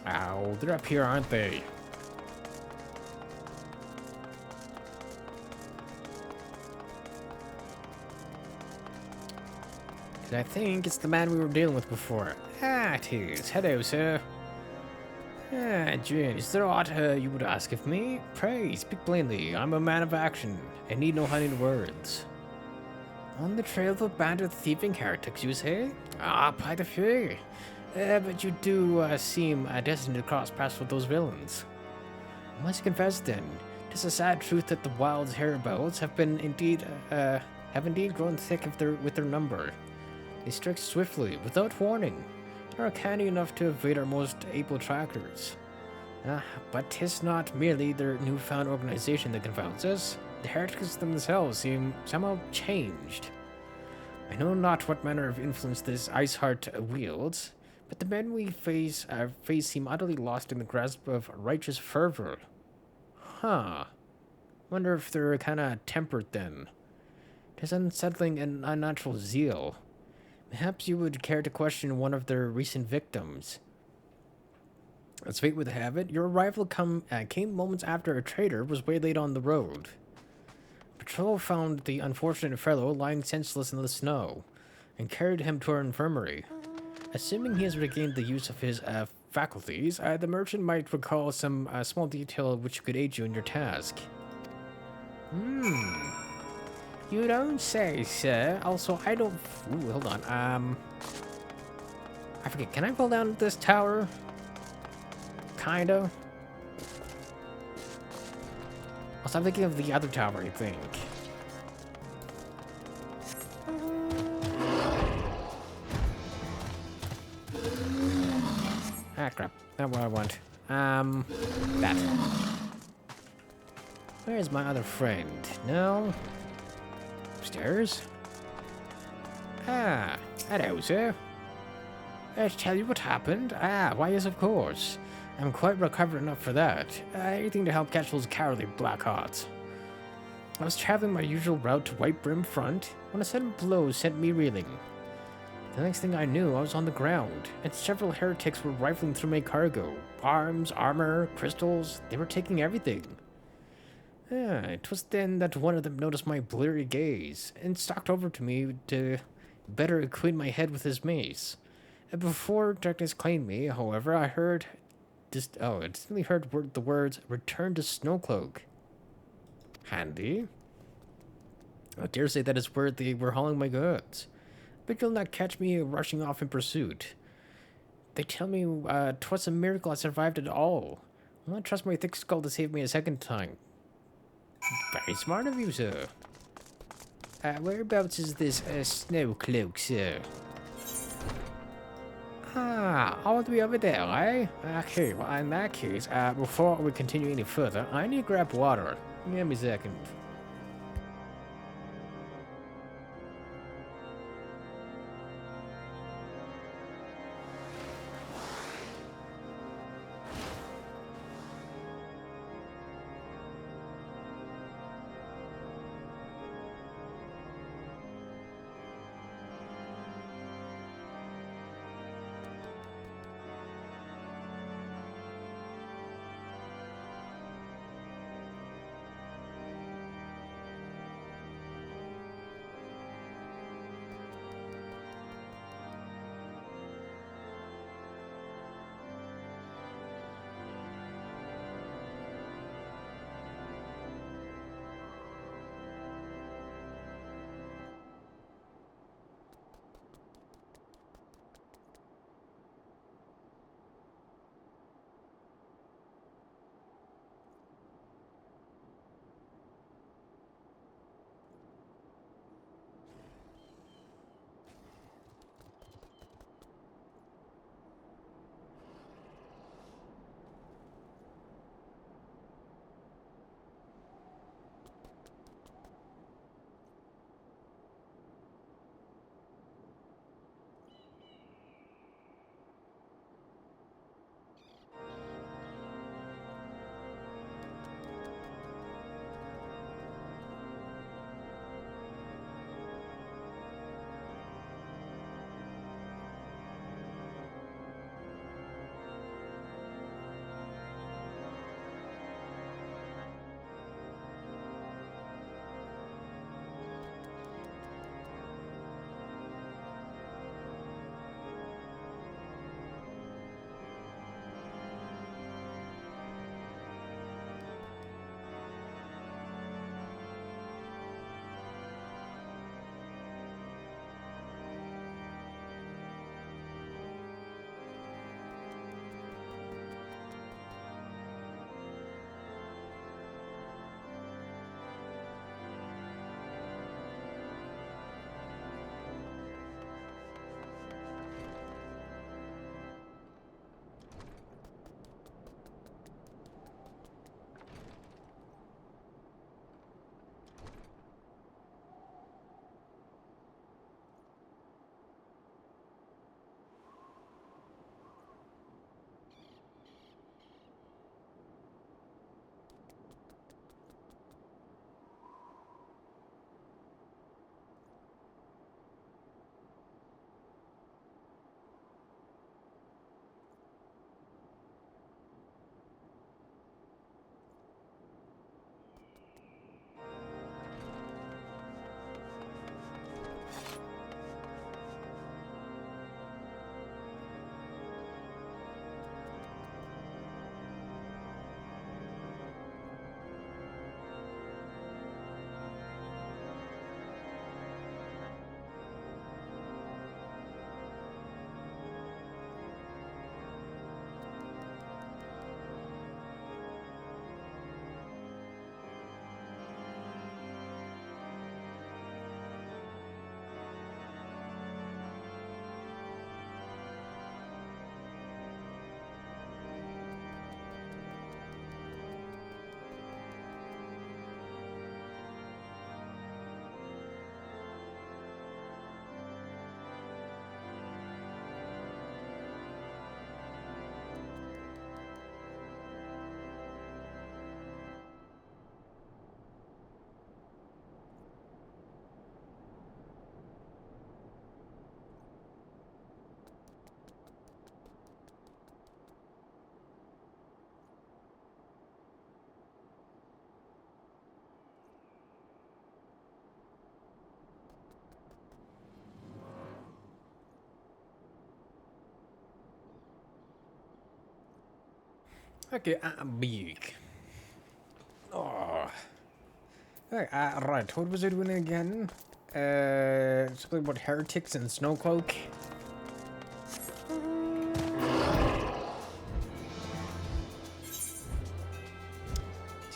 Oh, they're up here, aren't they? I think it's the man we were dealing with before. Ah, it is. Hello, sir. Ah, Jane, is there aught you would ask of me? Pray, speak plainly. I'm a man of action, and need no honeyed words. On the trail of a band of thieving heretics, you say? Ah, by the fay. But you do seem destined to cross paths with those villains. I must confess, then, 'tis a sad truth that the wilds hereabouts have indeed grown thick with their number. They strike swiftly, without warning, and are canny enough to evade our most able trackers. But 'tis not merely their newfound organization that confounds us. The heretics themselves seem somehow changed. I know not what manner of influence this Iceheart wields, but the men we face seem utterly lost in the grasp of righteous fervor. Wonder if they're kinda tempered then. 'Tis unsettling and unnatural zeal. Perhaps you would care to question one of their recent victims. As fate would have it, your arrival came moments after a trader was waylaid on the road. Patrol found the unfortunate fellow lying senseless in the snow, and carried him to our infirmary. Assuming he has regained the use of his faculties, the merchant might recall some small detail which could aid you in your task. You don't say, sir. Also, I don't... Ooh, hold on. I forget. Can I fall down this tower? Kinda. so I'm thinking of the other tower, I think. Ah, crap. Not what I want. That. Where's my other friend? No? Upstairs? Ah, hello, sir. Let's tell you what happened. Ah, why, yes, of course. I'm quite recovered enough for that. Anything to help catch those cowardly black hearts. I was traveling my usual route to White Brim Front when a sudden blow sent me reeling. The next thing I knew, I was on the ground, and several heretics were rifling through my cargo. Arms, armor, crystals, they were taking everything. It was then that one of them noticed my bleary gaze, and stalked over to me to better acquaint my head with his mace. And before darkness claimed me, however, I distinctly heard the words, "Return to Snowcloak." Handy. I dare say that is where they were hauling my goods. But you'll not catch me rushing off in pursuit. They tell me 'twas a miracle I survived at all. I'll not trust my thick skull to save me a second time. Very smart of you, sir. Whereabouts is this Snowcloak, sir? Ah, all the way over there, eh? Okay, well, in that case, before we continue any further, I need to grab water. Give me a second. Okay, I'm big. Oh. Hey, right, what was I doing again? Something about heretics and Snowcloak.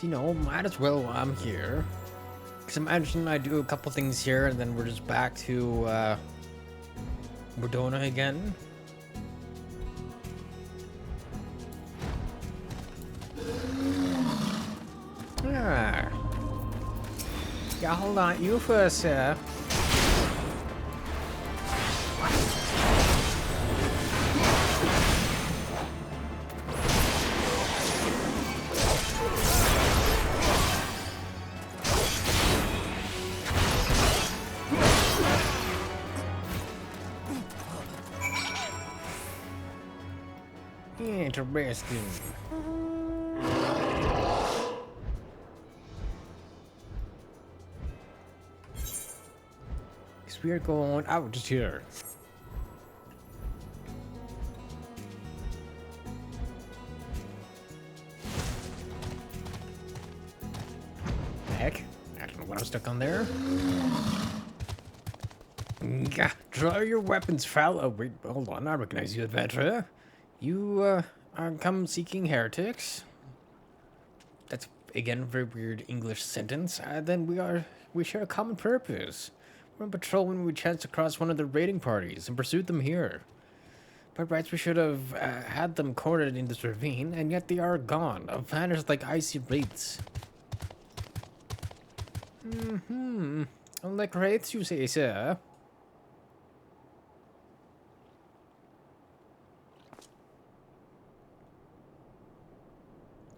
You know, might as well while I'm here. Because imagine I do a couple things here and then we're just back to, Bordona again. Ah. Yeah, hold on. You first, sir. Interesting. Because we're going out here. Heck, I don't know what I'm stuck on there. Gah, draw your weapons, foul. Oh, wait, hold on. I recognize you, adventurer. You, are come seeking heretics. That's, again, a very weird English sentence. Then we share a common purpose. We're on patrol when we chanced across one of the raiding parties and pursued them here. By rights, we should have had them cornered in this ravine, and yet they are gone, vanished like icy wraiths. Like wraiths, you say, sir?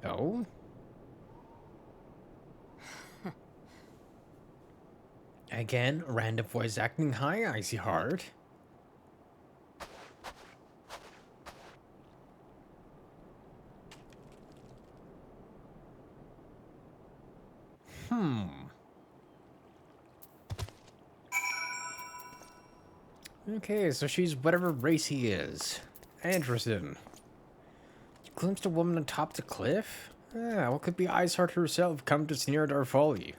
Oh? Again, random voice acting. Hi, Icy Heart. Okay, so she's whatever race he is. Interesting. You glimpsed a woman atop the cliff? Ah, what could be Iceheart herself come to sneer at our folly?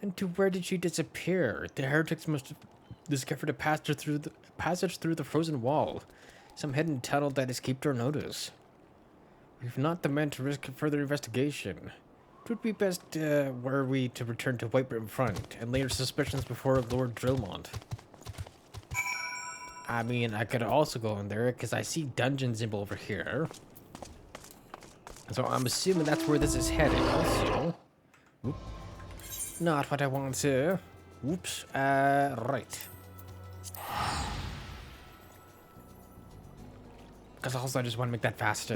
And to where did she disappear? The heretics must have discovered a passage through the frozen wall. Some hidden tunnel that escaped our notice. We've not the men to risk further investigation. It would be best were we to return to Whitebrim Front and lay our suspicions before Lord Drillmont. I mean, I could also go in there because I see dungeon symbol over here. So I'm assuming that's where this is headed also. Oop. Not what I want to. Whoops. Right. Because also I just want to make that faster.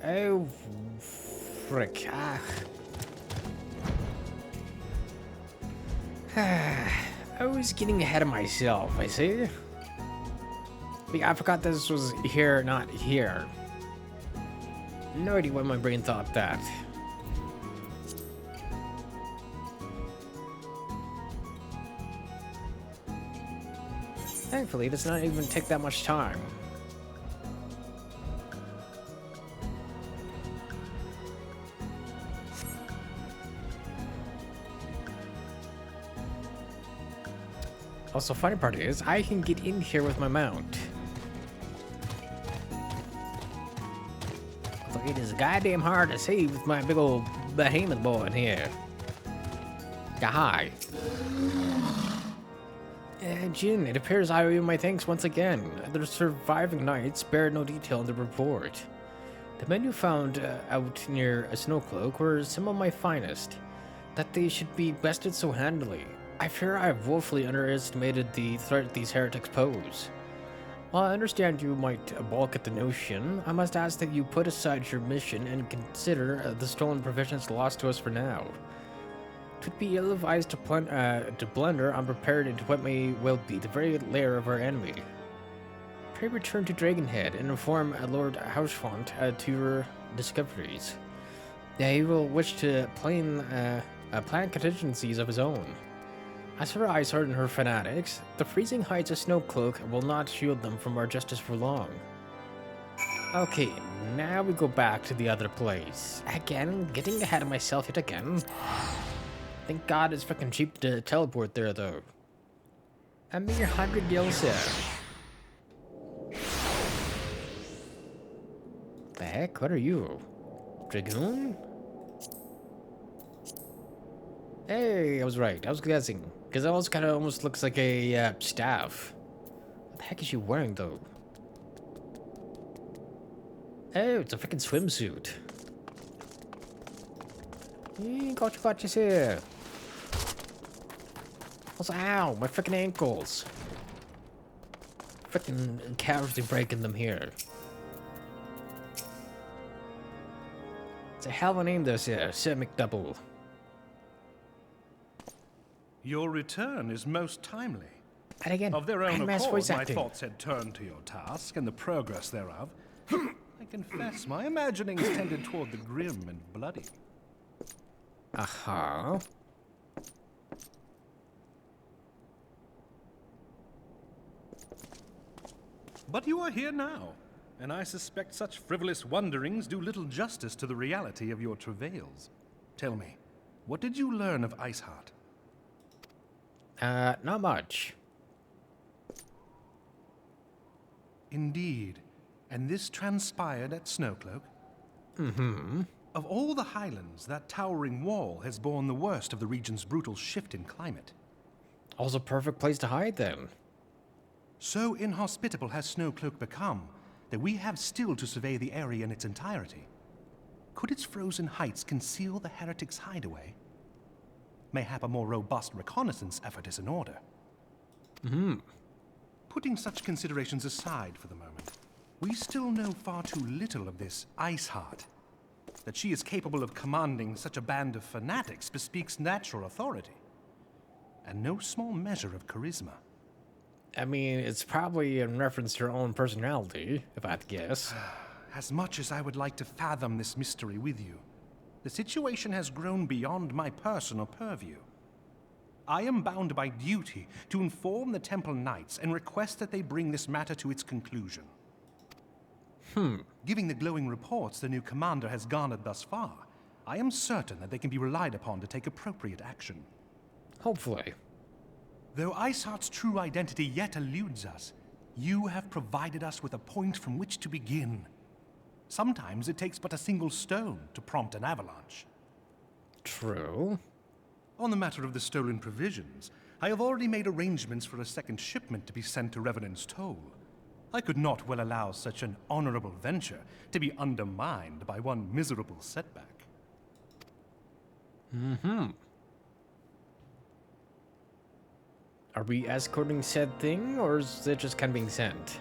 Oh, frick. I was getting ahead of myself, I see. I forgot this was here, not here. No idea why my brain thought that. Thankfully, it does not even take that much time. Also, funny part is, I can get in here with my mount. Although it is goddamn hard to see with my big old behemoth boy in here. Yeah, hi. Jin, it appears I owe you my thanks once again. The surviving knights spared no detail in the report. The men you found out near a Snowcloak were some of my finest. That they should be bested so handily. I fear I have woefully underestimated the threat these heretics pose. While I understand you might balk at the notion, I must ask that you put aside your mission and consider the stolen provisions lost to us for now. 'Twould be ill-advised to blunder unprepared into what may well be the very lair of our enemy. Pray return to Dragonhead and inform Lord Hausfont to your discoveries. He will wish to plan contingencies of his own. As for Iceheart and her fanatics, the freezing heights of Snowcloak will not shield them from our justice for long. Okay, now we go back to the other place. Again, getting ahead of myself yet again. Thank God it's fucking cheap to teleport there, though. A mere 100 gil, sir. The heck? What are you? Dragoon? Hey, I was right. I was guessing. Because it also kind of almost looks like a staff. What the heck is she wearing, though? Oh, it's a freaking swimsuit. Gotcha here. Also, ow, my freaking ankles. Freaking casually breaking them here. It's a hell of a name, though, sir. Sir McDouble. Your return is most timely. And again, Of their own I'm asked accord, voice my acting. thoughts had turned to your task and the progress thereof. I confess, my imaginings tended toward the grim and bloody. Uh-huh. But you are here now, and I suspect such frivolous wonderings do little justice to the reality of your travails. Tell me, what did you learn of Iceheart? Not much. Indeed. And this transpired at Snowcloak? Mm-hmm. Of all the highlands, that towering wall has borne the worst of the region's brutal shift in climate. Also a perfect place to hide, then. So inhospitable has Snowcloak become that we have still to survey the area in its entirety. Could its frozen heights conceal the heretics' hideaway? Mayhap a more robust reconnaissance effort is in order. Putting such considerations aside for the moment, we still know far too little of this Iceheart. That she is capable of commanding such a band of fanatics bespeaks natural authority, and no small measure of charisma. I mean, it's probably in reference to her own personality, if I had to guess. As much as I would like to fathom this mystery with you, the situation has grown beyond my personal purview. I am bound by duty to inform the Temple Knights and request that they bring this matter to its conclusion. Given the glowing reports the new commander has garnered thus far, I am certain that they can be relied upon to take appropriate action. Hopefully. Though Iceheart's true identity yet eludes us, you have provided us with a point from which to begin. Sometimes it takes but a single stone to prompt an avalanche. True. On the matter of the stolen provisions, I have already made arrangements for a second shipment to be sent to Revenant's Toll. I could not well allow such an honorable venture to be undermined by one miserable setback. Are we escorting said thing, or is it just kind of being sent?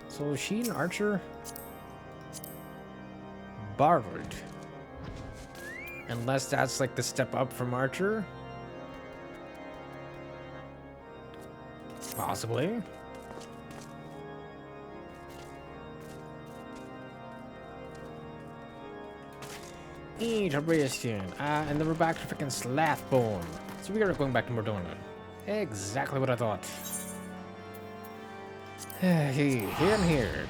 So is she an archer? Bard. Unless that's like the step up from archer? Possibly. Interesting. And then we're back to freaking Slathbone. So we are going back to Mordona. Exactly what I thought. Hey, here and here.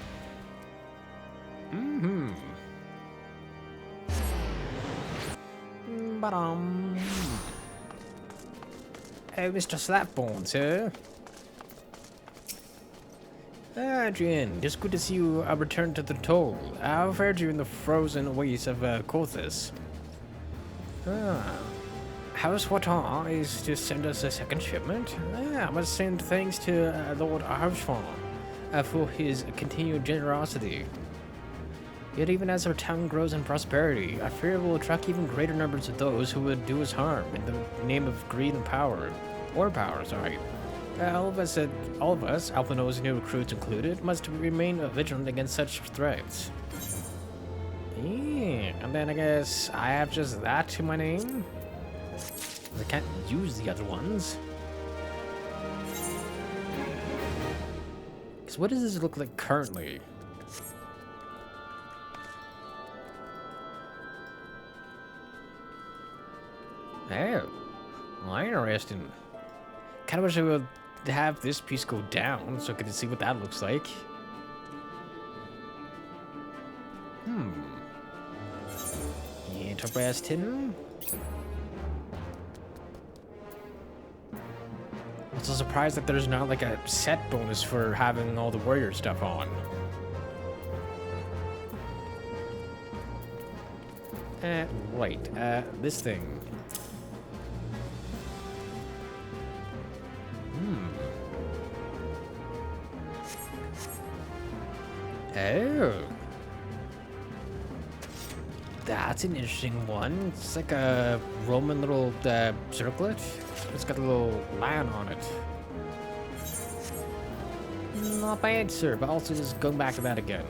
Ba-dum. Hey, Mr. Slapbone, sir. Adrian, just good to see you return to the toll. How fared you in the frozen wastes of Kothis? House Watan is to send us a second shipment? I must send thanks to Lord Archfon for his continued generosity. Yet even as our town grows in prosperity, I fear it will attract even greater numbers of those who would do us harm in the name of greed and power. Or power, sorry. All of us, Alphanos new recruits included, must remain vigilant against such threats. Yeah, and then I guess I have just that to my name? I can't use the other ones. So what does this look like currently? Oh, well, interesting. Kind of wish I would have this piece go down so I could see what that looks like. Interesting. I'm so surprised that there's not like a set bonus for having all the warrior stuff on. Right, this thing. Oh. That's an interesting one. It's like a Roman little circlet. It's got a little lion on it. Not bad, sir, but also just going back to that again.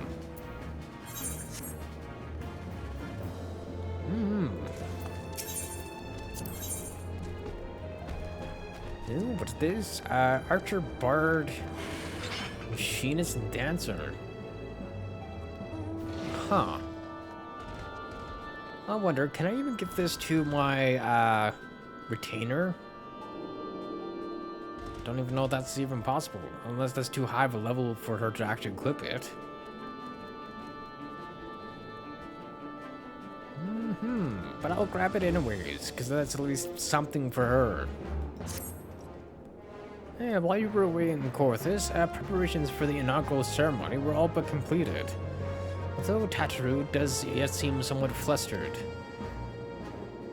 Ooh, what's this? Archer, Bard, Machinist, and Dancer. Huh. I wonder, can I even give this to my, retainer? Don't even know if that's even possible, unless that's too high of a level for her to actually equip it. But I'll grab it anyways, because that's at least something for her. Yeah, while you were away in Corthus, preparations for the inaugural ceremony were all but completed. Although Tataru does yet seem somewhat flustered.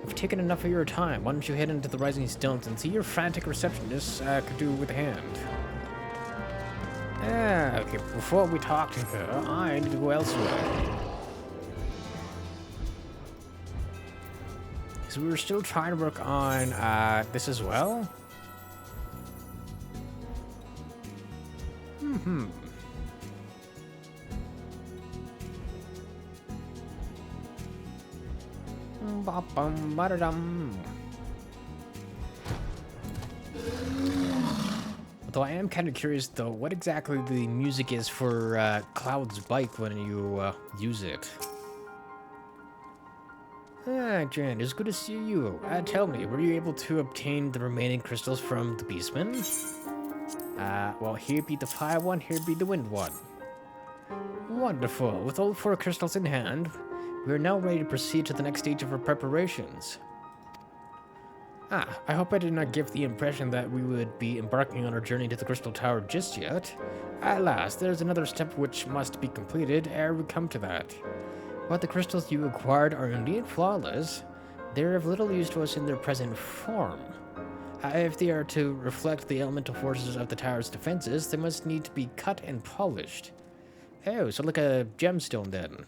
I've taken enough of your time. Why don't you head into the Rising Stones and see your frantic receptionist could do with a hand? Okay, before we talk to her, I need to go elsewhere. So we were still trying to work on this as well? Although I am kind of curious though, what exactly the music is for Cloud's bike when you use it. Jen, it's good to see you. Tell me, were you able to obtain the remaining crystals from the Beastman? Well, here be the fire one, here be the wind one. Wonderful. With all 4 crystals in hand, we are now ready to proceed to the next stage of our preparations. I hope I did not give the impression that we would be embarking on our journey to the Crystal Tower just yet. Alas, there's another step which must be completed ere we come to that. While the crystals you acquired are indeed flawless, they are of little use to us in their present form. If they are to reflect the elemental forces of the tower's defenses, they must need to be cut and polished. Oh, so like a gemstone then.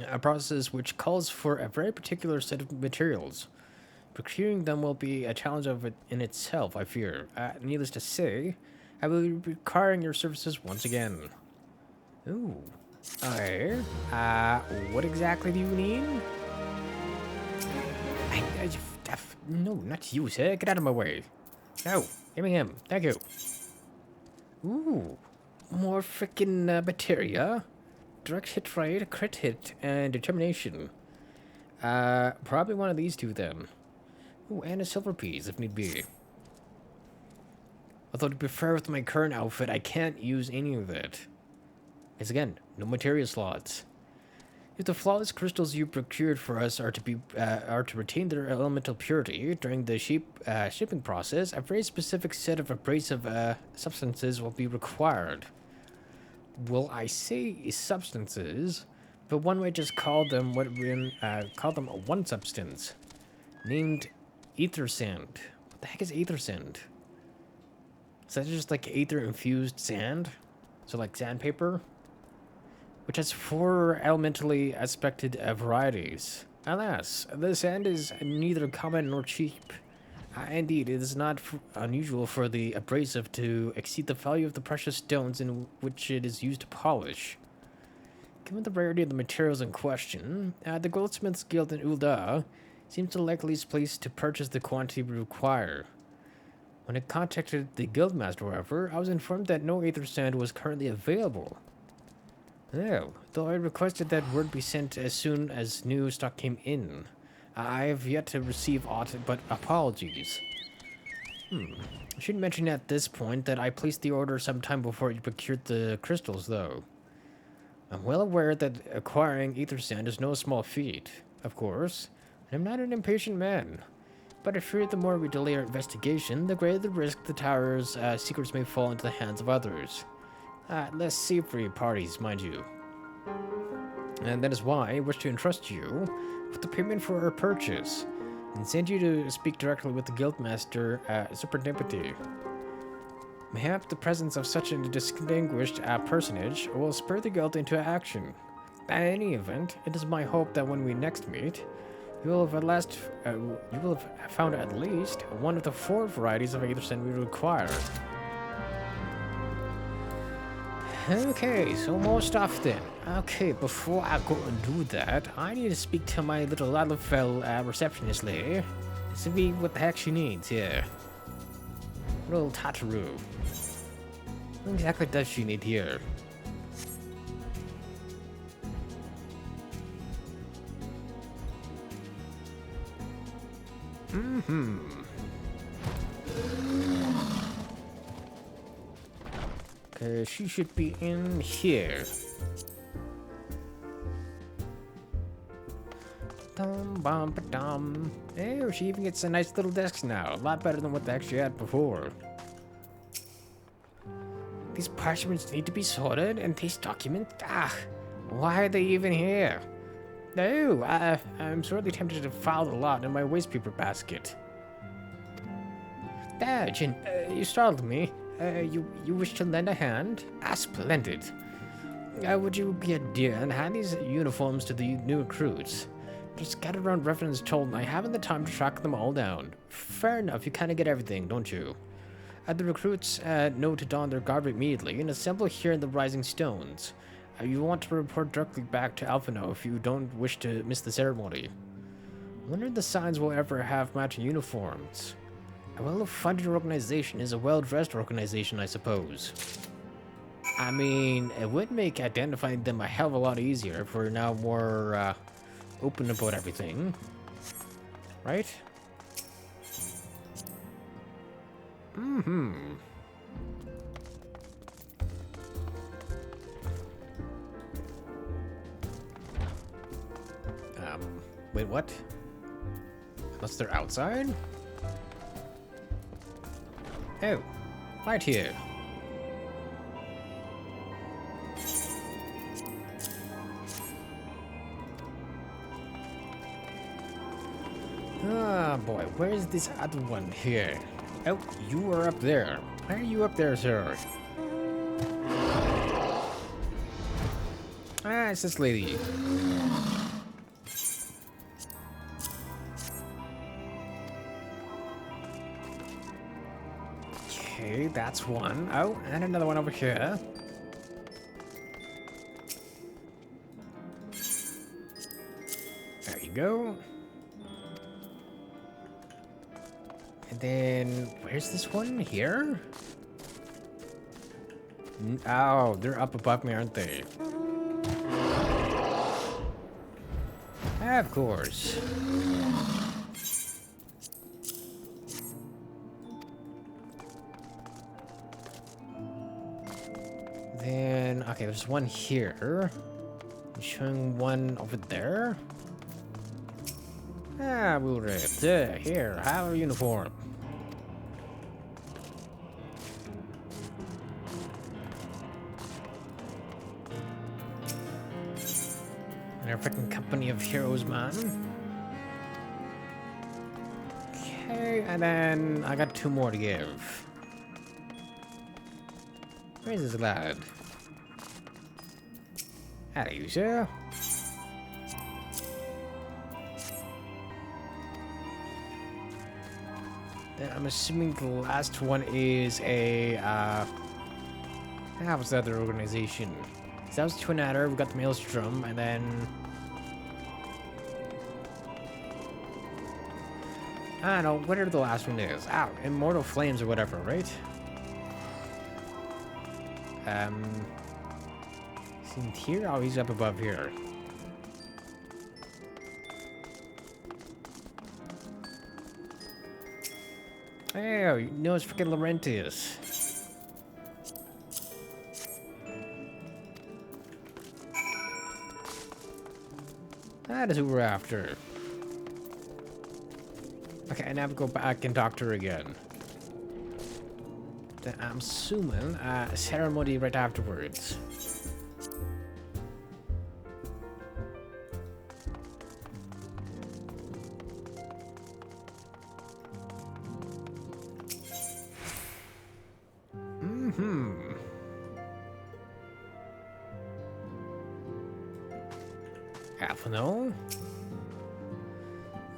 A process which calls for a very particular set of materials. Procuring them will be a challenge of it in itself, I fear. Needless to say, I will be requiring your services once again. Ooh. Okay. What exactly do you need? No, not you, sir. Get out of my way. No, give me him. Thank you. Ooh. More freaking materia. Direct hit rate, crit hit, and determination. Probably one of these two then. Ooh, and a silver piece if need be. Although to be fair with my current outfit, I can't use any of it. Because again, no materia slots. If the flawless crystals you procured for us are to retain their elemental purity during the shipping process, a very specific set of abrasive substances will be required. Well, I say substances, but one might just call them one substance, named ether sand. What the heck is ether sand? Is that just like ether infused sand? So like sandpaper? Which has 4 elementally aspected varieties. Alas, the sand is neither common nor cheap. Indeed, it is not unusual for the abrasive to exceed the value of the precious stones in which it is used to polish. Given the rarity of the materials in question, the Goldsmiths Guild in Ul'dah seems the likeliest place to purchase the quantity we require. When I contacted the Guildmaster, however, I was informed that no aether sand was currently available. Oh, though I requested that word be sent as soon as new stock came in. I've yet to receive aught but apologies. I should mention at this point that I placed the order sometime before you procured the crystals, though. I'm well aware that acquiring ether sand is no small feat, of course, and I'm not an impatient man. But I fear the more we delay our investigation, the greater the risk the tower's secrets may fall into the hands of others. Less savory parties, mind you. And that is why I wish to entrust you with the payment for our purchase, and send you to speak directly with the Guildmaster Superdeputary. Mayhap the presence of such a distinguished personage will spur the guild into action. In any event, it is my hope that when we next meet, you will have found at least one of the 4 varieties of Aethersen we require. Okay, so more stuff then. Okay, before I go and do that, I need to speak to my little Lalafell receptionist lady. See what the heck she needs here. Little Tataru. What exactly does she need here? Okay, she should be in here. Dum bum ba dum. Oh, she even gets a nice little desk now. A lot better than what they actually had before. These parchments need to be sorted, and these documents. Why are they even here? No, I'm sorely tempted to file the lot in my waste paper basket. There, Jin, you startled me. You wish to lend a hand? Splendid. Would you be a dear and hand these uniforms to the new recruits? They're scattered around reference told I haven't the time to track them all down. Fair enough, you kind of get everything, don't you? The recruits know to don their garb immediately and assemble here in the Rising Stones. You want to report directly back to Alphino if you don't wish to miss the ceremony. I wonder if the signs will ever have matching uniforms. A well-funded organization is a well-dressed organization, I suppose. I mean, it would make identifying them a hell of a lot easier if we're now more open about everything. Right? Wait, what? Unless they're outside? Oh, right here. Ah, boy, where's this other one here? Oh, you are up there. Why are you up there, sir? Ah, it's this lady. Okay, that's one. Oh, and another one over here. There you go. And then, where's this one? Here? Oh, they're up above me, aren't they? Of course. Then, okay, there's one here. Showing one over there. Ah, we'll read. Here, have a uniform. And our freaking company of heroes, man. Okay, and then I got 2 more to give. Where's this lad? Hello, sir. Then I'm assuming the last one is a, what's the other organization? So that was Twin Adder, we got the Maelstrom, and then... I don't know, whatever the last one is. Immortal Flames or whatever, right? Is he here? Oh, he's up above here. Oh, you know it's freaking Laurentius. That is who we're after. Okay, now we go back and talk to her again. Then I'm assuming ceremony right afterwards. No.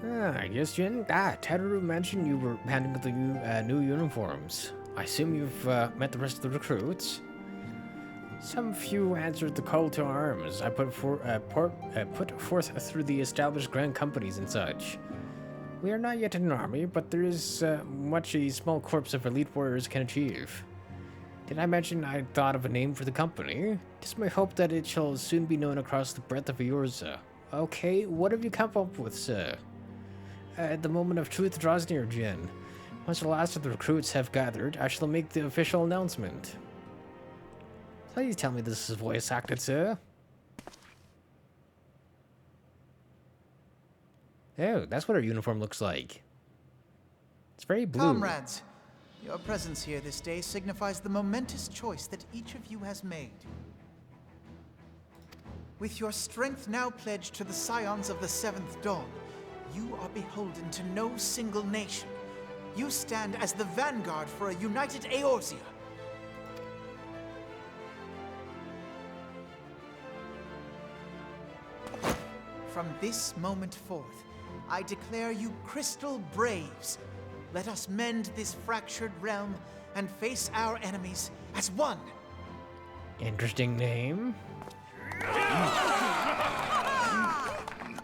I guess, Jin. Teru mentioned you were handing out the new uniforms. I assume you've met the rest of the recruits. Some few answered the call to arms I put forth through the established grand companies and such. We are not yet an army, but there is much a small corps of elite warriors can achieve. Did I mention I thought of a name for the company? It is my hope that it shall soon be known across the breadth of Eorza. Okay, what have you come up with, sir? The moment of truth draws near, Jin. Once the last of the recruits have gathered, I shall make the official announcement. Please tell me this is voice acted, sir. Oh, that's what our uniform looks like. It's very blue. Comrades, your presence here this day signifies the momentous choice that each of you has made. With your strength now pledged to the scions of the Seventh Dawn, you are beholden to no single nation. You stand as the vanguard for a united Eorzea. From this moment forth, I declare you Crystal Braves. Let us mend this fractured realm and face our enemies as one. Interesting name.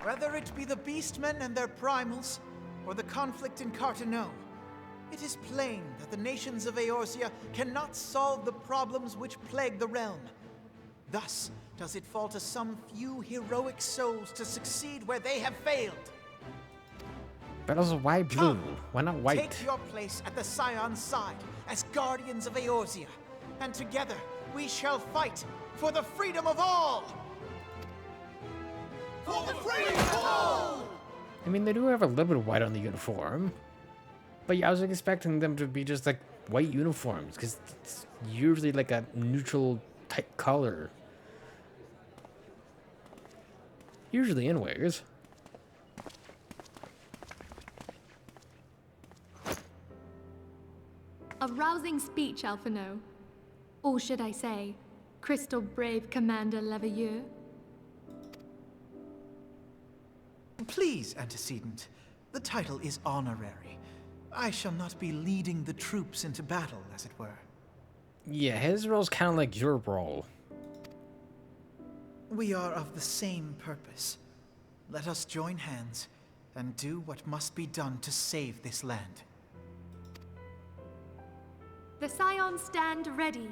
Whether it be the Beastmen and their primals, or the conflict in Carteneau, it is plain that the nations of Eorzea cannot solve the problems which plague the realm. Thus does it fall to some few heroic souls to succeed where they have failed. But also, why blue? Come, Why not white? Take your place at the Scion's side as guardians of Eorzea, and together we shall fight for the freedom of all! For the freedom of all! I mean, they do have a little bit of white on the uniform. But yeah, I was expecting them to be just like white uniforms, because it's usually like a neutral type color. Usually, anyways. A rousing speech, Alphino. Or should I say, Crystal Brave Commander Leveilleur? Please, Antecedent. The title is honorary. I shall not be leading the troops into battle, as it were. Yeah, his role's kind of like your role. We are of the same purpose. Let us join hands and do what must be done to save this land. The Scions stand ready.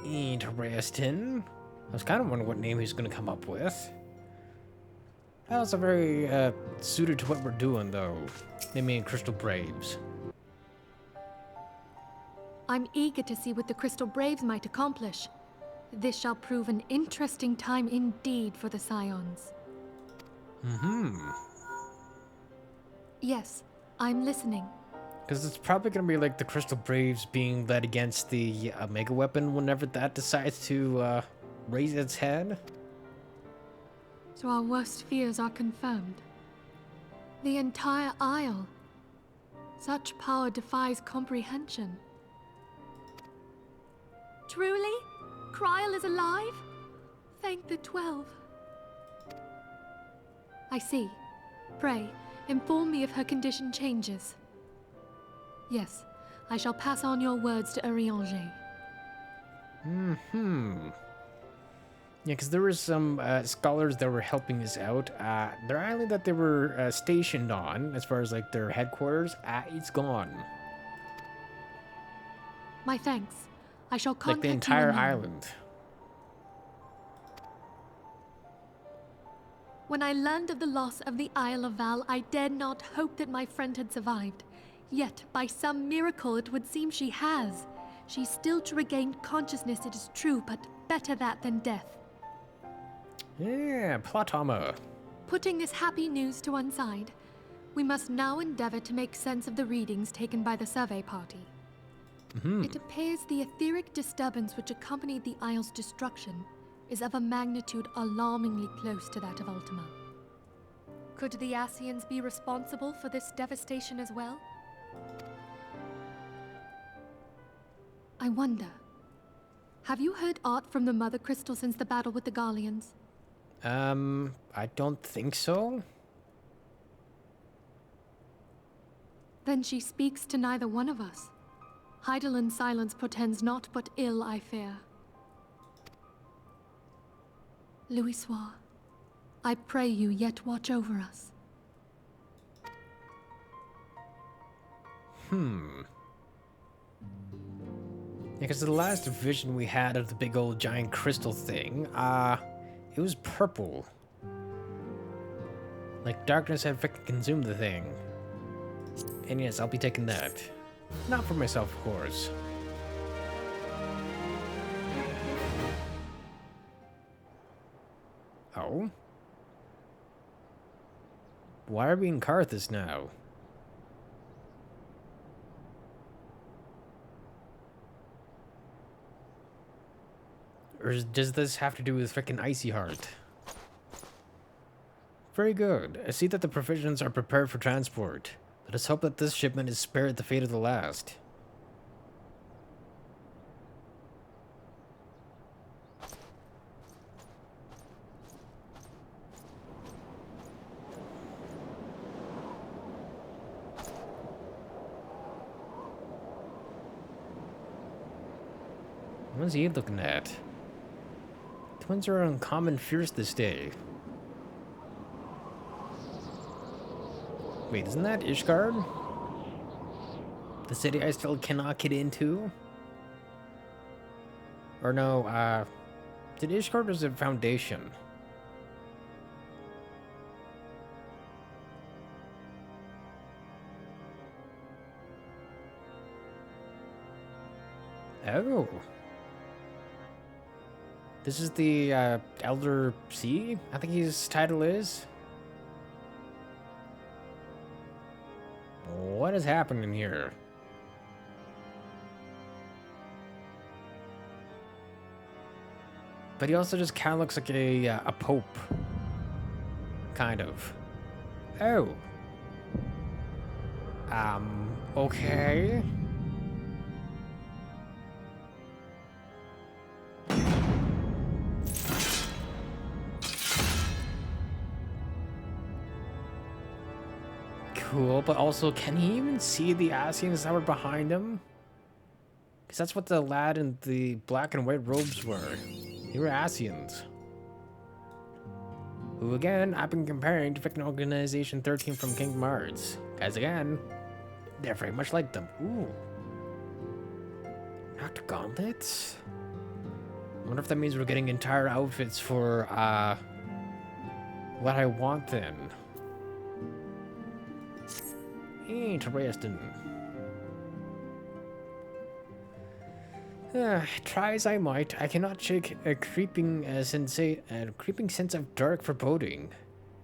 Interesting. I was kind of wondering what name he's going to come up with. That was a very suited to what we're doing, though. Naming Crystal Braves. I'm eager to see what the Crystal Braves might accomplish. This shall prove an interesting time indeed for the Scions. Yes, I'm listening. Because it's probably going to be like the Crystal Braves being led against the Mega Weapon whenever that decides to raise its head. So our worst fears are confirmed. The entire Isle. Such power defies comprehension. Truly? Kryl is alive? Thank the 12. I see. Pray, inform me if her condition changes. Yes, I shall pass on your words to Urianger. Yeah, because there were some scholars that were helping us out. Their island that they were stationed on, as far as like their headquarters, it's gone. My thanks. I shall contact Like the you entire anew. island. When I learned of the loss of the Isle of Val, I dared not hope that my friend had survived. Yet, by some miracle, it would seem she has. She's still to regain consciousness, it is true, but better that than death. Yeah, plot armor. Putting this happy news to one side, we must now endeavor to make sense of the readings taken by the survey party. It appears the etheric disturbance which accompanied the Isle's destruction is of a magnitude alarmingly close to that of Ultima. Could the Ascians be responsible for this devastation as well? I wonder, have you heard aught from the Mother Crystal since the battle with the Garleans? I don't think so. Then she speaks to neither one of us. Heidel's silence portends naught but ill, I fear. Louisoix, I pray you yet watch over us. Yeah, because the last vision we had of the big old giant crystal thing, it was purple. Like darkness had freaking consumed the thing. And yes, I'll be taking that. Not for myself, of course. Oh? Why are we in Carthus now? Or does this have to do with frickin' Icy Heart? Very good. I see that the provisions are prepared for transport. Let us hope that this shipment is spared the fate of the last. What's he looking at? Twins are uncommon fierce this day. Wait, isn't that Ishgard? The city I still cannot get into? Or no, did Ishgard was a foundation? Oh. This is the, Elder C, I think his title is. What is happening here? But he also just kind of looks like a pope. Kind of. Oh. Okay. Cool, but also, can he even see the Ascians that were behind him? Because that's what the lad in the black and white robes were. They were Ascians. Who, again, I've been comparing to freaking Organization 13 from Kingdom Hearts. Guys, again, they're very much like them. Ooh. Not gauntlets? I wonder if that means we're getting entire outfits for, what I want then. Interesting. Try as I might, I cannot shake a creeping sense of dark foreboding.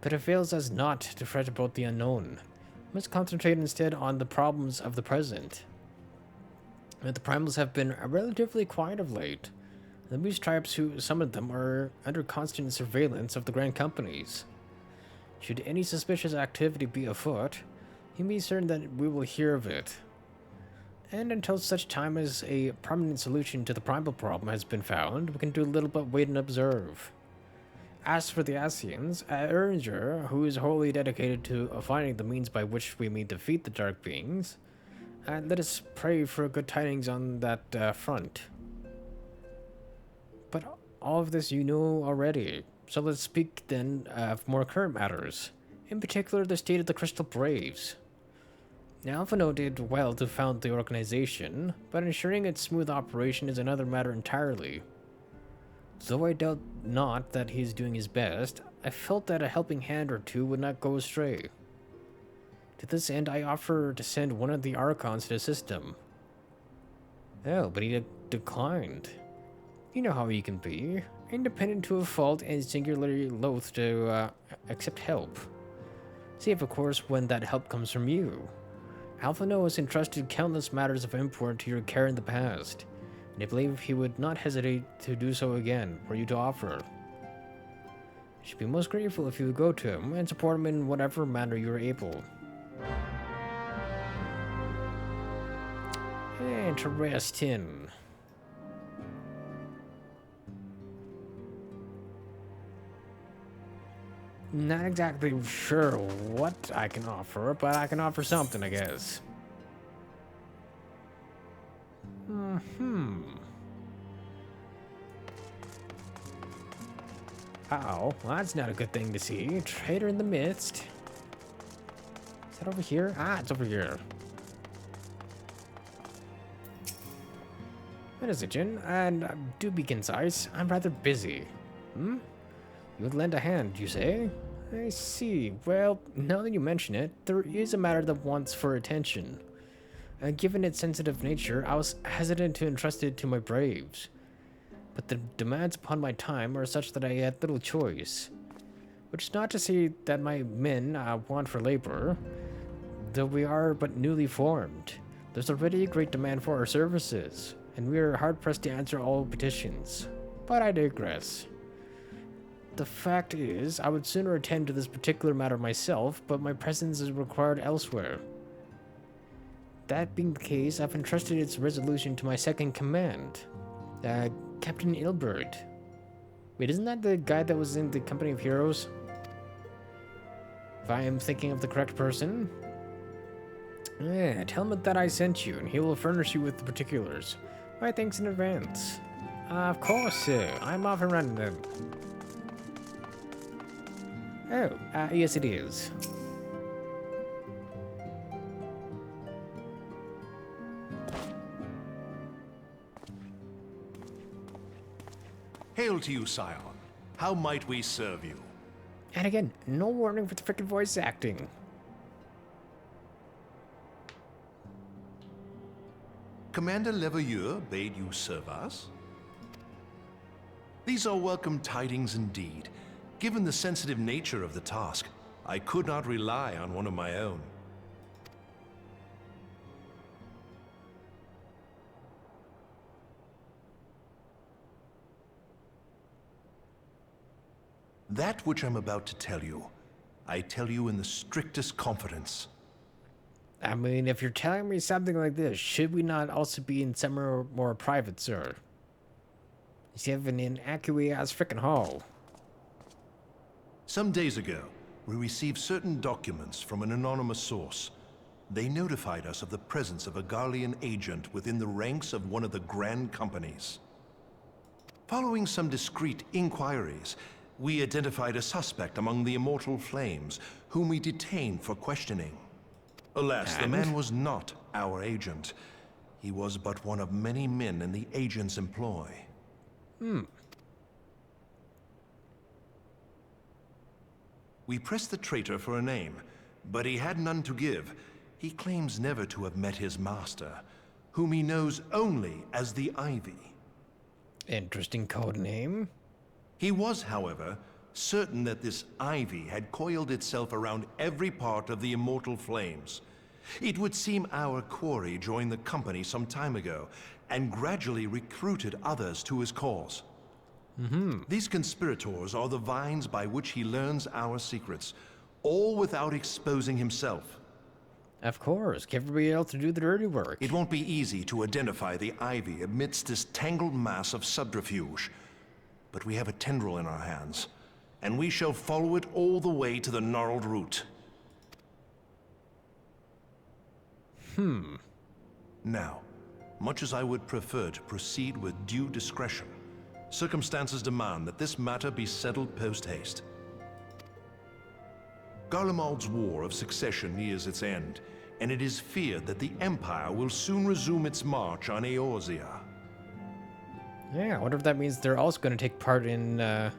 But it fails us not to fret about the unknown. We must concentrate instead on the problems of the present. The primals have been relatively quiet of late. The moose tribes who summoned them are under constant surveillance of the grand companies. Should any suspicious activity be afoot, you may be certain that we will hear of it. And until such time as a permanent solution to the primal problem has been found, we can do little but wait and observe. As for the Ascians, Erringer, who is wholly dedicated to finding the means by which we may defeat the Dark Beings, let us pray for good tidings on that front. But all of this you know already, so let's speak then of more current matters, in particular the state of the Crystal Braves. Now, Alphino did well to found the organization, but ensuring its smooth operation is another matter entirely. Though I doubt not that he is doing his best, I felt that a helping hand or two would not go astray. To this end, I offer to send one of the Archons to assist him. Oh, but he declined. You know how he can be. Independent to a fault and singularly loath to accept help. Save, of course, when that help comes from you. Alphino has entrusted countless matters of import to your care in the past, and I believe he would not hesitate to do so again were you to offer. I should be most grateful if you would go to him and support him in whatever manner you are able. Interesting. Not exactly sure what I can offer, but I can offer something, I guess. Uh-oh, well, that's not a good thing to see. Traitor in the midst. Is that over here? Ah, it's over here. What is it, Jin? And do be concise. I'm rather busy. You would lend a hand, you say? I see. Well, now that you mention it, there is a matter that wants for attention. Given its sensitive nature, I was hesitant to entrust it to my braves. But the demands upon my time are such that I had little choice. Which is not to say that my men want for labor. Though we are but newly formed, there's already a great demand for our services, and we are hard-pressed to answer all petitions. But I digress. The fact is, I would sooner attend to this particular matter myself, but my presence is required elsewhere. That being the case, I've entrusted its resolution to my second command, Captain Ilbert. Wait, isn't that the guy that was in the Company of Heroes? If I am thinking of the correct person? Yeah, tell him that I sent you, and he will furnish you with the particulars. My thanks in advance. Of course, sir. I'm off and running then. Oh, yes it is. Hail to you, Scion. How might we serve you? And again, no warning for the frickin' voice acting. Commander Leveilleur bade you serve us? These are welcome tidings indeed. Given the sensitive nature of the task, I could not rely on one of my own. That which I'm about to tell you, I tell you in the strictest confidence. I mean, if you're telling me something like this, should we not also be in somewhere more private, sir? You have an inaccurate-ass frickin' hall. Some days ago, we received certain documents from an anonymous source. They notified us of the presence of a Garlean agent within the ranks of one of the Grand Companies. Following some discreet inquiries, we identified a suspect among the Immortal Flames, whom we detained for questioning. Alas, the man was not our agent. He was but one of many men in the agent's employ. We pressed the traitor for a name, but he had none to give. He claims never to have met his master, whom he knows only as the Ivy. Interesting code name. He was, however, certain that this Ivy had coiled itself around every part of the Immortal Flames. It would seem our quarry joined the company some time ago, and gradually recruited others to his cause. These conspirators are the vines by which he learns our secrets, all without exposing himself. Of course, give everybody else to do the dirty work. It won't be easy to identify the Ivy amidst this tangled mass of subterfuge. But we have a tendril in our hands, and we shall follow it all the way to the gnarled root. Now, much as I would prefer to proceed with due discretion, circumstances demand that this matter be settled post-haste. Garlemald's War of Succession nears its end, and it is feared that the Empire will soon resume its march on Eorzea. Yeah, I wonder if that means they're also going to take part in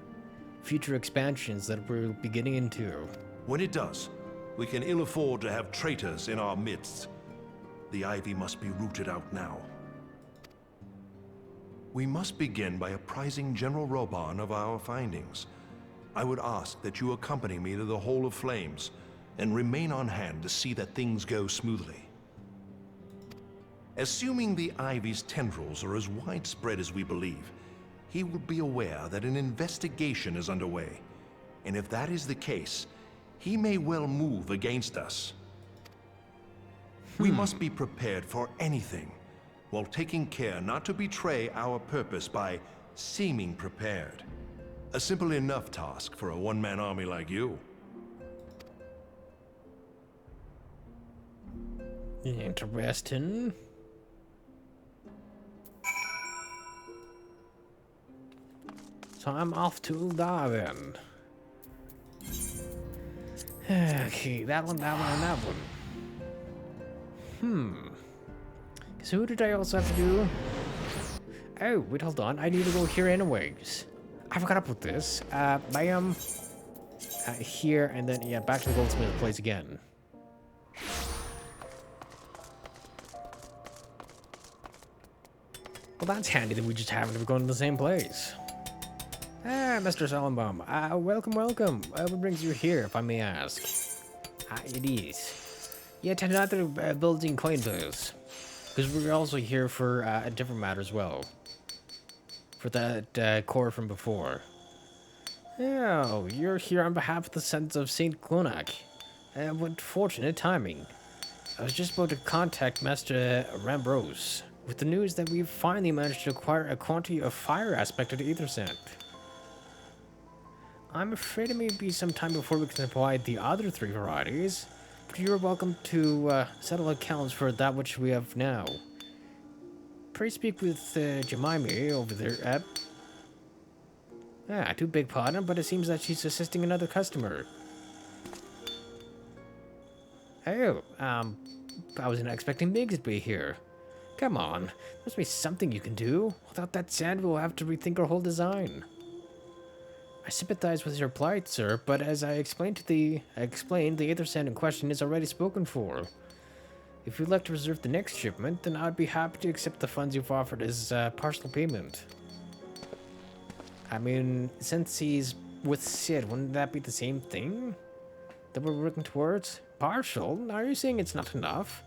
future expansions that we'll be getting into. When it does, we can ill afford to have traitors in our midst. The ivy must be rooted out now. We must begin by apprising General Roban of our findings. I would ask that you accompany me to the Hall of Flames and remain on hand to see that things go smoothly. Assuming the ivy's tendrils are as widespread as we believe, he will be aware that an investigation is underway, and if that is the case, he may well move against us. We must be prepared for anything, while taking care not to betray our purpose by seeming prepared. A simple enough task for a one-man army like you. Interesting. So I'm off to Uldar then. Okay, that one, and that one. So who did I also have to do? Oh, wait, hold on. I need to go here anyways. I forgot about this. Bam. Here, and then, yeah, back to the goldsmith place again. Well, that's handy that we just happen to be going to the same place. Ah, Mr. Salenbaum. Welcome, welcome. What brings you here, if I may ask? It is. Yet another building acquaintance. Because we're also here for a different matter as well. For that core from before. Oh, you're here on behalf of the Sons of St. Clonak. What fortunate timing. I was just about to contact Master Rambrose with the news that we've finally managed to acquire a quantity of fire aspect of the Aether Sand. I'm afraid it may be some time before we can apply the other 3 varieties, but you're welcome to settle accounts for that which we have now. Pray speak with Jemima over there. Too big pardon, but it seems that she's assisting another customer. Oh, I wasn't expecting Biggs to be here. Come on, there must be something you can do. Without that sand, we'll have to rethink our whole design. I sympathize with your plight, sir, but as I explained, the Aether Sand in question is already spoken for. If you'd like to reserve the next shipment, then I'd be happy to accept the funds you've offered as partial payment. I mean, since he's with Sid, wouldn't that be the same thing that we're working towards? Partial? Are you saying it's not enough?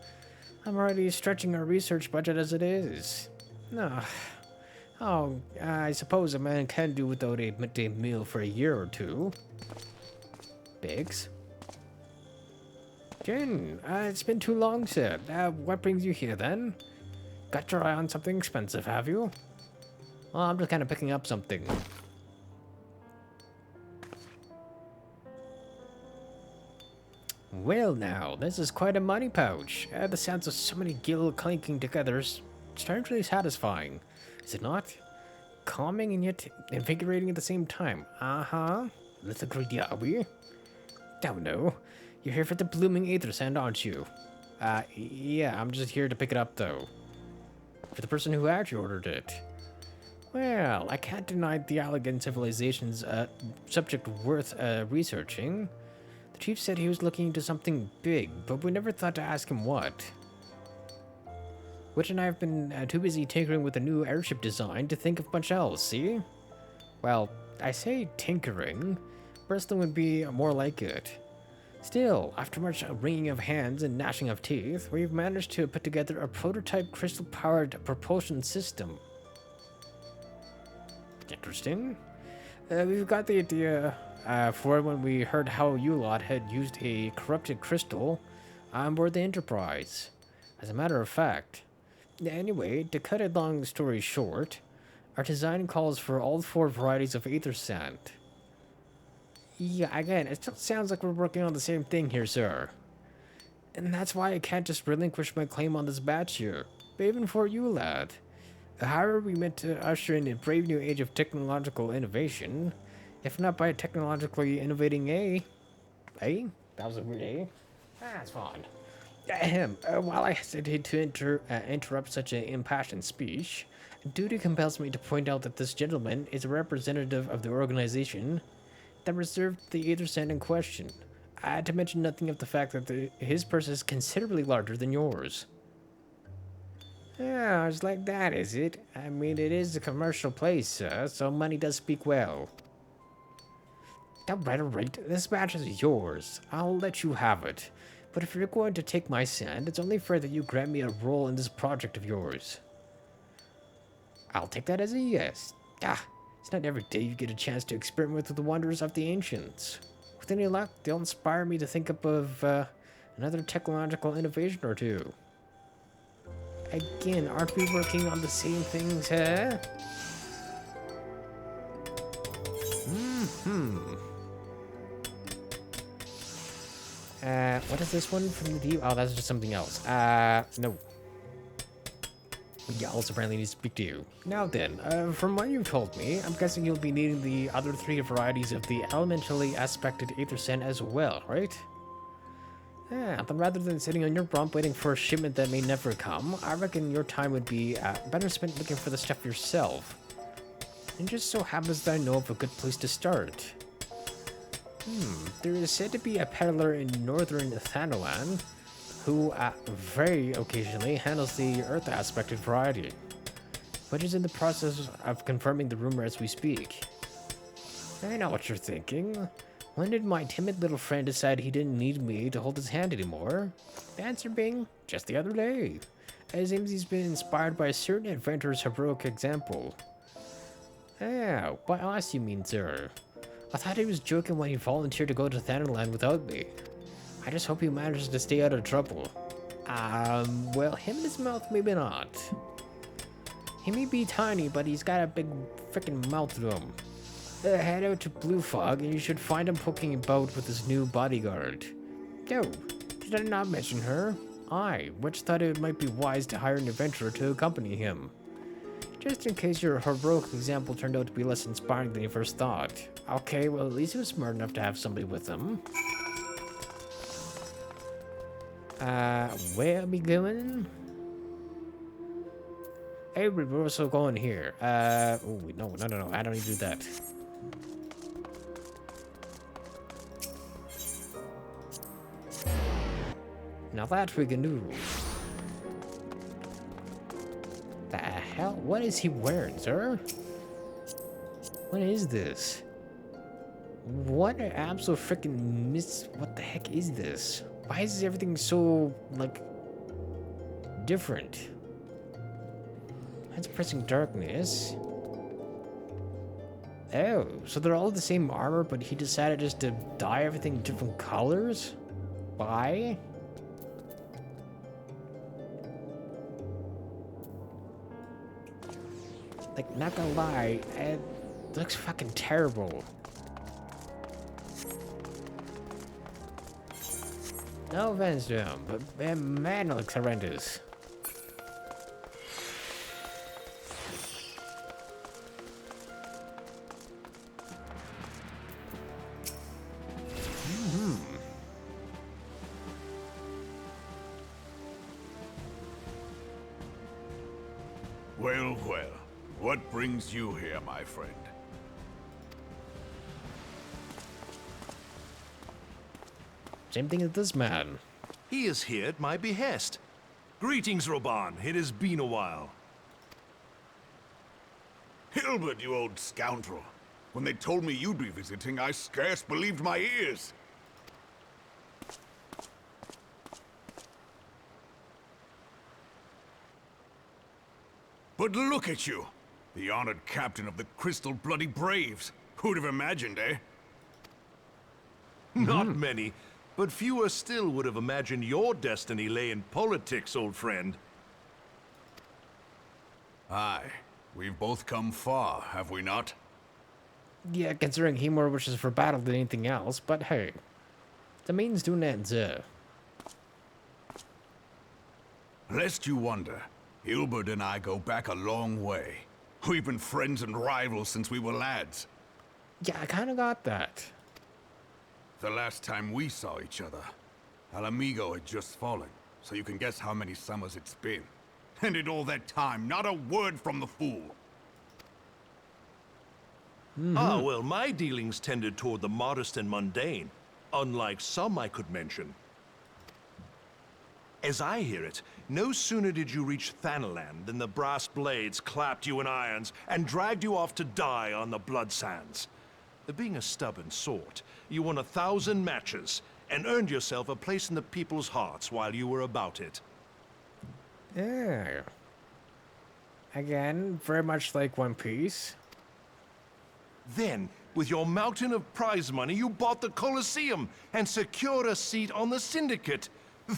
I'm already stretching our research budget as it is. No. Oh, I suppose a man can do without a midday meal for a year or two. Biggs? Jin, it's been too long, sir. What brings you here, then? Got your eye on something expensive, have you? Well, I'm just kind of picking up something. Well now, this is quite a money pouch. The sounds of so many gil clinking together is strangely satisfying. Is it not? Calming and yet invigorating at the same time. Let's agree, are we? Don't know. You're here for the blooming Aether Sand, aren't you? Yeah, I'm just here to pick it up, though. For the person who actually ordered it. Well, I can't deny the elegant civilization's subject worth researching. The chief said he was looking into something big, but we never thought to ask him what. Witch and I have been too busy tinkering with a new airship design to think of much else, see? Well, I say tinkering. Bristling would be more like it. Still, after much wringing of hands and gnashing of teeth, we've managed to put together a prototype crystal-powered propulsion system. Interesting. We've got the idea for it when we heard how you lot had used a corrupted crystal on board the Enterprise. As a matter of fact. Anyway, to cut a long story short, our design calls for all 4 varieties of Aether Sand. Yeah, again, it still sounds like we're working on the same thing here, sir. And that's why I can't just relinquish my claim on this batch here, but even for you, lad. However, we meant to usher in a brave new age of technological innovation, if not by technologically innovating That was a weird A. That's fine. While I hesitate to interrupt such an impassioned speech, duty compels me to point out that this gentleman is a representative of the organization that reserved the Aether Sand in question. To mention nothing of the fact that his purse is considerably larger than yours. Oh, it's like that, is it? I mean, it is a commercial place, sir, so money does speak well. Alright, this match is yours. I'll let you have it. But if you're going to take my sand, it's only fair that you grant me a role in this project of yours. I'll take that as a yes. It's not every day you get a chance to experiment with the wonders of the ancients. With any luck, they'll inspire me to think up of another technological innovation or two. Again, aren't we working on the same things, huh? What is this one from the view? Oh, that's just something else. No. Yeah, also apparently need to speak to you. Now then, from what you've told me, I'm guessing you'll be needing the other 3 varieties of the elementally aspected Aether Sand as well, right? Yeah, but rather than sitting on your rump waiting for a shipment that may never come, I reckon your time would be better spent looking for the stuff yourself. And just so happens that I know of a good place to start. There is said to be a peddler in northern Thanalan who very occasionally handles the earth aspected variety, which is in the process of confirming the rumor as we speak. I know what you're thinking. When did my timid little friend decide he didn't need me to hold his hand anymore? The answer being, just the other day. It seems he's been inspired by a certain adventurer's heroic example. Oh, by us you mean, sir. I thought he was joking when he volunteered to go to Thanalan without me. I just hope he manages to stay out of trouble. Well, him and his mouth, maybe not. He may be tiny, but he's got a big frickin' mouth to him. Head out to Blue Fog, and you should find him poking about with his new bodyguard. Oh, did I not mention her? I, which thought it might be wise to hire an adventurer to accompany him. Just in case your heroic example turned out to be less inspiring than you first thought. Okay, well at least he was smart enough to have somebody with him. Where are we going? Hey, we're also going here. Oh, no, I don't need to do that. Now that we can do. The hell? What is he wearing, sir? What is this? What an absolute freaking what the heck is this? Why is everything so, like, different? That's pressing darkness. Oh, so they're all the same armor, but he decided just to dye everything different colors? Why? Like, not gonna lie, it looks fucking terrible. No offense to him, but man, it looks horrendous. Well, well. What brings you here, my friend? Same thing as this man. He is here at my behest. Greetings, Roban. It has been a while. Hilbert, you old scoundrel. When they told me you'd be visiting, I scarce believed my ears. But look at you! The honored captain of the Crystal Bloody Braves. Who'd have imagined, eh? Not many, but fewer still would have imagined your destiny lay in politics, old friend. Aye. We've both come far, have we not? Yeah, considering he more wishes for battle than anything else, but hey. The means to an end, sir. Lest you wonder, Hilbert and I go back a long way. We've been friends and rivals since we were lads. Yeah, I kinda got that. The last time we saw each other, Alamigo had just fallen, so you can guess how many summers it's been. And in all that time, not a word from the fool. Ah, well, my dealings tended toward the modest and mundane, unlike some I could mention. As I hear it, no sooner did you reach Thanalan than the brass blades clapped you in irons and dragged you off to die on the blood sands. Being a stubborn sort, you won 1,000 matches and earned yourself a place in the people's hearts while you were about it. Yeah. Again, very much like One Piece. Then, with your mountain of prize money, you bought the Colosseum and secured a seat on the Syndicate.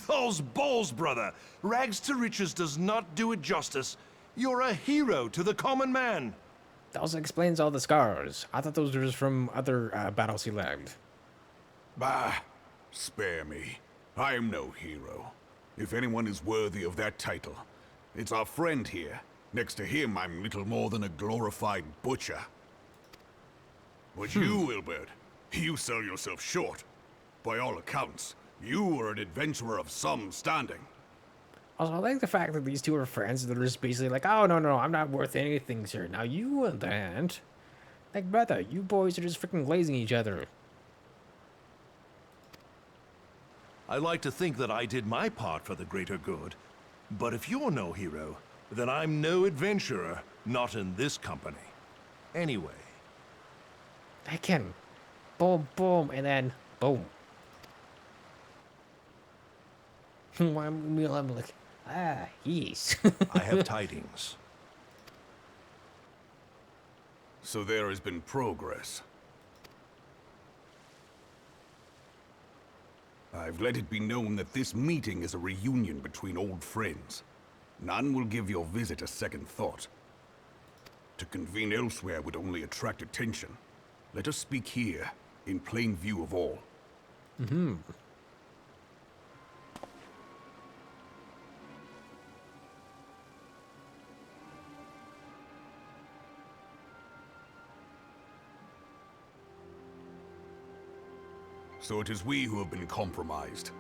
Those balls, brother! Rags to riches does not do it justice. You're a hero to the common man. That also explains all the scars. I thought those were just from other battles he led. Bah, spare me. I am no hero. If anyone is worthy of that title, it's our friend here. Next to him, I'm little more than a glorified butcher. But you, Ilbert, you sell yourself short. By all accounts, you are an adventurer of some standing. Also, I like the fact that these two are friends. They're just basically like, oh, no, I'm not worth anything, sir. Now, you and that. Like, brother, you boys are just freaking glazing each other. I like to think that I did my part for the greater good. But if you're no hero, then I'm no adventurer, not in this company. Anyway. Again. Boom, boom, and then boom. I'm like, yes. I have tidings. So there has been progress. I've let it be known that this meeting is a reunion between old friends. None will give your visit a second thought. To convene elsewhere would only attract attention. Let us speak here, in plain view of all. So it is we who have been compromised.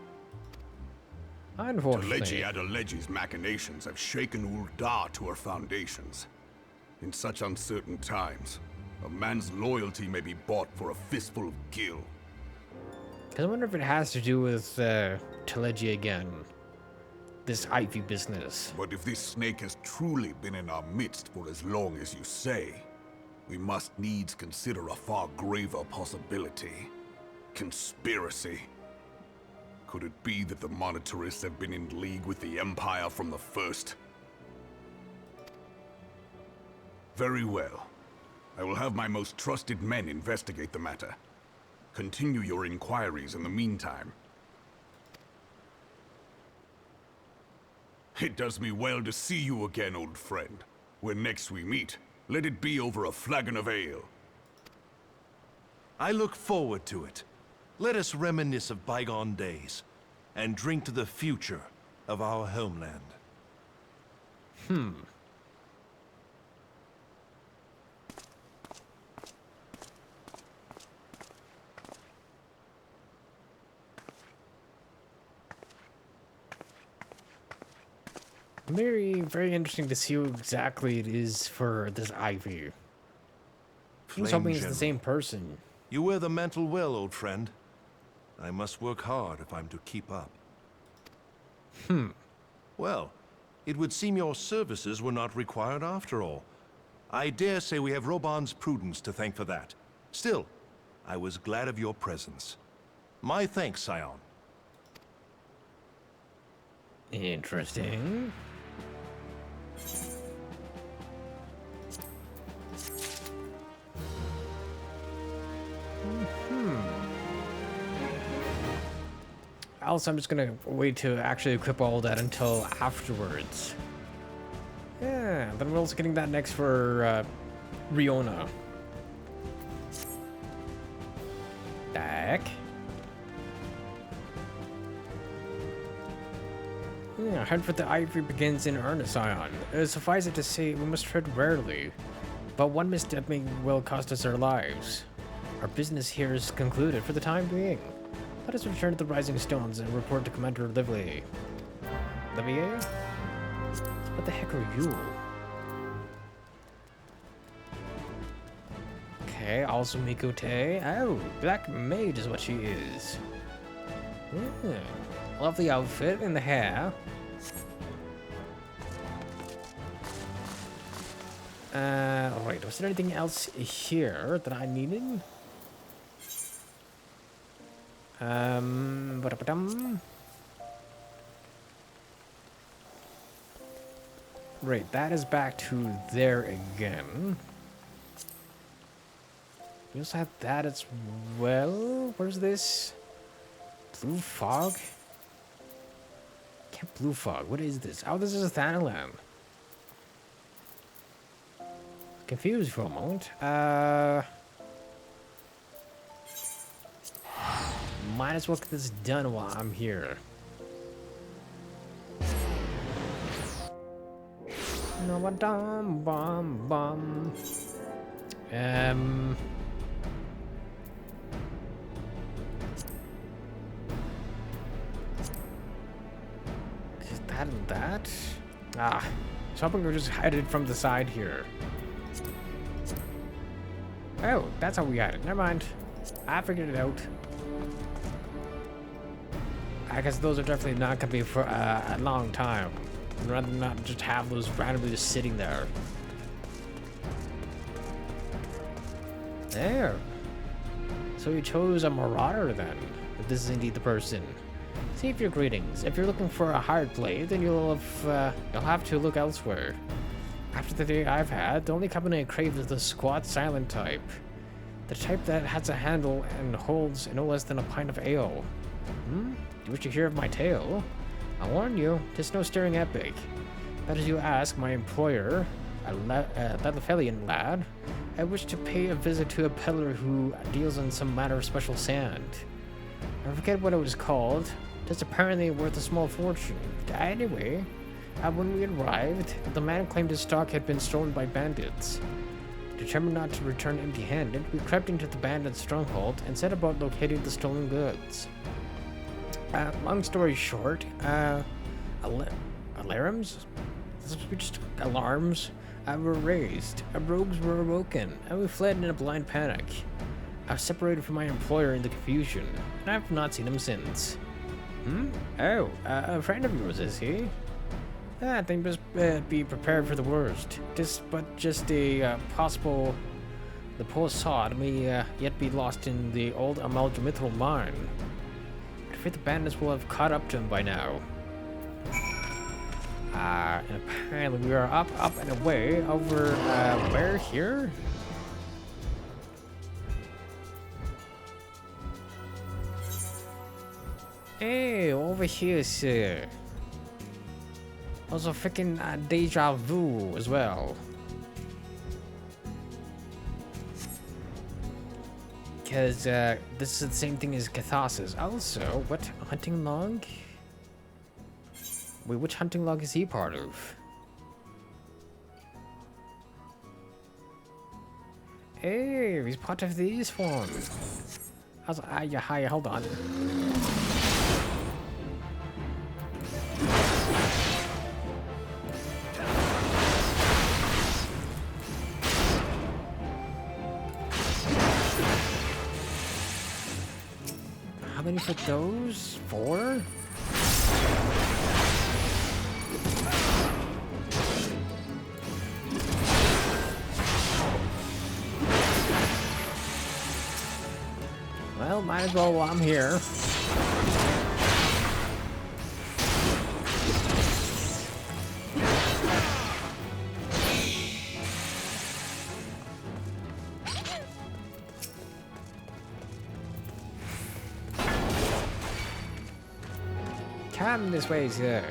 Unfortunately. Teleji Adeleji's machinations have shaken Ul'dah to her foundations. In such uncertain times, a man's loyalty may be bought for a fistful of gil. I wonder if it has to do with Teleji again. This Ivy business. But if this snake has truly been in our midst for as long as you say, we must needs consider a far graver possibility. Conspiracy. Could it be that the monetarists have been in league with the Empire from the first? Very well. I will have my most trusted men investigate the matter. Continue your inquiries in the meantime. It does me well to see you again, old friend. When next we meet, let it be over a flagon of ale. I look forward to it. Let us reminisce of bygone days, and drink to the future of our homeland. Very, very interesting to see who exactly it is for this Ivy. He's hoping it's the General. same person. You wear the mantle well, old friend. I must work hard if I'm to keep up. Well, it would seem your services were not required after all. I dare say we have Roban's prudence to thank for that. Still, I was glad of your presence. My thanks, Scion. Interesting. Also, I'm just gonna wait to actually equip all that until afterwards. Yeah, then we're also getting that next for Riona. Back. Yeah, head for the Ivy begins in earnest, Ion. Suffice it to say, we must tread warily. But one misstep may well cost us our lives. Our business here is concluded for the time being. Let us return to the Rising Stones and report to Commander Livier. Livier? What the heck are you? Okay, also Mikote. Oh, Black Mage is what she is. Yeah. Lovely outfit and the hair. Alright, was there anything else here that I needed? Ba-da-ba-dum. Right, that is back to there again. We also have that as well. Where's this? Blue fog? Camp Blue Fog. What is this? Oh, this is a Thanalan. Confused for a moment. Might as well get this done while I'm here. No, bum bum bum. Is that and that? Ah, so hoping we're just hide it from the side here. Oh, that's how we had it. Never mind. I figured it out. I guess those are definitely not gonna be for a long time. I'd rather not just have those randomly just sitting there. There. So you chose a marauder then, if this is indeed the person. Save your greetings. If you're looking for a hard play, then you'll have to look elsewhere. After the day I've had, the only company I crave is the squat silent type. The type that has a handle and holds no less than a pint of ale. You wish to hear of my tale? I warn you, 'tis no stirring epic. But as you ask, my employer, a Lathafellian lad, I wish to pay a visit to a peddler who deals in some matter of special sand. I forget what it was called. It's apparently worth a small fortune. Anyway, when we arrived, the man claimed his stock had been stolen by bandits. Determined not to return empty-handed, we crept into the bandits' stronghold and set about locating the stolen goods. Long story short, alarms? Just alarms were raised, rogues were awoken, and we fled in a blind panic. I was separated from my employer in the confusion, and I have not seen him since. Oh, a friend of yours, is he? I think just be prepared for the worst. Just a possible... The poor sod may yet be lost in the old amalgamitral mine. I fear the bandits will have caught up to him by now. And apparently we are up and away over, where here? Hey, over here, sir. Also freaking deja vu as well. Because this is the same thing as Catharsis. Also, what hunting log? Wait, which hunting log is he part of? Hey, he's part of this one. Yeah, hi, hold on. How many for those? 4? Well, might as well while I'm here. Come this way, sir.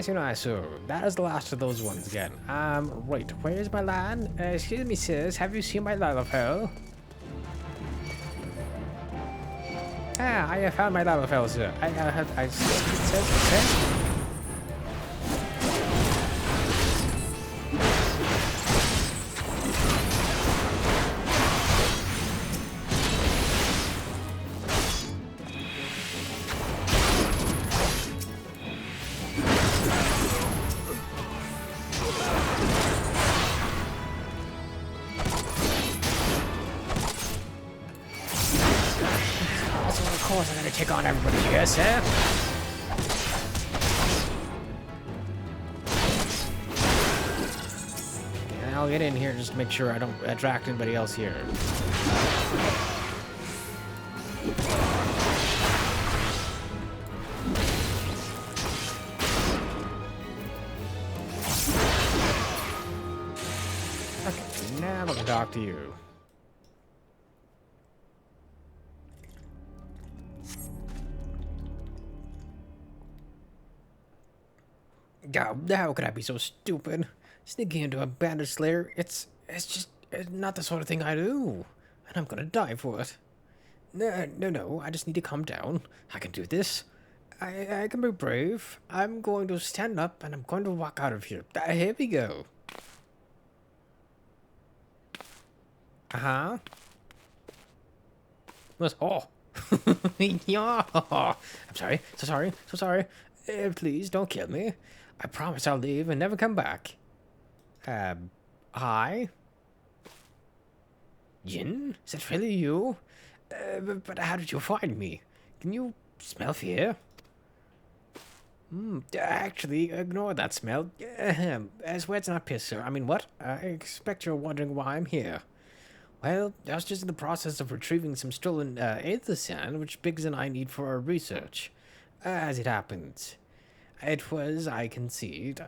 Nice, so that is the last of those ones again. Right, where's my lad? Excuse me, sis, have you seen my Lalafell? I have found my Lalafell, sir. I said. course I'm gonna take on everybody here, sir. And I'll get in here just to make sure I don't attract anybody else here. Okay, now I can talk to you. God, how could I be so stupid? Sneaking into a bandit lair, it's not the sort of thing I do. And I'm gonna die for it. No, I just need to calm down. I can do this. I can be brave. I'm going to stand up and I'm going to walk out of here. Here we go. Uh-huh. What's yeah. I'm sorry. So sorry. Please don't kill me. I promise I'll leave and never come back. Hi? Jin? Is that really you? But how did you find me? Can you smell fear? Actually, ignore that smell. I swear it's not piss, sir. I mean, what? I expect you're wondering why I'm here. Well, I was just in the process of retrieving some stolen aether sand, which Biggs and I need for our research. As it happens, it was, I concede,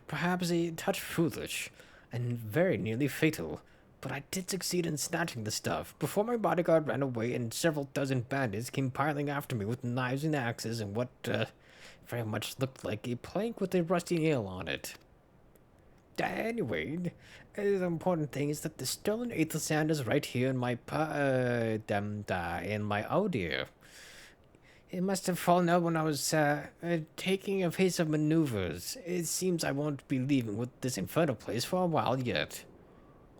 perhaps a touch foolish, and very nearly fatal. But I did succeed in snatching the stuff, before my bodyguard ran away and several dozen bandits came piling after me with knives and axes and what, very much looked like a plank with a rusty nail on it. Anyway, the important thing is that the stolen aether sand is right here in my in my audio. It must have fallen out when I was taking a phase of maneuvers. It seems I won't be leaving with this infernal place for a while yet.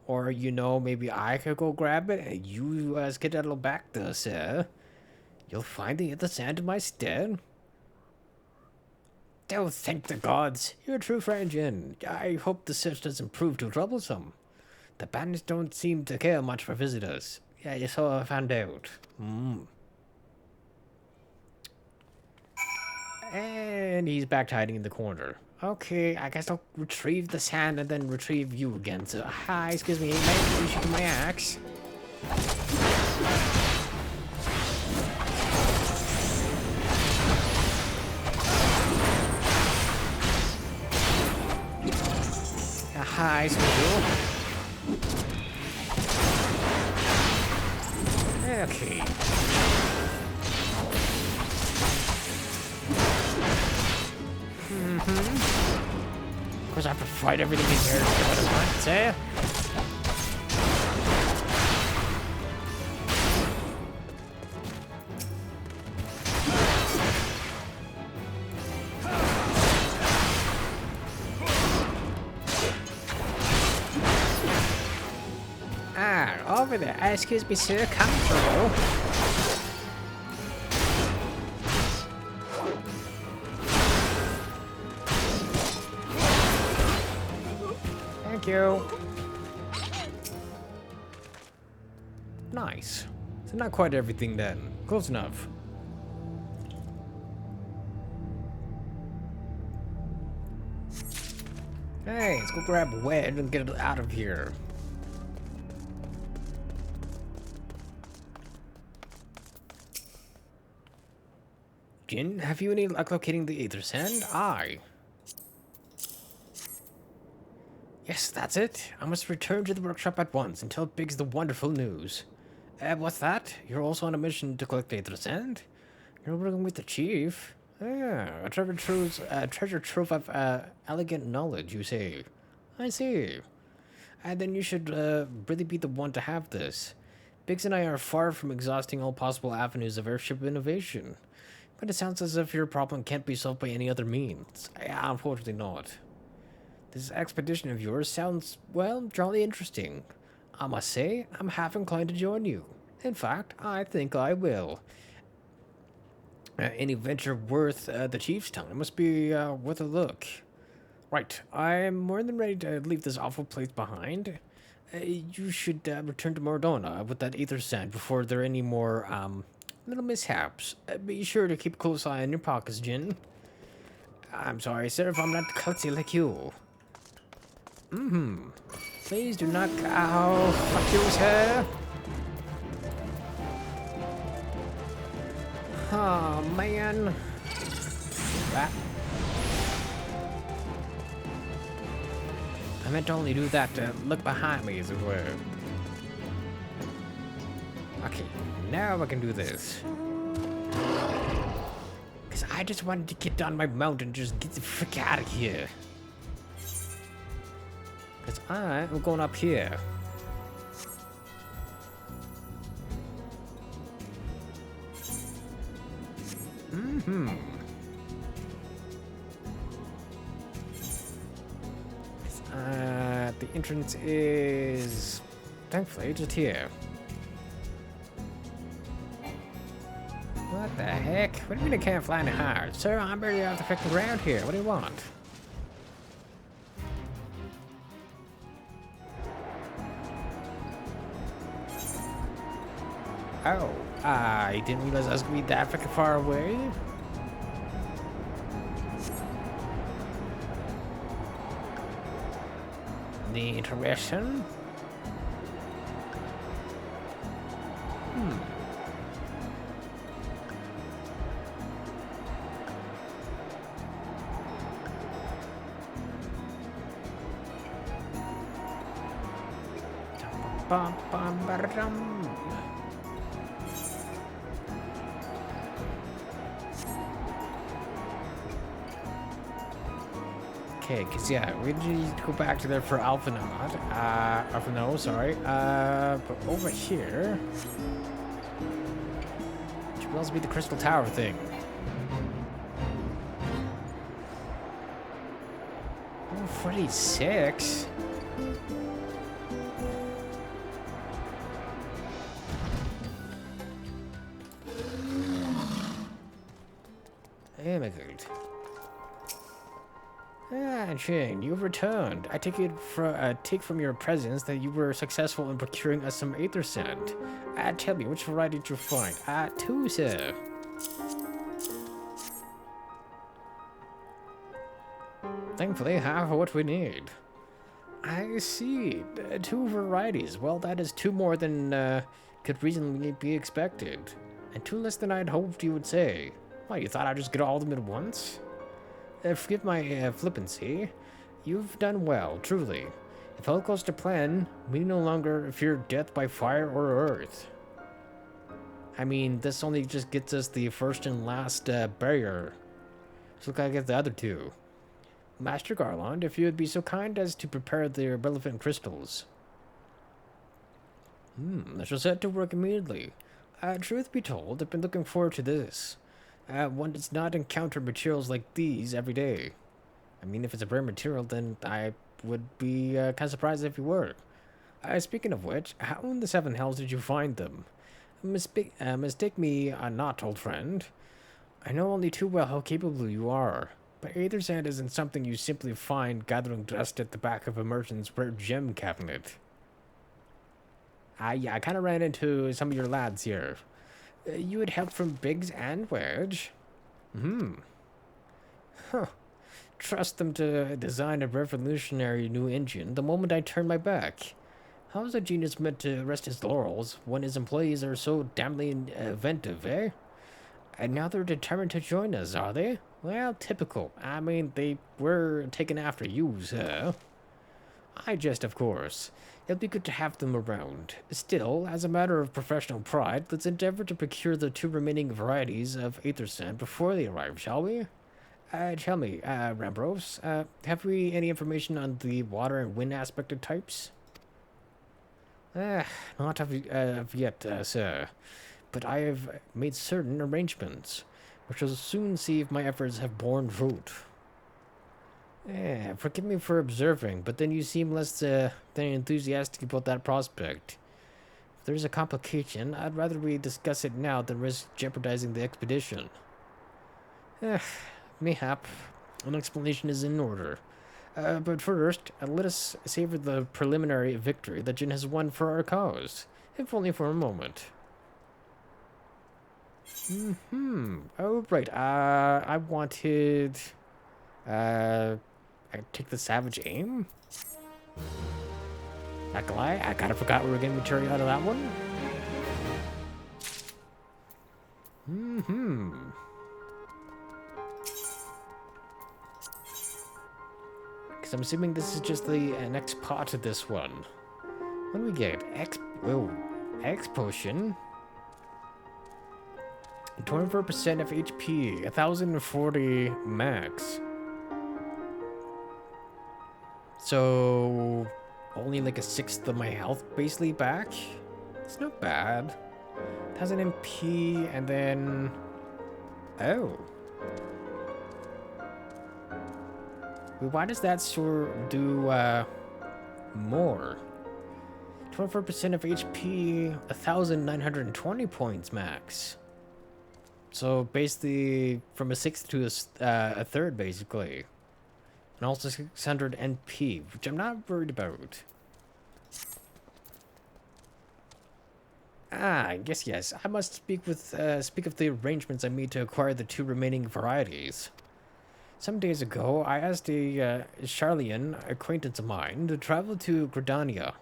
Or, you know, maybe I could go grab it and you skedaddle back there, sir. You'll find the aether sand in my stead. Oh, thank the gods. You're a true friend, Jin. I hope the search doesn't prove too troublesome. The bandits don't seem to care much for visitors. Yeah, you saw I found out. And he's back to hiding in the corner. Okay, I guess I'll retrieve the sand and then retrieve you again. So, hi, excuse me, man, you shoot my axe. Hi, Squirrel. Okay. Of course, I have to fight everything in here at once, eh? Over there. Excuse me, sir. Come through. Thank you. Nice. So not quite everything then. Close enough. Hey, let's go grab Wed and get it out of here. Jin, have you any luck locating the aether sand? Aye. Yes, that's it. I must return to the workshop at once and tell Biggs the wonderful news. What's that? You're also on a mission to collect aether sand? You're working with the chief? A treasure trove of elegant knowledge, you say? I see. And then you should really be the one to have this. Biggs and I are far from exhausting all possible avenues of airship innovation. But it sounds as if your problem can't be solved by any other means. Unfortunately not. This expedition of yours sounds, well, jolly interesting. I must say, I'm half inclined to join you. In fact, I think I will. Any venture worth the chief's time must be worth a look. Right, I'm more than ready to leave this awful place behind. You should return to Mordona with that aether sand before there are any more little mishaps. Be sure to keep a close eye on your pockets, Jin. I'm sorry, sir, if I'm not klutzy like you. Please do not. Oh, fuck you, sir. Oh, man. That. I meant to only do that to look behind me, as it were. Okay, now I can do this. Because I just wanted to get down my mountain and just get the frick out of here. Because I'm going up here. The entrance is thankfully just here. What the heck? What do you mean I can't fly any higher? Sir, I'm barely off the freaking ground here. What do you want? Oh, I didn't realize I was gonna be that freaking far away. Interesting. Bum, bum, ba-da-dum. Okay, because yeah, we need to go back to there for Alpha Nod. Alpha No, sorry. But over here should also be the Crystal Tower thing. Oh, 46. Emigrate. Ah, Jane, you've returned. I take it from your presence that you were successful in procuring us some aether sand. Tell me, which variety did you find? Two, sir. Thankfully, half of what we need. I see. Two varieties. Well, that is two more than could reasonably be expected. And two less than I'd hoped you would say. Well, you thought I'd just get all of them at once? Forgive my flippancy. You've done well, truly. If all goes to plan, we no longer fear death by fire or earth. I mean, this only just gets us the first and last barrier. So look, I get the other two. Master Garland, if you would be so kind as to prepare the relevant crystals. I shall set to work immediately. Truth be told, I've been looking forward to this. One does not encounter materials like these every day. I mean, if it's a rare material, then I would be kind of surprised if you were. Speaking of which, how in the seven hells did you find them? Mistake me not, old friend. I know only too well how capable you are, but aether sand isn't something you simply find gathering dust at the back of a merchant's rare gem cabinet. Yeah, I kind of ran into some of your lads here. You had help from Biggs and Wedge? Huh. Trust them to design a revolutionary new engine the moment I turn my back. How is a genius meant to rest his laurels when his employees are so damnably inventive, eh? And now they're determined to join us, are they? Well, typical. I mean, they were taken after you, sir. I jest, of course. It'll be good to have them around. Still, as a matter of professional pride, let's endeavor to procure the two remaining varieties of aether sand before they arrive, shall we? Tell me, Rambros, have we any information on the water and wind aspected types? Not of yet, sir. But I have made certain arrangements, which will soon see if my efforts have borne fruit. Forgive me for observing, but then you seem less than enthusiastic about that prospect. If there's a complication, I'd rather we discuss it now than risk jeopardizing the expedition. Mayhap, an explanation is in order. But first, let us savor the preliminary victory that Jin has won for our cause, if only for a moment. Oh, right. I wanted... I take the Savage Aim. Not gonna lie, I kind of forgot we were getting material out of that one. Because I'm assuming this is just the next part of this one. What do we get? X Potion. 24% of HP. 1040 max. So... only like a sixth of my health basically back. It's not bad. 1000 MP and then... oh. Why does that sword do more? 24% of HP, 1,920 points max. So basically from a sixth to a third basically. And also 600 NP, which I'm not worried about. Ah, I guess yes. I must speak of the arrangements I made to acquire the 2 remaining varieties. Some days ago, I asked a Charlian acquaintance of mine to travel to Gridania,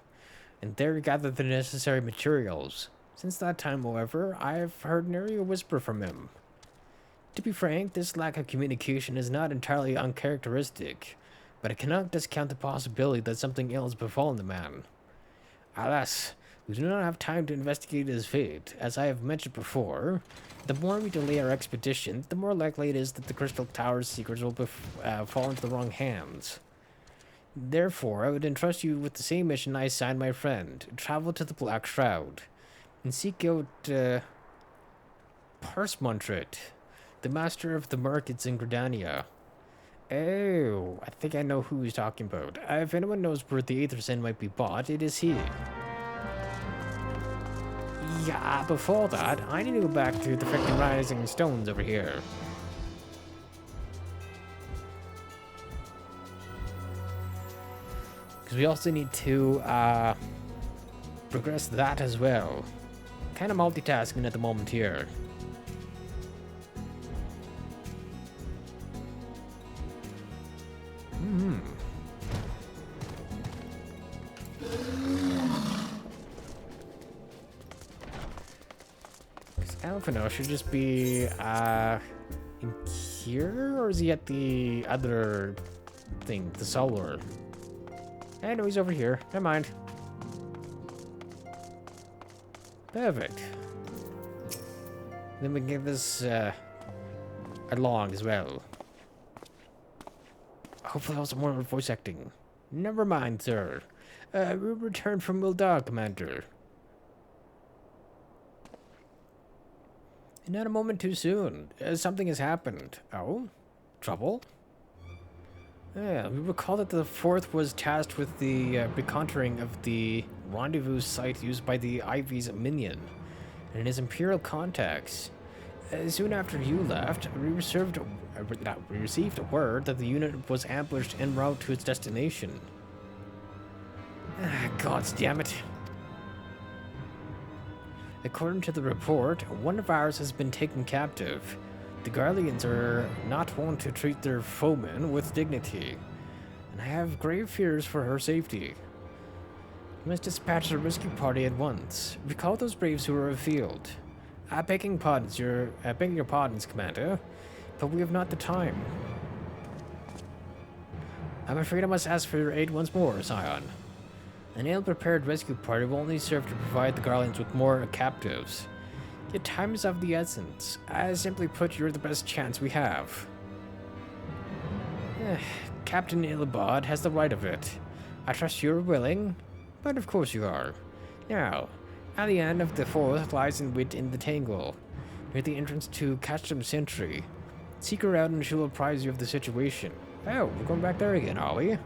and there gather the necessary materials. Since that time, however, I have heard nary a whisper from him. To be frank, this lack of communication is not entirely uncharacteristic, but I cannot discount the possibility that something ill has befallen the man. Alas, we do not have time to investigate his fate. As I have mentioned before, the more we delay our expedition, the more likely it is that the Crystal Tower's secrets will fall into the wrong hands. Therefore, I would entrust you with the same mission I assigned my friend. Travel to the Black Shroud, and seek out Parsmontret, the master of the markets in Gridania. Oh, I think I know who he's talking about. If anyone knows where the Aethersen might be bought, it is he. Yeah, before that, I need to go back to the freaking Rising Stones over here. Because we also need to progress that as well. Kind of multitasking at the moment here. Alphino should just be in here, or is he at the other thing, the solar? I know he's over here. Never mind. Perfect. Then we can get this along as well. Hopefully also more voice acting. Never mind, sir. We returned from Wildar, Commander. Not a moment too soon. Something has happened. Oh? Trouble? Yeah, we recall that the Fourth was tasked with the recontouring of the rendezvous site used by the Ivy's minion and his Imperial contacts. Soon after you left, we received word that the unit was ambushed en route to its destination. God damn it. According to the report, one of ours has been taken captive. The Garleans are not wont to treat their foemen with dignity, and I have grave fears for her safety. We must dispatch a rescue party at once. Recall those braves who are afield. Begging your pardons, Commander, but we have not the time. I'm afraid I must ask for your aid once more, Scion. An ill-prepared rescue party will only serve to provide the Garlands with more captives. Yet time is of the essence. Simply put, you're the best chance we have. Captain Ilbod has the right of it. I trust you're willing, but of course you are. Now, at the end of the Fourth lies in wit in the Tangle, near the entrance to Custom Sentry. Seek her out and she'll apprise you of the situation. Oh, we're going back there again, are we?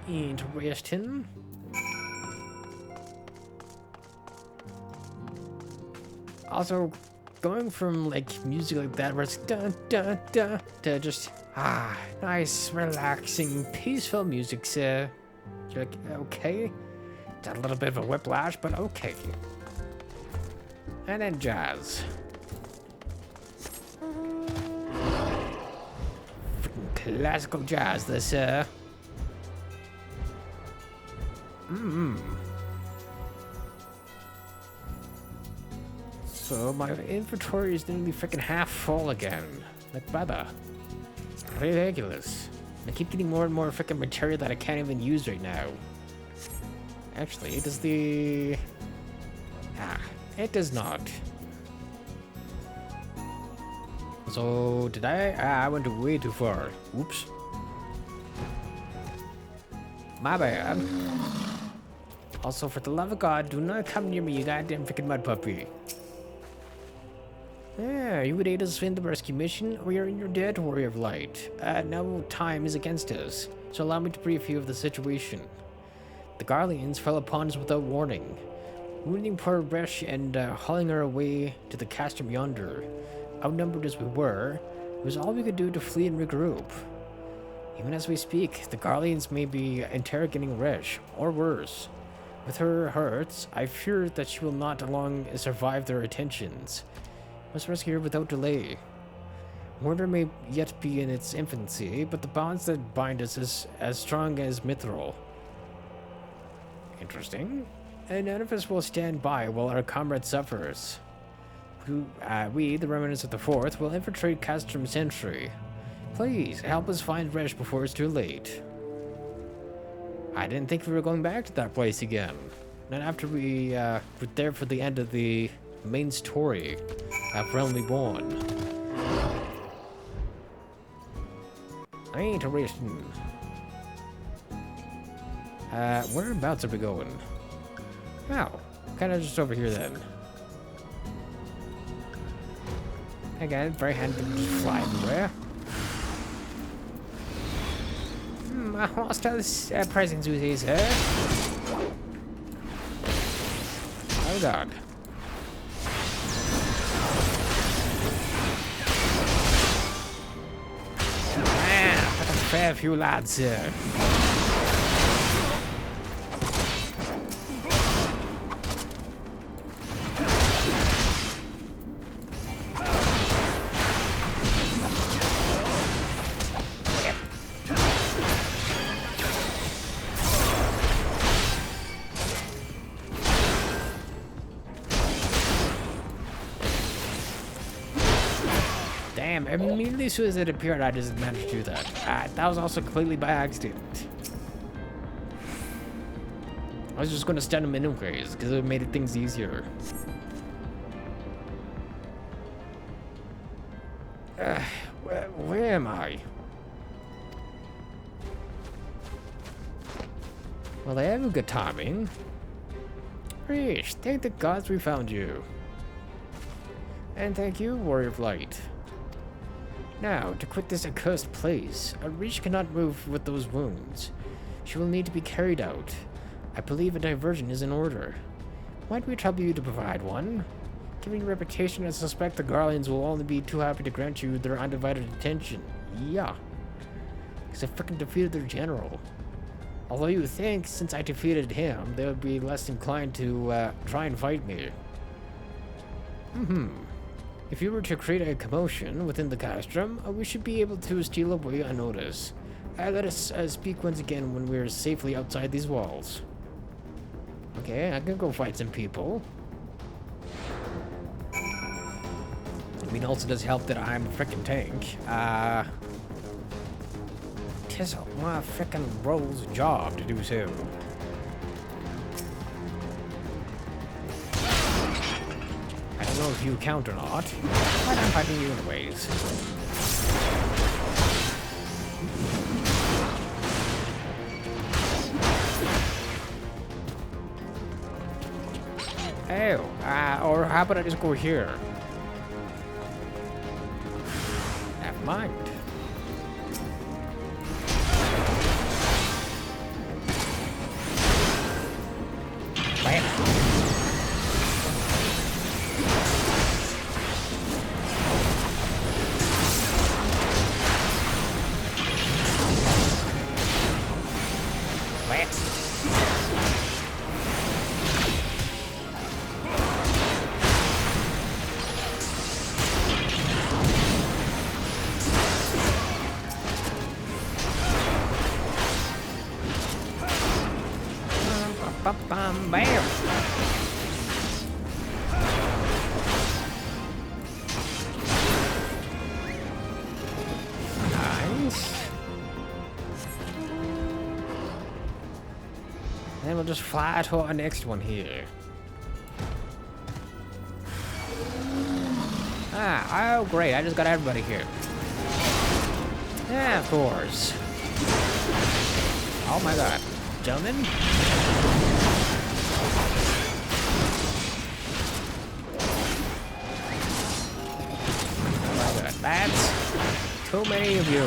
Interesting. Also, going from like music like that where it's dun dun dun to just nice, relaxing, peaceful music, sir. You're like, okay. It's a little bit of a whiplash, but okay. And then jazz. classical jazz, this, So my inventory is nearly freaking half full again. Like, brother. Ridiculous. I keep getting more and more freaking material that I can't even use right now. Actually, does the... it does not. So, did I went way too far. Oops. My bad. Also, for the love of God, do not come near me, you goddamn freaking mud puppy. Yeah, you would aid us in the rescue mission. We are in your debt, Warrior of Light. Now time is against us, so allow me to brief you of the situation. The Garleans fell upon us without warning, wounding poor Resh and hauling her away to the castrum yonder. Outnumbered as we were, it was all we could do to flee and regroup. Even as we speak, the Garleans may be interrogating Resh, or worse. With her hurts, I fear that she will not long survive their attentions. Must rescue her without delay. Murder may yet be in its infancy, but the bonds that bind us is as strong as mithril. Interesting. And none of us will stand by while our comrade suffers. We, the remnants of the Fourth, will infiltrate Castrum Sentry. Please, help us find Resh before it's too late. I didn't think we were going back to that place again. Not after we were there for the end of the main story of Realm Reborn. I ain't interested. Whereabouts are we going? Oh, kind of just over here then. Again, very handy to just fly everywhere. A hostile presence with his hair. Oh god. That's a fair few lads here. Damn, immediately as soon as it appeared, I just managed to do that. That was also completely by accident. I was just going to stun him anyways, because it made things easier. Where am I? Well, I have a good timing. Rish, thank the gods we found you. And thank you, Warrior of Light. Now, to quit this accursed place, a Rish cannot move with those wounds. She will need to be carried out. I believe a diversion is in order. Might we trouble you to provide one? Given your reputation, I suspect the Garleans will only be too happy to grant you their undivided attention. Yeah. Because I frickin' defeated their general. Although you would think, since I defeated him, they would be less inclined to try and fight me. If you were to create a commotion within the castrum, we should be able to steal away unnoticed. Let us speak once again when we're safely outside these walls. Okay, I can go fight some people. I mean, also does help that I'm a frickin' tank. Tis my frickin' role's job to do so. I don't know if you count or not, but I'm fighting you anyways. Oh, or how about I just go here? Never mind. Bam. we'll just fly to our next one here. Ah, oh great, I just got everybody here. Yeah, of course. Oh my god. Gentlemen? Oh my god, that's too many of you.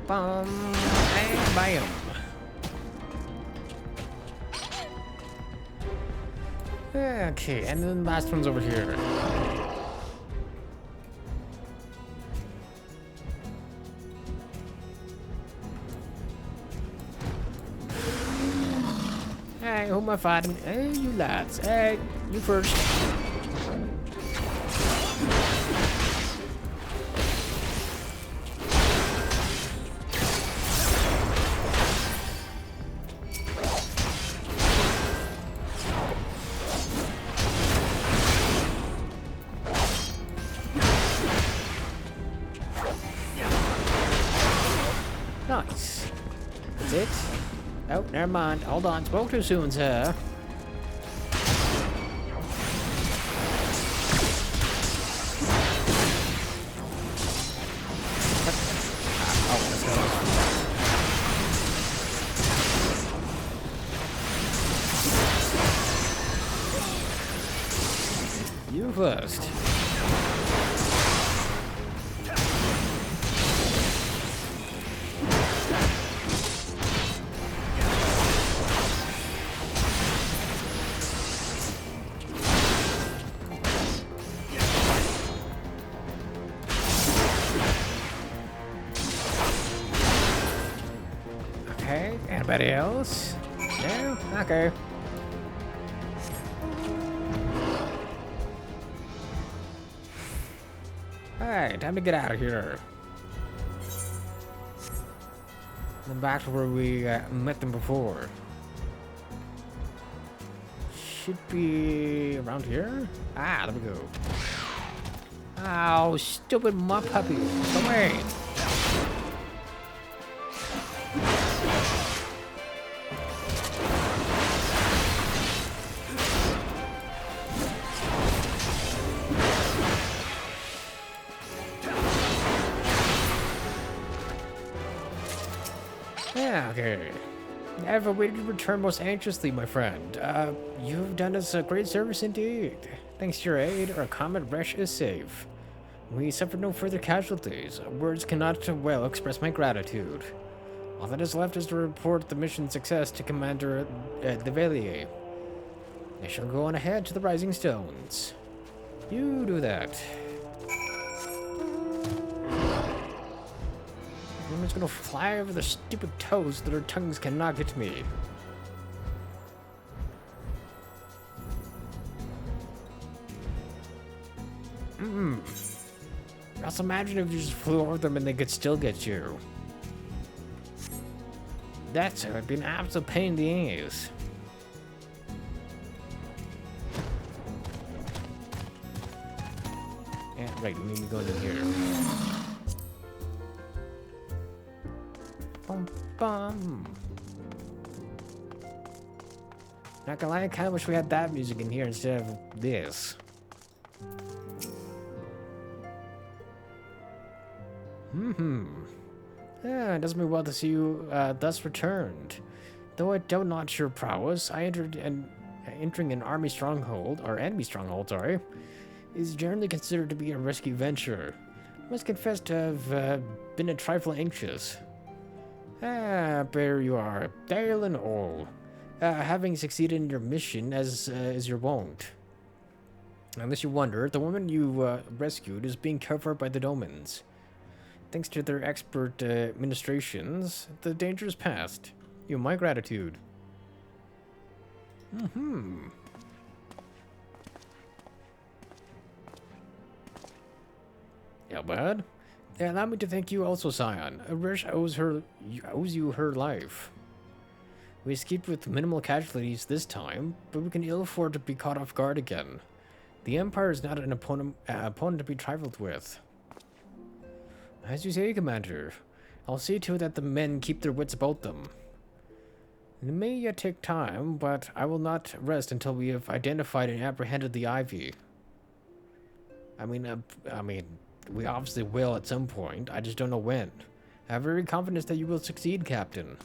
Bum, and bam. Okay, and then the last one's over here. Hey, who am I fighting? Hey, you lads. Hey, you first. Nice. That's it. Oh, never mind. Hold on. Spoke too soon, sir. You first. Okay, anybody else? No? Okay. Alright, time to get out of here. And back to where we met them before. Should be around here? Ah, there we go. Ow, stupid mud puppy. Go away. Yeah, okay. I've awaited your return most anxiously, my friend. You've done us a great service indeed. Thanks to your aid, our comet wreck is safe. We suffered no further casualties. Words cannot well express my gratitude. All that is left is to report the mission's success to Commander Develier. I shall go on ahead to the Rising Stones. You do that. Everyone's gonna fly over the stupid toes so that their tongues cannot get to me. Also imagine if you just flew over them and they could still get you. That would be an absolute pain in the ass. Yeah, right, we need to go in here. Bum, bum. Not gonna lie, I kinda wish we had that music in here instead of this. Yeah, it does me well to see you thus returned. Though I doubt not your prowess, entering an army stronghold, or enemy stronghold, sorry, is generally considered to be a risky venture. I must confess to have been a trifle anxious. Ah, there you are, Dale and all. Having succeeded in your mission as is your wont. Unless you wonder, the woman you rescued is being cared for by the Domans. Thanks to their expert administrations, the danger is past. You have my gratitude. Yeah, bud. Allow me to thank you also, Scion. Rish owes you her life. We escaped with minimal casualties this time, but we can ill afford to be caught off guard again. The Empire is not an opponent to be trifled with. As you say, Commander. I'll see to it that the men keep their wits about them. It may yet take time, but I will not rest until we have identified and apprehended the Ivy. I mean, we obviously will at some point. I just don't know when. I have every confidence that you will succeed, Captain.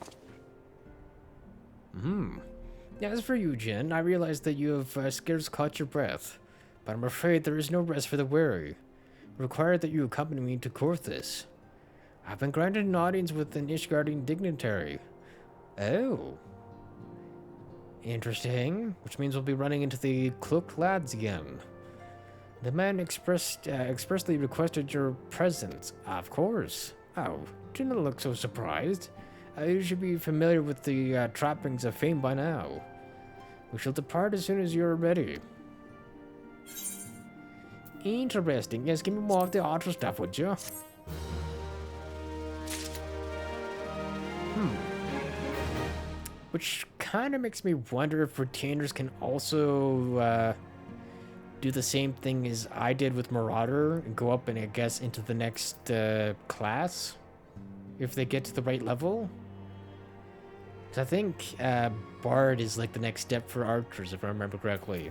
As for you, Jin, I realize that you have scarce caught your breath, but I'm afraid there is no rest for the weary. I require that you accompany me to Korthus. I've been granted an audience with an Ishgardian dignitary. Oh. Interesting, which means we'll be running into the cloaked lads again. The man expressly requested your presence. Of course. Oh, do not look so surprised. You should be familiar with the trappings of fame by now. We shall depart as soon as you're ready. Interesting. Yes, give me more of the otter stuff, would you? Which kind of makes me wonder if retainers can also do the same thing as I did with Marauder and go up and I guess into the next class if they get to the right level. Because I think Bard is like the next step for archers, if I remember correctly.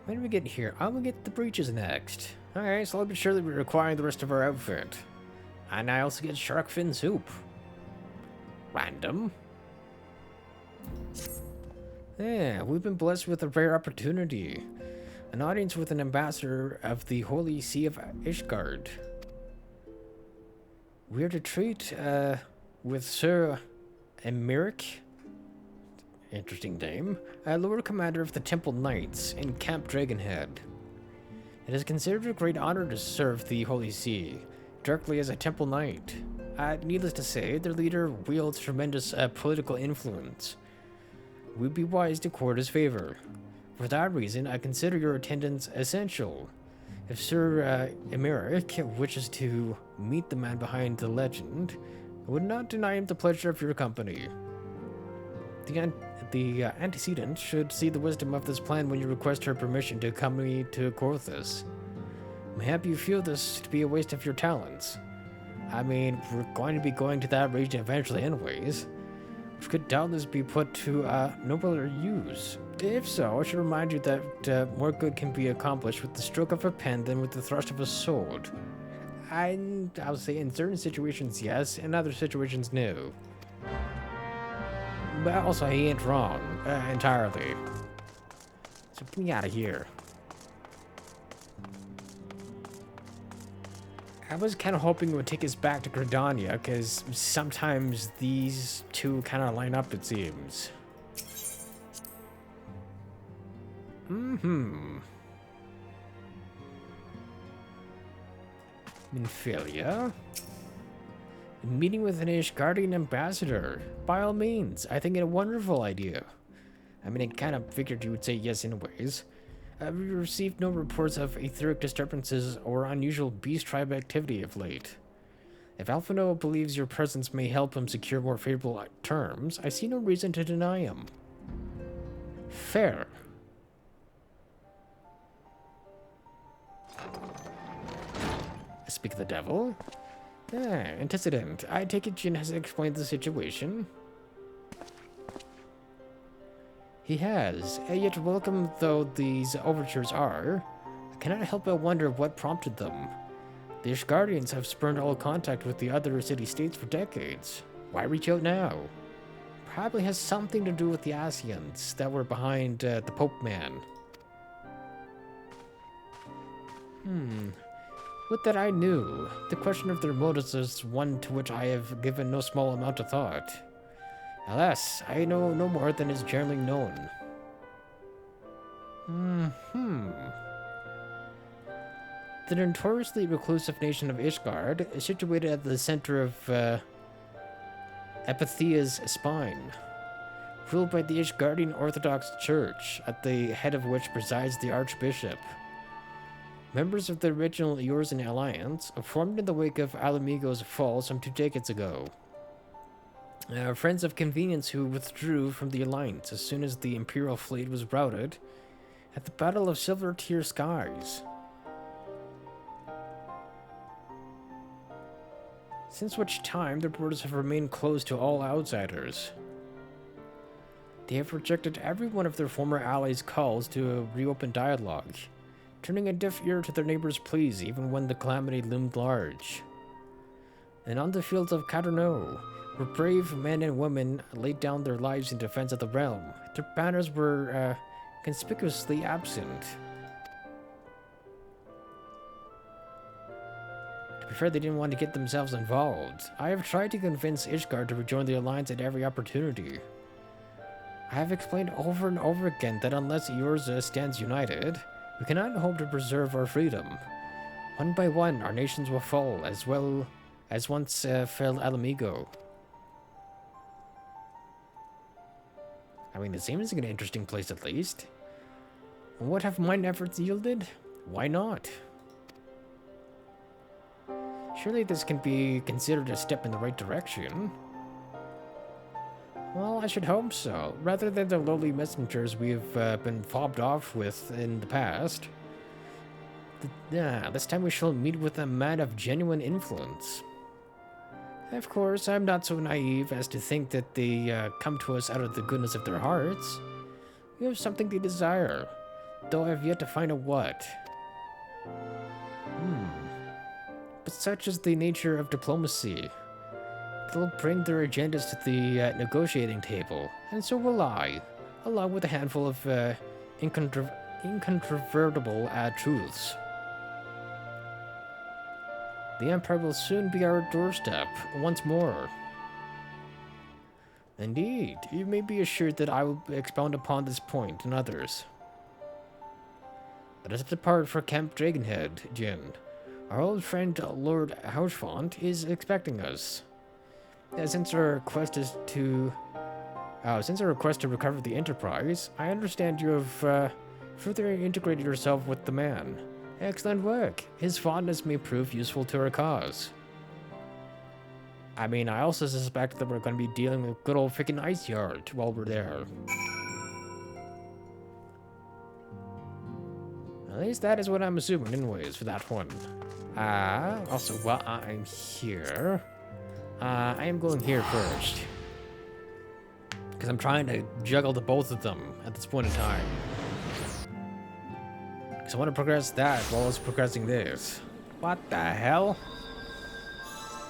When do we get here? I'm gonna get the breeches next. Alright, so I'll be sure that we're requiring the rest of our outfit. And I also get shark fin soup. Random. Yeah, we've been blessed with a rare opportunity. An audience with an ambassador of the Holy See of Ishgard. We're to treat with Sir Emeric, interesting name, Lord Commander of the Temple Knights in Camp Dragonhead. It is considered a great honor to serve the Holy See, directly as a Temple Knight. Needless to say, their leader wields tremendous political influence. We'd be wise to court his favor. For that reason, I consider your attendance essential. If Sir Emeric wishes to meet the man behind the legend, I would not deny him the pleasure of your company. The antecedent should see the wisdom of this plan when you request her permission to accompany to Korthus. Mayhap you feel this to be a waste of your talents. I mean, we're going to be going to that region eventually anyways, which could doubtless be put to nobler use. If so, I should remind you that more good can be accomplished with the stroke of a pen than with the thrust of a sword. I'll say in certain situations yes, in other situations no. But also, he ain't wrong entirely. So get me out of here. I was kind of hoping it would take us back to Gridania, because sometimes these two kind of line up, it seems. Minfilia? Meeting with an Ishgardian ambassador. By all means, I think it a wonderful idea. I mean, I kind of figured you would say yes anyways. We received no reports of etheric disturbances or unusual beast tribe activity of late. If Alphino believes your presence may help him secure more favorable terms, I see no reason to deny him. Fair. Speak of the devil. Antecedent. I take it Jin has explained the situation. He has, yet welcome though these overtures are, I cannot help but wonder what prompted them. The Ishgardians have spurned all contact with the other city-states for decades. Why reach out now? Probably has something to do with the Asians that were behind the Pope Man. Would that I knew. The question of their motives is one to which I have given no small amount of thought. Alas, I know no more than is generally known. The notoriously reclusive nation of Ishgard is situated at the center of Epithia's spine, ruled by the Ishgardian Orthodox Church, at the head of which presides the Archbishop. Members of the original Eorzean Alliance, formed in the wake of Alamigo's fall some 2 decades ago. Friends of convenience who withdrew from the Alliance as soon as the Imperial fleet was routed at the Battle of Silver Tear Skies. Since which time, their borders have remained closed to all outsiders. They have rejected every one of their former allies' calls to reopen dialogue, turning a deaf ear to their neighbors' pleas even when the calamity loomed large. And on the fields of Cardeneau, where brave men and women laid down their lives in defense of the realm, their banners were conspicuously absent. To be fair, they didn't want to get themselves involved. I have tried to convince Ishgard to rejoin the Alliance at every opportunity. I have explained over and over again that unless Eorzea stands united, we cannot hope to preserve our freedom. One by one, our nations will fall, as well as once fell Alamigo. I mean, it seems like an interesting place at least. And what have mine efforts yielded? Why not? Surely this can be considered a step in the right direction. Well, I should hope so. Rather than the lowly messengers we've been fobbed off with in the past. This time we shall meet with a man of genuine influence. Of course, I'm not so naive as to think that they come to us out of the goodness of their hearts. We have something they desire, though I have yet to find out what. But such is the nature of diplomacy. They'll bring their agendas to the negotiating table, and so will I, along with a handful of incontrovertible truths. The Empire will soon be our doorstep, once more. Indeed, you may be assured that I will expound upon this point and others. Let us depart for Camp Dragonhead, Jin. Our old friend Lord Hausfont is expecting us. Since our request to recover the Enterprise, I understand you have further integrated yourself with the man. Excellent work. His fondness may prove useful to our cause. I mean, I also suspect that we're going to be dealing with good old freaking Ice Yard while we're there. At least that is what I'm assuming anyways for that one. Also, while I'm here, I am going here first. Because I'm trying to juggle the both of them at this point in time. Because I want to progress that while I was progressing this. What the hell?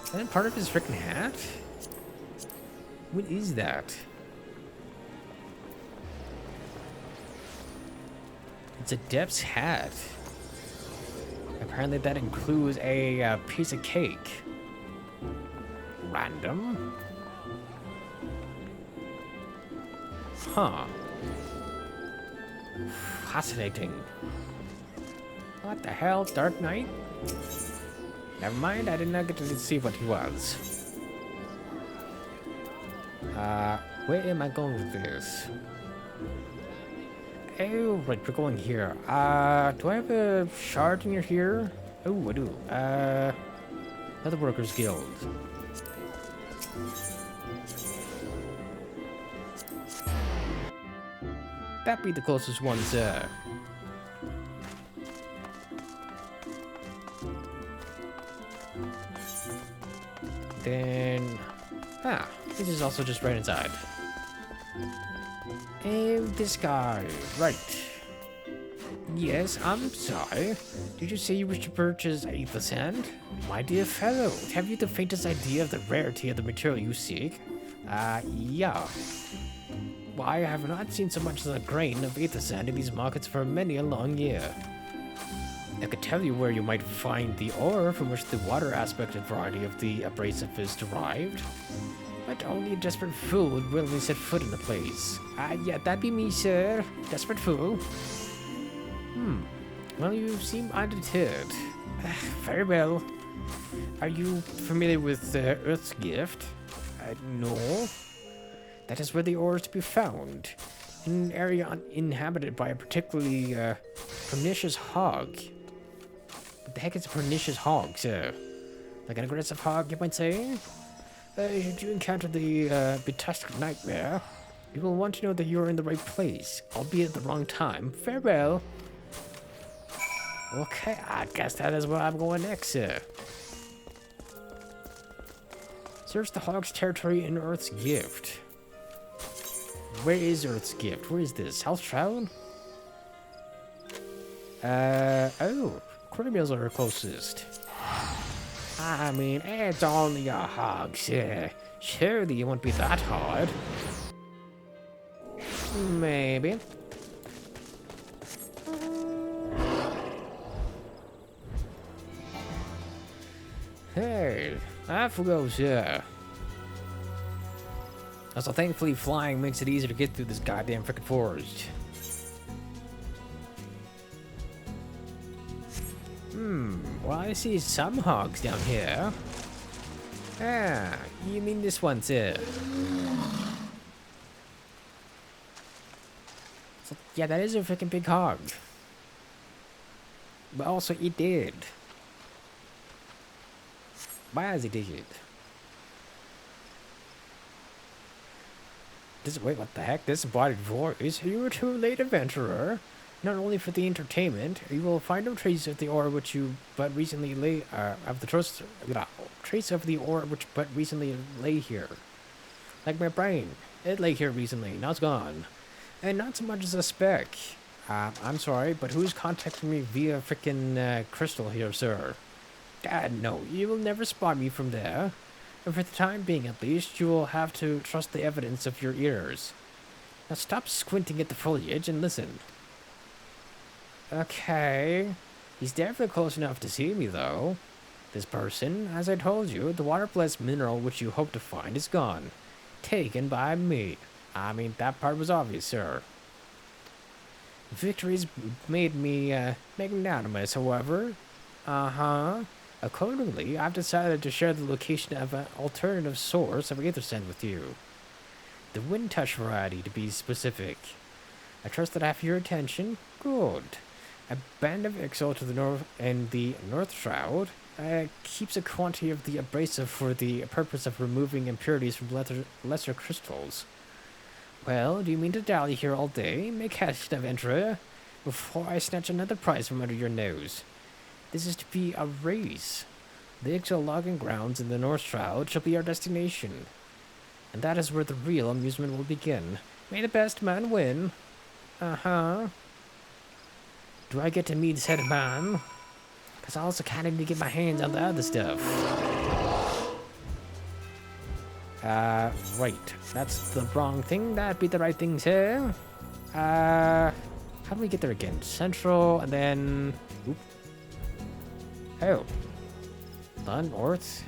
Is that part of his freaking hat? What is that? It's a Depth's hat. Apparently that includes a piece of cake. Random. Huh. Fascinating. What the hell? Dark Knight? Never mind, I did not get to see what he was. Where am I going with this? Oh, right, we're going here. Do I have a shard near here? Oh, I do. Another Workers Guild. That'd be the closest one, sir. Then... this is also just right inside. Oh, this guy. Right. Yes, I'm sorry. Did you say you wish to purchase Aether Sand? My dear fellow, have you the faintest idea of the rarity of the material you seek? Yeah. Why, I have not seen so much as a grain of Aether Sand in these markets for many a long year. I could tell you where you might find the ore from which the water aspect and variety of the abrasive is derived. But only a desperate fool would willingly set foot in the place. Yeah, that'd be me, sir. Desperate fool. Well, you seem undeterred. Very well. Are you familiar with Earth's Gift? No. That is where the ore is to be found. In an area uninhabited by a particularly pernicious hog. What the heck is a pernicious hog, sir? Like an aggressive hog, you might say? Should you encounter the betusked nightmare, you will want to know that you are in the right place, albeit at the wrong time. Farewell. Okay, I guess that is where I'm going next, sir. Search the hog's territory in Earth's Gift. Where is Earth's Gift? Where is this? South Shroud? Oh, quarter mills are closest. I mean, it's only a hog, sir. Surely it won't be that hard. Maybe. Hey, off we go, sir. Also, thankfully, flying makes it easier to get through this goddamn frickin' forest. Well, I see some hogs down here. Ah, you mean this one, sir? So, yeah, that is a freaking big hog. But also, it did. Why is it did? Wait, what the heck? This bodied voice? You were too late, adventurer. Not only for the entertainment, you will find no trace of the ore which you but recently lay trace of the ore which but recently lay here. Like my brain, it lay here recently. Now it's gone, and not so much as a speck. I'm sorry, but who's contacting me via frickin' crystal here, sir? No, you will never spot me from there. And for the time being, at least, you will have to trust the evidence of your ears. Now stop squinting at the foliage and listen. Okay. He's definitely close enough to see me, though. This person, as I told you, the water-blessed mineral which you hope to find is gone. Taken by me. I mean, that part was obvious, sir. Victory's made me magnanimous, however. Accordingly, I've decided to share the location of an alternative source of aethersand with you. The wind touch variety, to be specific. I trust that I have your attention. Good. A band of Ixo to the north and the North Shroud keeps a quantity of the abrasive for the purpose of removing impurities from lesser crystals. Well, do you mean to dally here all day? Make haste, adventurer, before I snatch another prize from under your nose. This is to be a race. The Ixo logging grounds in the North Shroud shall be our destination. And that is where the real amusement will begin. May the best man win. Do I get to meet said man? Because I also kind of need to get my hands on the other stuff. Right. That's the wrong thing. That'd be the right thing, sir. How do we get there again? Central, and then... Oop. Oh. The north.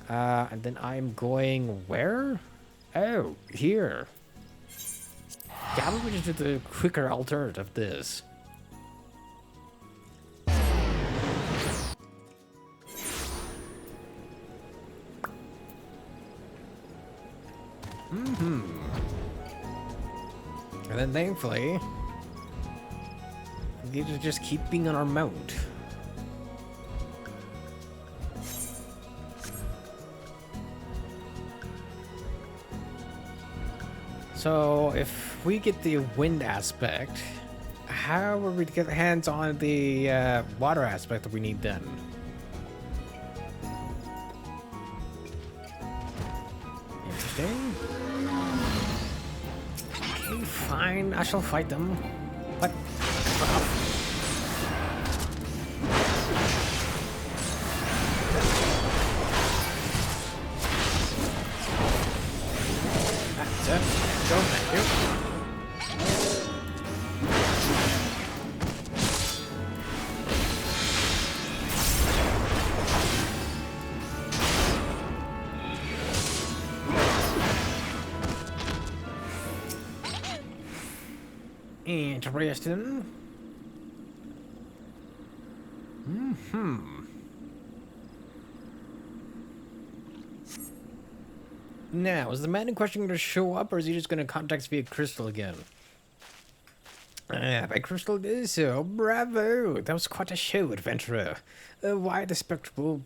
And then I'm going where? Oh, here. Yeah, how about we just do the quicker alternative of this? And then thankfully, we get to just keep being on our mount. So if we get the wind aspect, how are we to get hands on the water aspect that we need then? Interesting. Okay, fine. I shall fight them. What? That's it. Go, thank you. Interesting. Now, is the man in question going to show up, or is he just going to contact us via Crystal again? By Crystal it is so. Bravo! That was quite a show, adventurer. Why the spectacle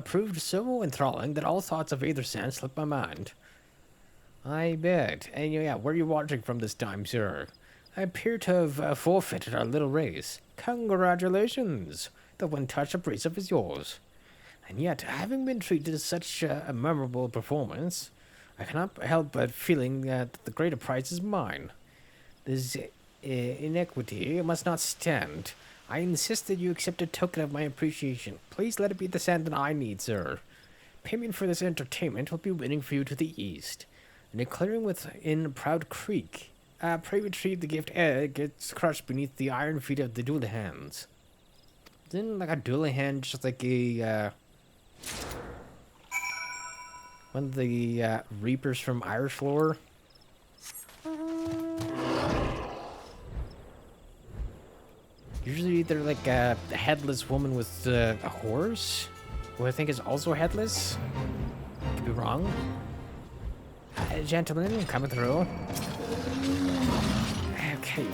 proved so enthralling that all thoughts of either sense slipped my mind. I bet. And yeah, where are you watching from this time, sir? I appear to have forfeited our little race. Congratulations! The one-touch abrasive is yours. And yet, having been treated to such a memorable performance, I cannot help but feeling that the greater prize is mine. This inequity must not stand. I insist that you accept a token of my appreciation. Please let it be the sand that I need, sir. Payment for this entertainment will be waiting for you to the east, in a clearing within Proud Creek. Pray retrieve the gift egg gets crushed beneath the iron feet of the Doolahans. Isn't like a Doolahan just like a one of the Reapers from Irish lore? Usually they're like a headless woman with a horse, who I think is also headless. Could be wrong. Gentlemen, coming through. Okay,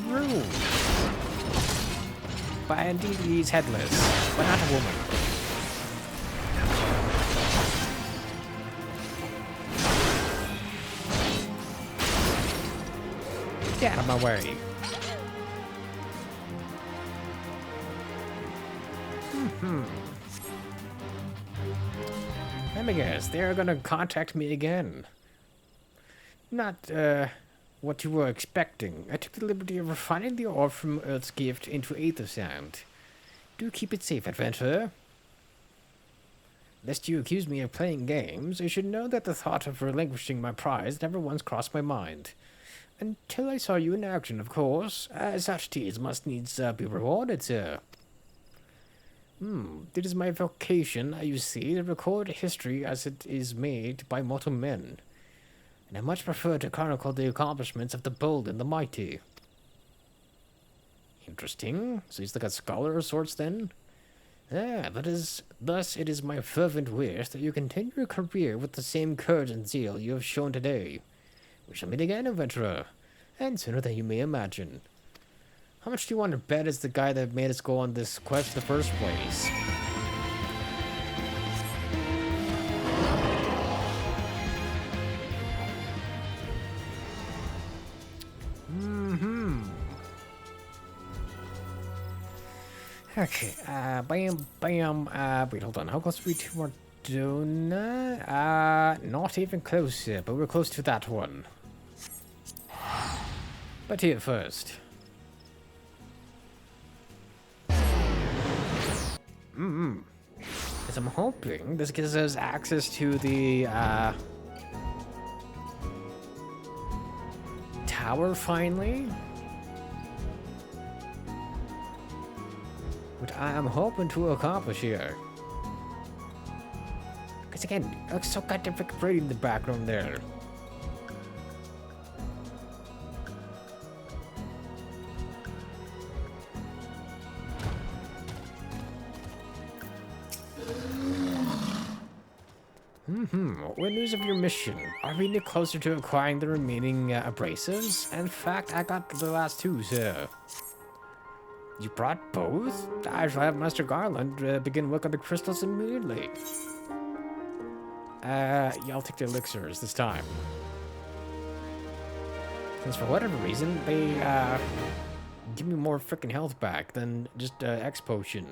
rude. But indeed he's headless, but not a woman. Get out of my way. Let me guess, they're gonna contact me again. Not, what you were expecting. I took the liberty of refining the ore from Earth's gift into aether sand. Do keep it safe, adventurer. Lest you accuse me of playing games, I should know that the thought of relinquishing my prize never once crossed my mind. Until I saw you in action, of course. Such deeds must needs be rewarded, sir. It is my vocation, you see, to record history as it is made by mortal men. And I much prefer to chronicle the accomplishments of the bold and the mighty. Interesting. So he's like a scholar of sorts, then? Thus it is my fervent wish that you continue your career with the same courage and zeal you have shown today. We shall meet again, adventurer, and sooner than you may imagine. How much do you want to bet is the guy that made us go on this quest in the first place? Okay, bam, wait, hold on, how close are we to Mardona? Not even close yet, but we're close to that one. But here first. As I'm hoping this gives us access to the, tower finally. Which I am hoping to accomplish here. Because again, it looks so goddamn freaking pretty in the background there. What news of your mission? Are we any closer to acquiring the remaining abrasives? In fact, I got the last two, sir. You brought both? I shall have Master Garland begin work on the crystals immediately. Y'all take the elixirs this time. Since for whatever reason, they give me more freaking health back than just X potion.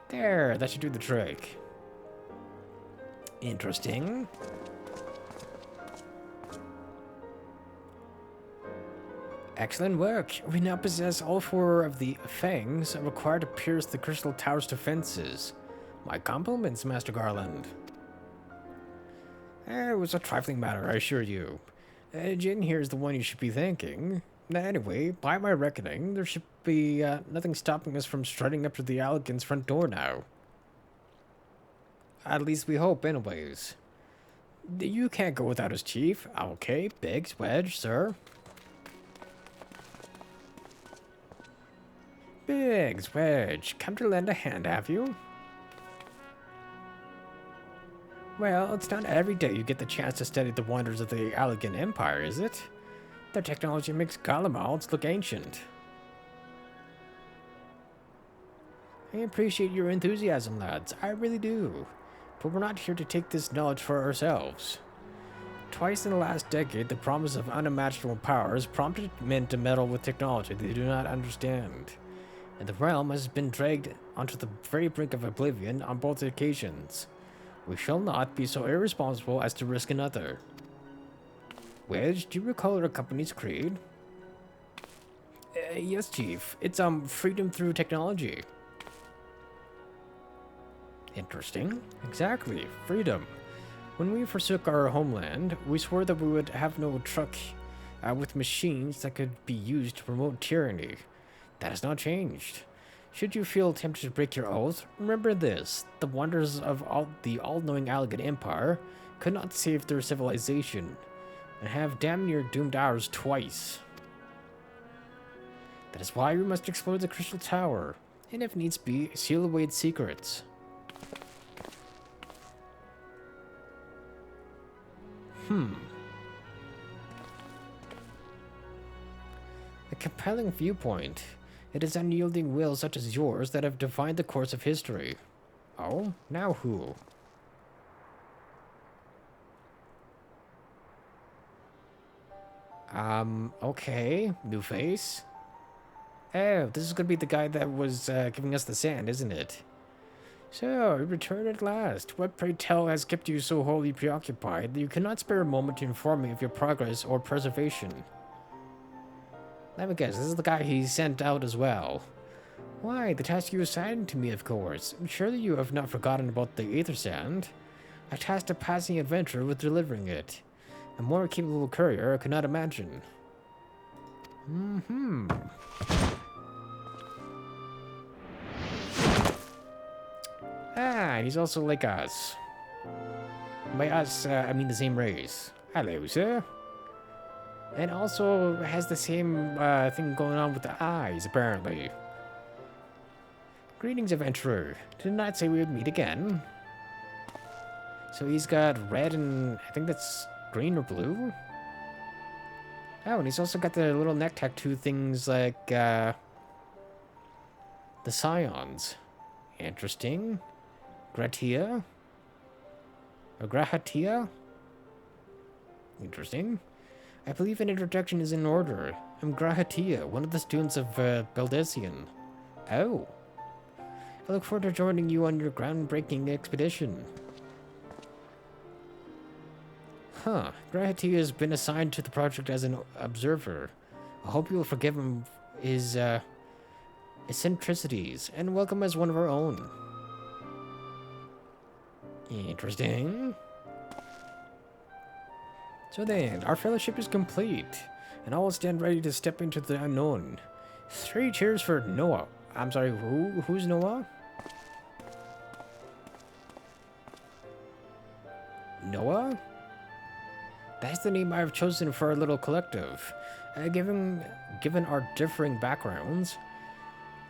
There, that should do the trick. Interesting. Excellent work. We now possess all 4 of the fangs required to pierce the Crystal Tower's defenses. My compliments, Master Garland. It was a trifling matter, I assure you. Jin here is the one you should be thanking. Anyway, by my reckoning, there should be nothing stopping us from strutting up to the Allegan's front door now. At least we hope, anyways. You can't go without us, Chief. Okay, Biggs, Wedge, sir. Biggs, Wedge, come to lend a hand, have you? Well, it's not every day you get the chance to study the wonders of the Allegan Empire, is it? Their technology makes Gallimods look ancient. I appreciate your enthusiasm, lads. I really do. But we're not here to take this knowledge for ourselves. Twice in the last decade, the promise of unimaginable powers prompted men to meddle with technology they do not understand. And the realm has been dragged onto the very brink of oblivion on both occasions. We shall not be so irresponsible as to risk another. Wedge, do you recall our company's creed? Yes, Chief. It's, freedom through technology. Interesting. Exactly. Freedom. When we forsook our homeland, we swore that we would have no truck with machines that could be used to promote tyranny. That has not changed. Should you feel tempted to break your oath, remember this. The wonders of the all-knowing Allegan Empire could not save their civilization, and have damn near doomed ours twice. That is why we must explore the Crystal Tower, and if needs be, seal away its secrets. A compelling viewpoint. It is unyielding will such as yours that have defined the course of history. Oh, now who? Okay. New face. Oh, this is gonna be the guy that was giving us the sand, isn't it? So, you return at last. What, pray tell, has kept you so wholly preoccupied that you cannot spare a moment to inform me of your progress or preservation? Let me guess, this is the guy he sent out as well. Why, the task you assigned to me, of course. Surely you have not forgotten about the Aether Sand. I tasked a passing adventurer with delivering it. A more capable courier I could not imagine. Ah, he's also like us. By us, I mean the same race. Hello, sir. And also has the same thing going on with the eyes, apparently. Greetings, adventurer. Did not say we would meet again. So he's got red and I think that's green or blue. Oh, and he's also got the little neck tattoo things like the scions. Interesting. Gratia? Or Grahatia? Interesting. I believe an introduction is in order. I'm Grahatia, one of the students of Beldesian. Oh. I look forward to joining you on your groundbreaking expedition. Huh. Grahatia has been assigned to the project as an observer. I hope you will forgive him his eccentricities and welcome as one of our own. Interesting. So then, our fellowship is complete, and all will stand ready to step into the unknown. 3 cheers for Noah. I'm sorry, who's Noah? Noah? That's the name I have chosen for our little collective. Given our differing backgrounds,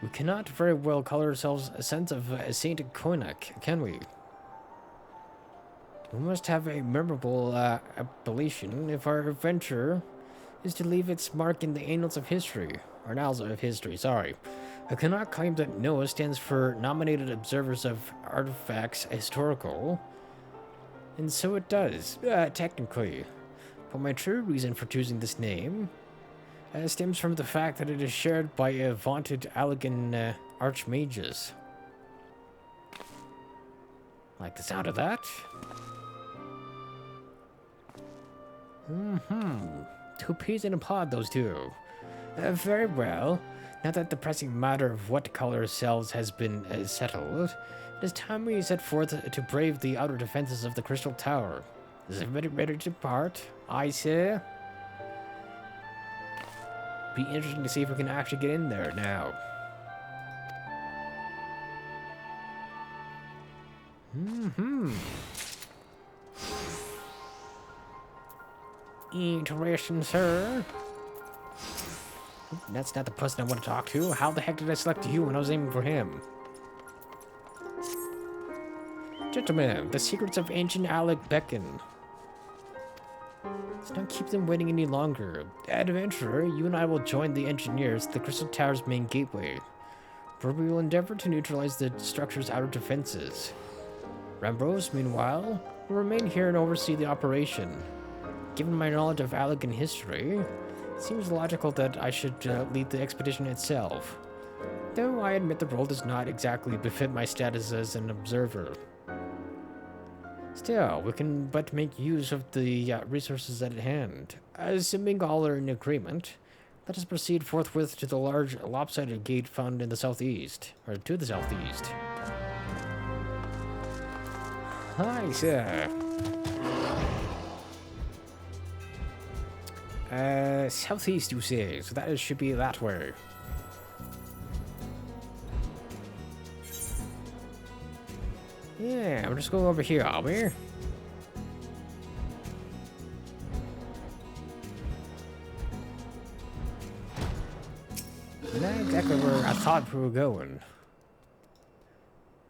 we cannot very well call ourselves a sense of Saint Koinak, can we? We must have a memorable appellation if our adventure is to leave its mark in the annals of history. Or annals of history, sorry. I cannot claim that NOAA stands for Nominated Observers of Artifacts Historical. And so it does, technically. But my true reason for choosing this name stems from the fact that it is shared by a vaunted Allegan archmages. Like the sound of that? To appease and applaud those two. Very well. Now that the pressing matter of what color cells has been settled, it is time we set forth to brave the outer defenses of the Crystal Tower. Is everybody ready to depart? Aye, sir. Be interesting to see if we can actually get in there now. Interesting, sir. That's not the person I want to talk to. How the heck did I select you when I was aiming for him? Gentlemen, the secrets of ancient Alec beckon. Let's not keep them waiting any longer. Adventurer, you and I will join the engineers at the Crystal Tower's main gateway, where we will endeavor to neutralize the structure's outer defenses. Rambros, meanwhile, will remain here and oversee the operation. Given my knowledge of Alec and history, it seems logical that I should lead the expedition itself. Though I admit the role does not exactly befit my status as an observer. Still, we can but make use of the resources at hand. Assuming all are in agreement, let us proceed forthwith to the large lopsided gate found in the southeast, or to the southeast. Hi, sir. Southeast, you say, so that should be that way. Yeah, we'll just go over here, are we? Not exactly where I thought we were going.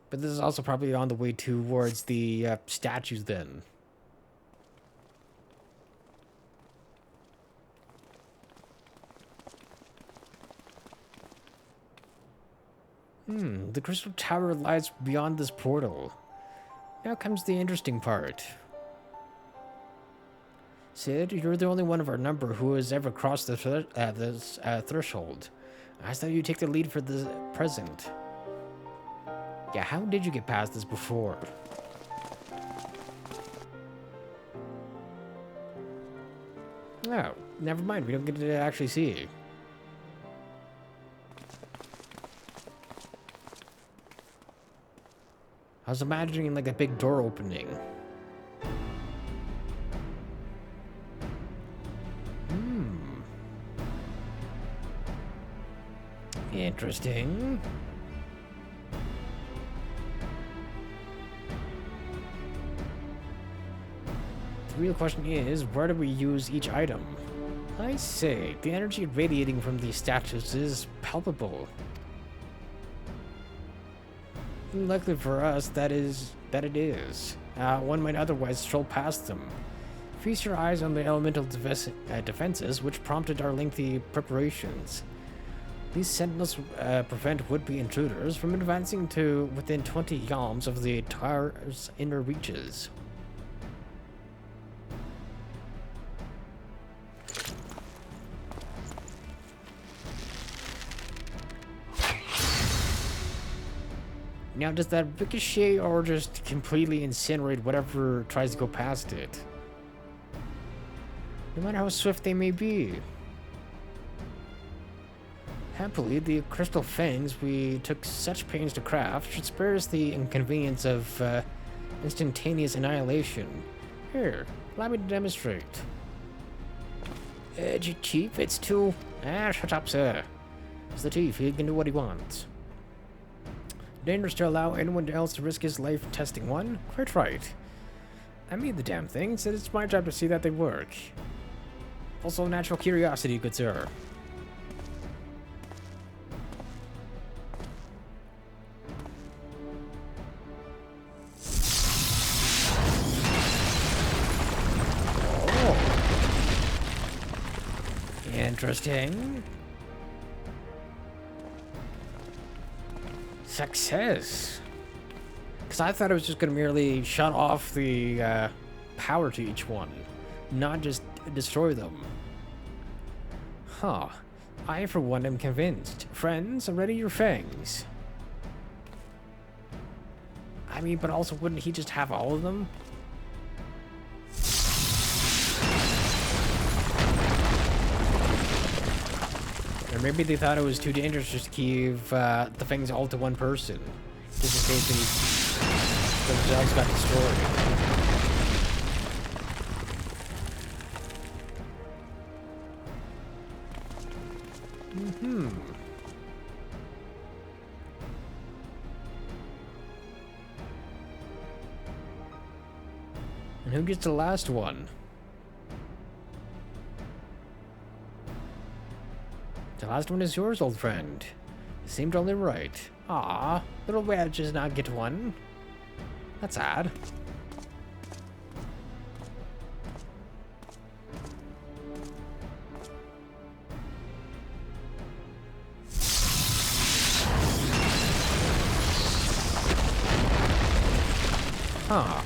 But this is also probably on the way towards the statues then. The Crystal Tower lies beyond this portal. Now comes the interesting part. Sid, you're the only one of our number who has ever crossed the threshold. I thought you'd take the lead for the present. Yeah, how did you get past this before? Oh, never mind. We don't get to actually see. I was imagining like a big door opening. Interesting. The real question is, where do we use each item? I say, the energy radiating from these statues is palpable. Unlikely for us, that it is. One might otherwise stroll past them. Feast your eyes on the elemental defenses, which prompted our lengthy preparations. These sentinels prevent would-be intruders from advancing to within 20 yalms of the tower's inner reaches. Now, does that ricochet or just completely incinerate whatever tries to go past it? No matter how swift they may be. Happily, the crystal fangs we took such pains to craft should spare us the inconvenience of instantaneous annihilation. Here, allow me to demonstrate. Chief, it's too... shut up, sir. It's the chief, he can do what he wants. Dangerous to allow anyone else to risk his life testing one? Quite right. I made the damn things, and it's my job to see that they work. Also, natural curiosity, good sir. Interesting. Success. Because I thought it was just going to merely shut off the power to each one, not just destroy them. Huh. I, for one, am convinced. Friends, ready your fangs. I mean, but also, wouldn't he just have all of them? Or maybe they thought it was too dangerous just to give the things all to one person. Just in case themselves got destroyed. And who gets the last one? The last one is yours, old friend. Seemed only right. Ah, little Wedge does not get one. That's odd. Huh.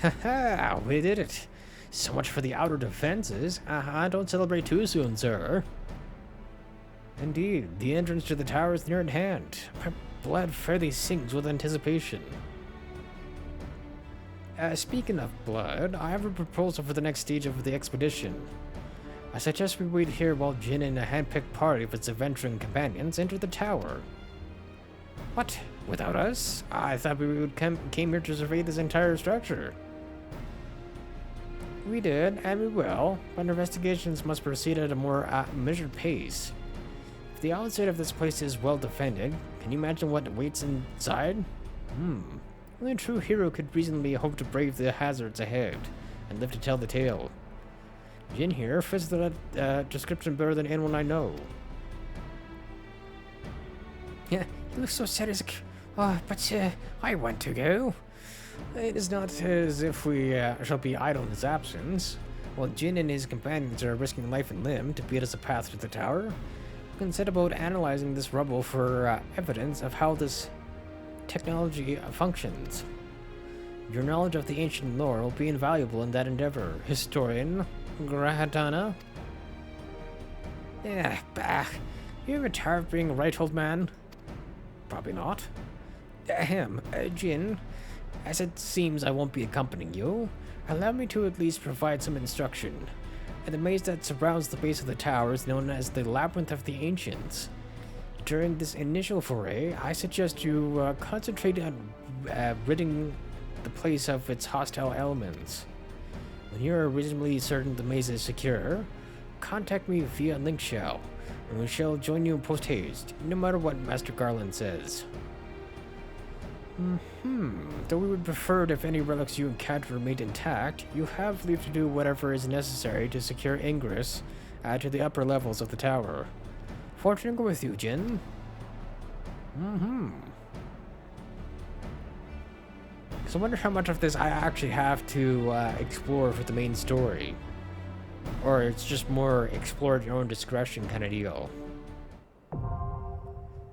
Haha, we did it. So much for the outer defenses. Don't celebrate too soon, sir. Indeed, the entrance to the tower is near at hand. My blood fairly sings with anticipation. Speaking of blood, I have a proposal for the next stage of the expedition. I suggest we wait here while Jin and a hand-picked party of its adventuring companions enter the tower. What? Without us? I thought we would came here to survey this entire structure. We did, and we will, but investigations must proceed at a more measured pace. If the outside of this place is well defended, can you imagine what awaits inside? Only a true hero could reasonably hope to brave the hazards ahead, and live to tell the tale. Jin here fits the description better than anyone I know. Yeah, he looks so sad. But I want to go. It is not as if we shall be idle in his absence. While Jin and his companions are risking life and limb to beat us a path to the tower, we can set about analyzing this rubble for evidence of how this technology functions. Your knowledge of the ancient lore will be invaluable in that endeavor, historian Grahatana. Bah. You ever tired of being right, old man? Probably not. Jin, as it seems I won't be accompanying you, allow me to at least provide some instruction. The maze that surrounds the base of the tower is known as the Labyrinth of the Ancients. During this initial foray, I suggest you concentrate on ridding the place of its hostile elements. When you are reasonably certain the maze is secure, contact me via link shell, and we shall join you post-haste, no matter what Master Garland says. Though we would prefer it if any relics you encounter remained intact, you have leave to do whatever is necessary to secure ingress to the upper levels of the tower. Fortune go with you, Jin. So I wonder how much of this I actually have to explore for the main story. Or it's just more explore at your own discretion kind of deal.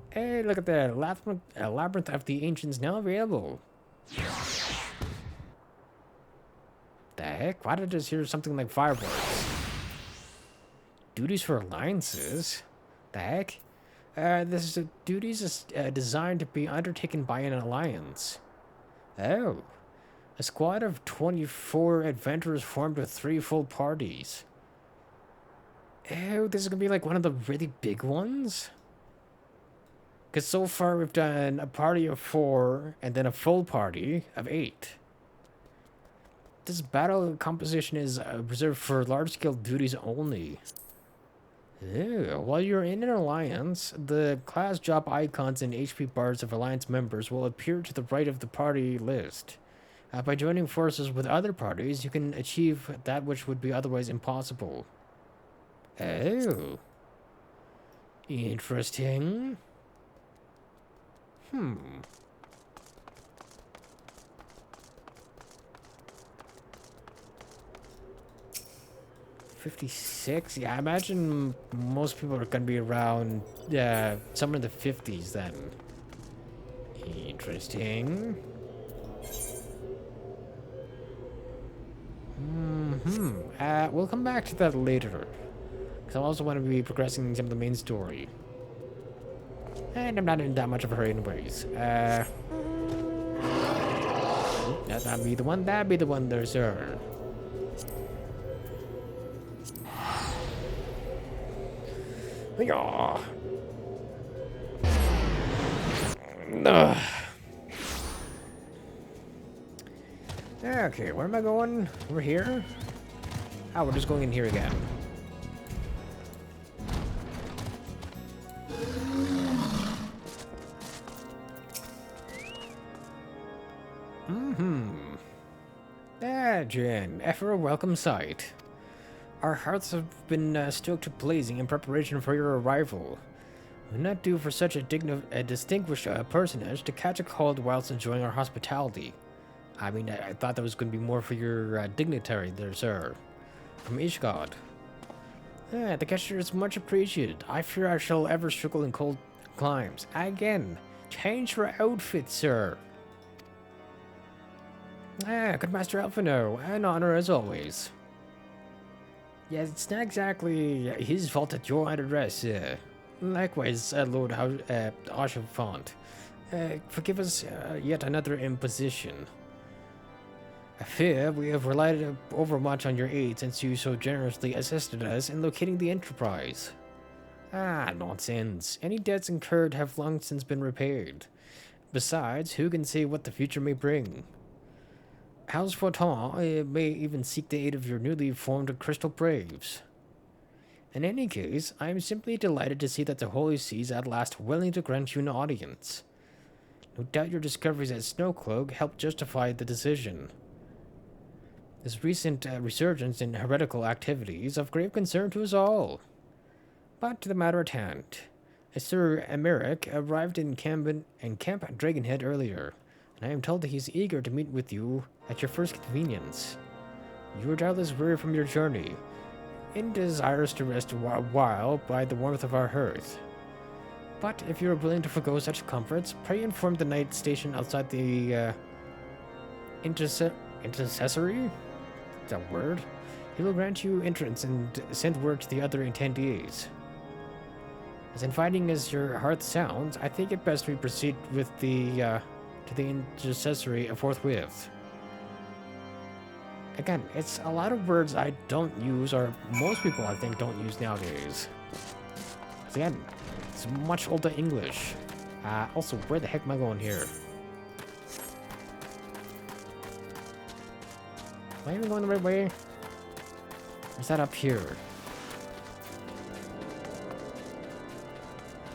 Hey, look at that. Labyrinth of the Ancients now available. The heck? Why did I just hear something like fireworks? Duties for alliances? The heck? This is duties is designed to be undertaken by an alliance. Oh. A squad of 24 adventurers formed with 3 full parties. Oh, this is gonna be like one of the really big ones? Because so far we've done a party of 4 and then a full party of 8. This battle composition is reserved for large-scale duties only. Ew. While you're in an alliance, the class job icons and HP bars of alliance members will appear to the right of the party list. By joining forces with other parties, you can achieve that which would be otherwise impossible. Oh. Interesting. 56? Yeah, I imagine most people are gonna be around somewhere in the 50s then. Interesting. We'll come back to that later. Because I also want to be progressing some of the main story. And I'm not in that much of a hurry anyways. That'd be the one, that'd be the one there, sir. Yeah. Okay, where am I going? We're here? Oh, we're just going in here again. Jen, ever a welcome sight. Our hearts have been stoked blazing in preparation for your arrival. It would not do for such a distinguished personage to catch a cold whilst enjoying our hospitality. I mean, I thought that was going to be more for your dignitary there, sir. From Ishgard. The gesture is much appreciated. I fear I shall ever struggle in cold climes. Again, change your outfit, sir. Good Master Alphino, an honor as always. Yes, it's not exactly his fault that you're under dress. Likewise, Lord Ashfont. Forgive us yet another imposition. I fear we have relied overmuch on your aid since you so generously assisted us in locating the Enterprise. Nonsense. Any debts incurred have long since been repaired. Besides, who can say what the future may bring? House Fortin may even seek the aid of your newly formed Crystal Braves. In any case, I am simply delighted to see that the Holy See is at last willing to grant you an audience. No doubt your discoveries at Snowcloak helped justify the decision. This recent resurgence in heretical activity is of grave concern to us all. But to the matter at hand. Sir Emeric arrived in Camp Dragonhead earlier, and I am told that he is eager to meet with you at your first convenience. You are doubtless weary from your journey, and desirous to rest a while by the warmth of our hearth. But if you are willing to forgo such comforts, pray inform the knight stationed outside the intercessory? Is that a word? He will grant you entrance and send word to the other attendees. As inviting as your heart sounds, I think it best we proceed with to the intercessory forthwith. Again, it's a lot of words I don't use, or most people I think don't use nowadays. Again, it's much older English. Also, where the heck am I going here? Am I even going the right way? Or is that up here?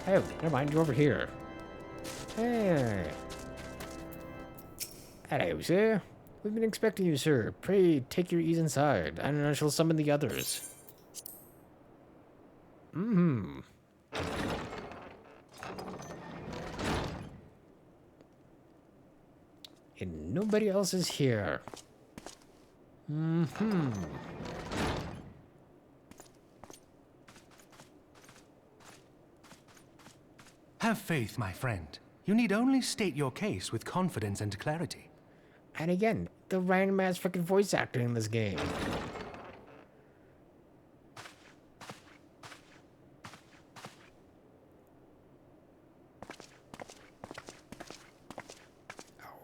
Oh, never mind, you're over here. Hey. Hello, sir. We've been expecting you, sir. Pray take your ease inside, and I shall summon the others. And nobody else is here. Have faith, my friend. You need only state your case with confidence and clarity. And again, the random ass freaking voice actor in this game.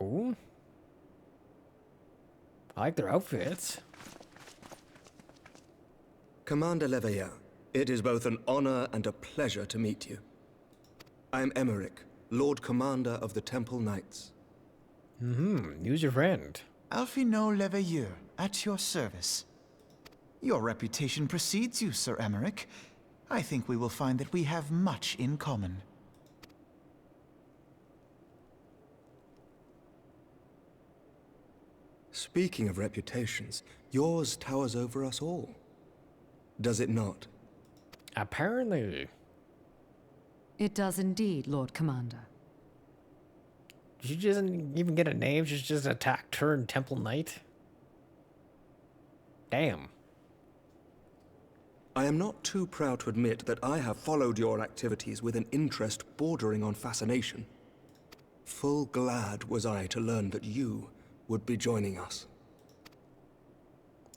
Oh. I like their outfits. Commander Leveilleur, it is both an honor and a pleasure to meet you. I am Emeric, Lord Commander of the Temple Knights. Use your friend. Alphino Leveilleur, at your service. Your reputation precedes you, Sir Emeric. I think we will find that we have much in common. Speaking of reputations, yours towers over us all. Does it not? Apparently. It does indeed, Lord Commander. She doesn't even get a name, she's just attack turned Temple Knight. Damn. I am not too proud to admit that I have followed your activities with an interest bordering on fascination. Full glad was I to learn that you would be joining us.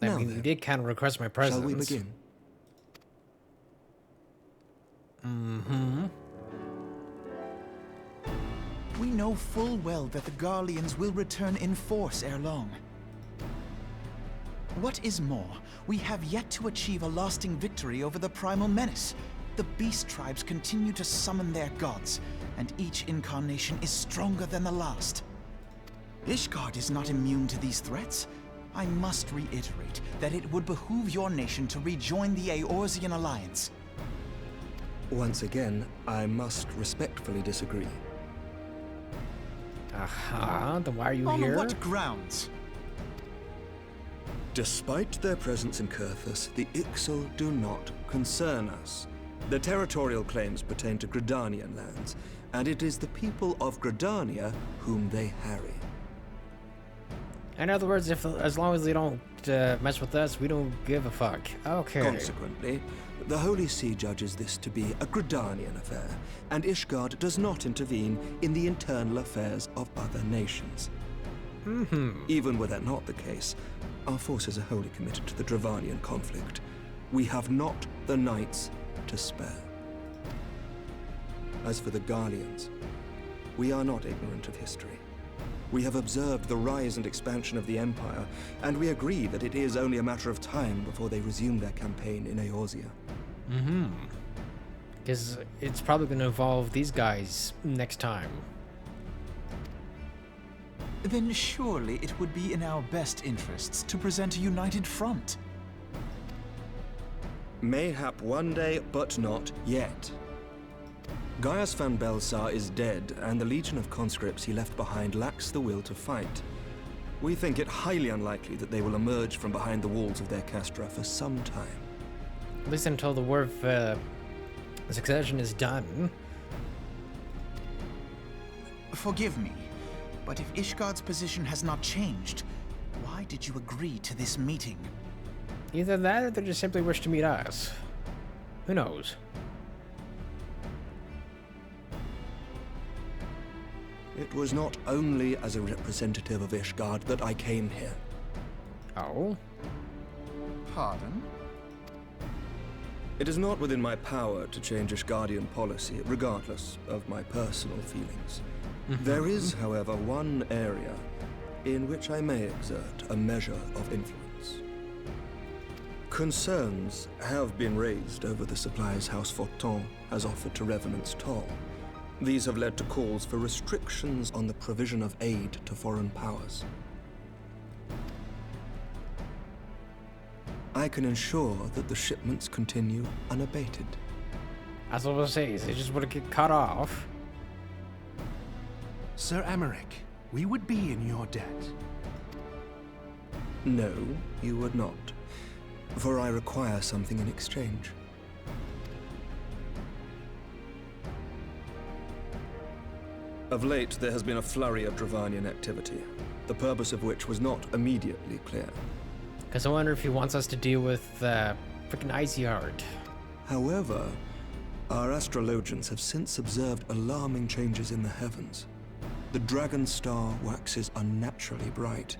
I Now mean, then, you did kind of request my presence. shall we begin? We know full well that the Garleans will return in force ere long. What is more, we have yet to achieve a lasting victory over the primal menace. The beast tribes continue to summon their gods, and each incarnation is stronger than the last. Ishgard is not immune to these threats. I must reiterate that it would behoove your nation to rejoin the Eorzean Alliance. Once again, I must respectfully disagree. Then why are you On here? what grounds? Despite their presence in Kurthus, the Ixal do not concern us. Their territorial claims pertain to Gridanian lands, and it is the people of Gridania whom they harry. In other words, as long as they don't mess with us, we don't give a fuck. Okay. Consequently, the Holy See judges this to be a Gridanian affair, and Ishgard does not intervene in the internal affairs of other nations. Even were that not the case, our forces are wholly committed to the Dravanian conflict. We have not the knights to spare. As for the Garleans, we are not ignorant of history. We have observed the rise and expansion of the Empire, and we agree that it is only a matter of time before they resume their campaign in Eorzea. Because it's probably going to involve these guys next time. Then surely it would be in our best interests to present a united front. Mayhap one day, but not yet. Gaius van Belsar is dead, and the legion of conscripts he left behind lacks the will to fight. We think it highly unlikely that they will emerge from behind the walls of their castra for some time. At least until the War of Succession is done. Forgive me, but if Ishgard's position has not changed, why did you agree to this meeting? Either that or they just simply wish to meet us. Who knows? It was not only as a representative of Ishgard that I came here. Oh? Pardon? It is not within my power to change Ishgardian policy, regardless of my personal feelings. There is, however, one area in which I may exert a measure of influence. Concerns have been raised over the supplies House Fortin has offered to Revenant's Toll. These have led to calls for restrictions on the provision of aid to foreign powers. I can ensure that the shipments continue unabated. That's what I was saying, they just want to get cut off. Sir Emmerich, we would be in your debt. No, you would not, for I require something in exchange. Of late, there has been a flurry of Dravanian activity, the purpose of which was not immediately clear. Because I wonder if he wants us to deal with freaking Icy Heart. However, our astrologians have since observed alarming changes in the heavens. The dragon star waxes unnaturally bright,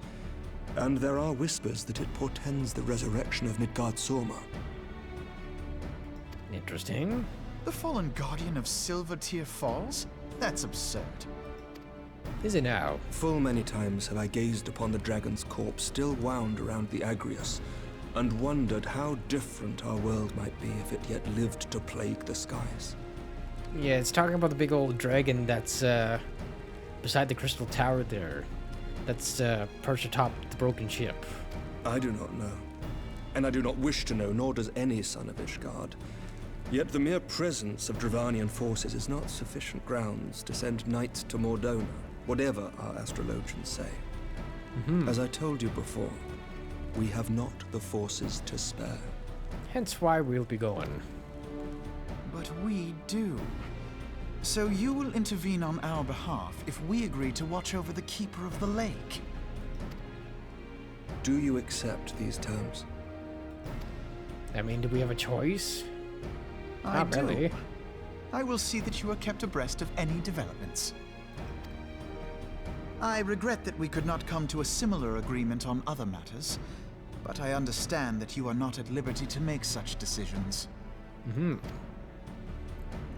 and there are whispers that it portends the resurrection of Midgard-Sorma. Interesting. The fallen guardian of Silvertear Falls? That's absurd. Is it now? Full many times have I gazed upon the dragon's corpse still wound around the Agrius, and wondered how different our world might be if it yet lived to plague the skies. Yeah, it's talking about the big old dragon that's beside the crystal tower there. That's perched atop the broken ship. I do not know, and I do not wish to know, nor does any son of Ishgard. Yet the mere presence of Dravanian forces is not sufficient grounds to send knights to Mordona, whatever our astrologians say. As I told you before, we have not the forces to spare. Hence why we'll be going. But we do. So you will intervene on our behalf if we agree to watch over the Keeper of the Lake. Do you accept these terms? I mean, do we have a choice? I Not do. really. I will see that you are kept abreast of any developments. I regret that we could not come to a similar agreement on other matters, but I understand that you are not at liberty to make such decisions.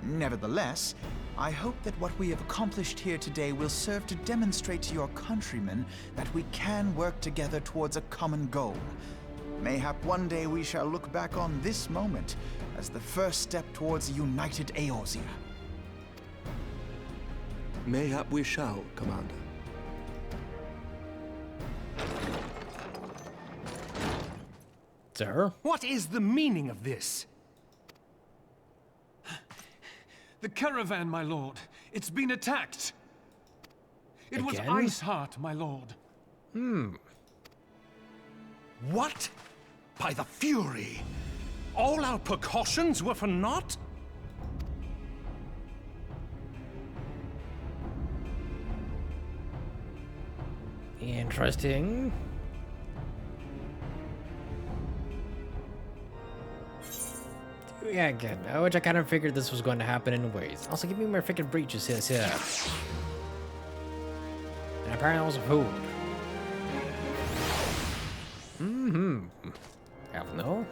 Nevertheless, I hope that what we have accomplished here today will serve to demonstrate to your countrymen that we can work together towards a common goal. Mayhap one day we shall look back on this moment as the first step towards a united Eorzea. Mayhap we shall, Commander. Sir? What is the meaning of this? The caravan, my lord. It's been attacked. It was Again? Iceheart, my lord. What? By the Fury! All our precautions were for naught? Interesting. Yeah, again, which I kind of figured this was going to happen anyways. Also, give me my freaking breeches, yes, yeah. And apparently also food. Hell no.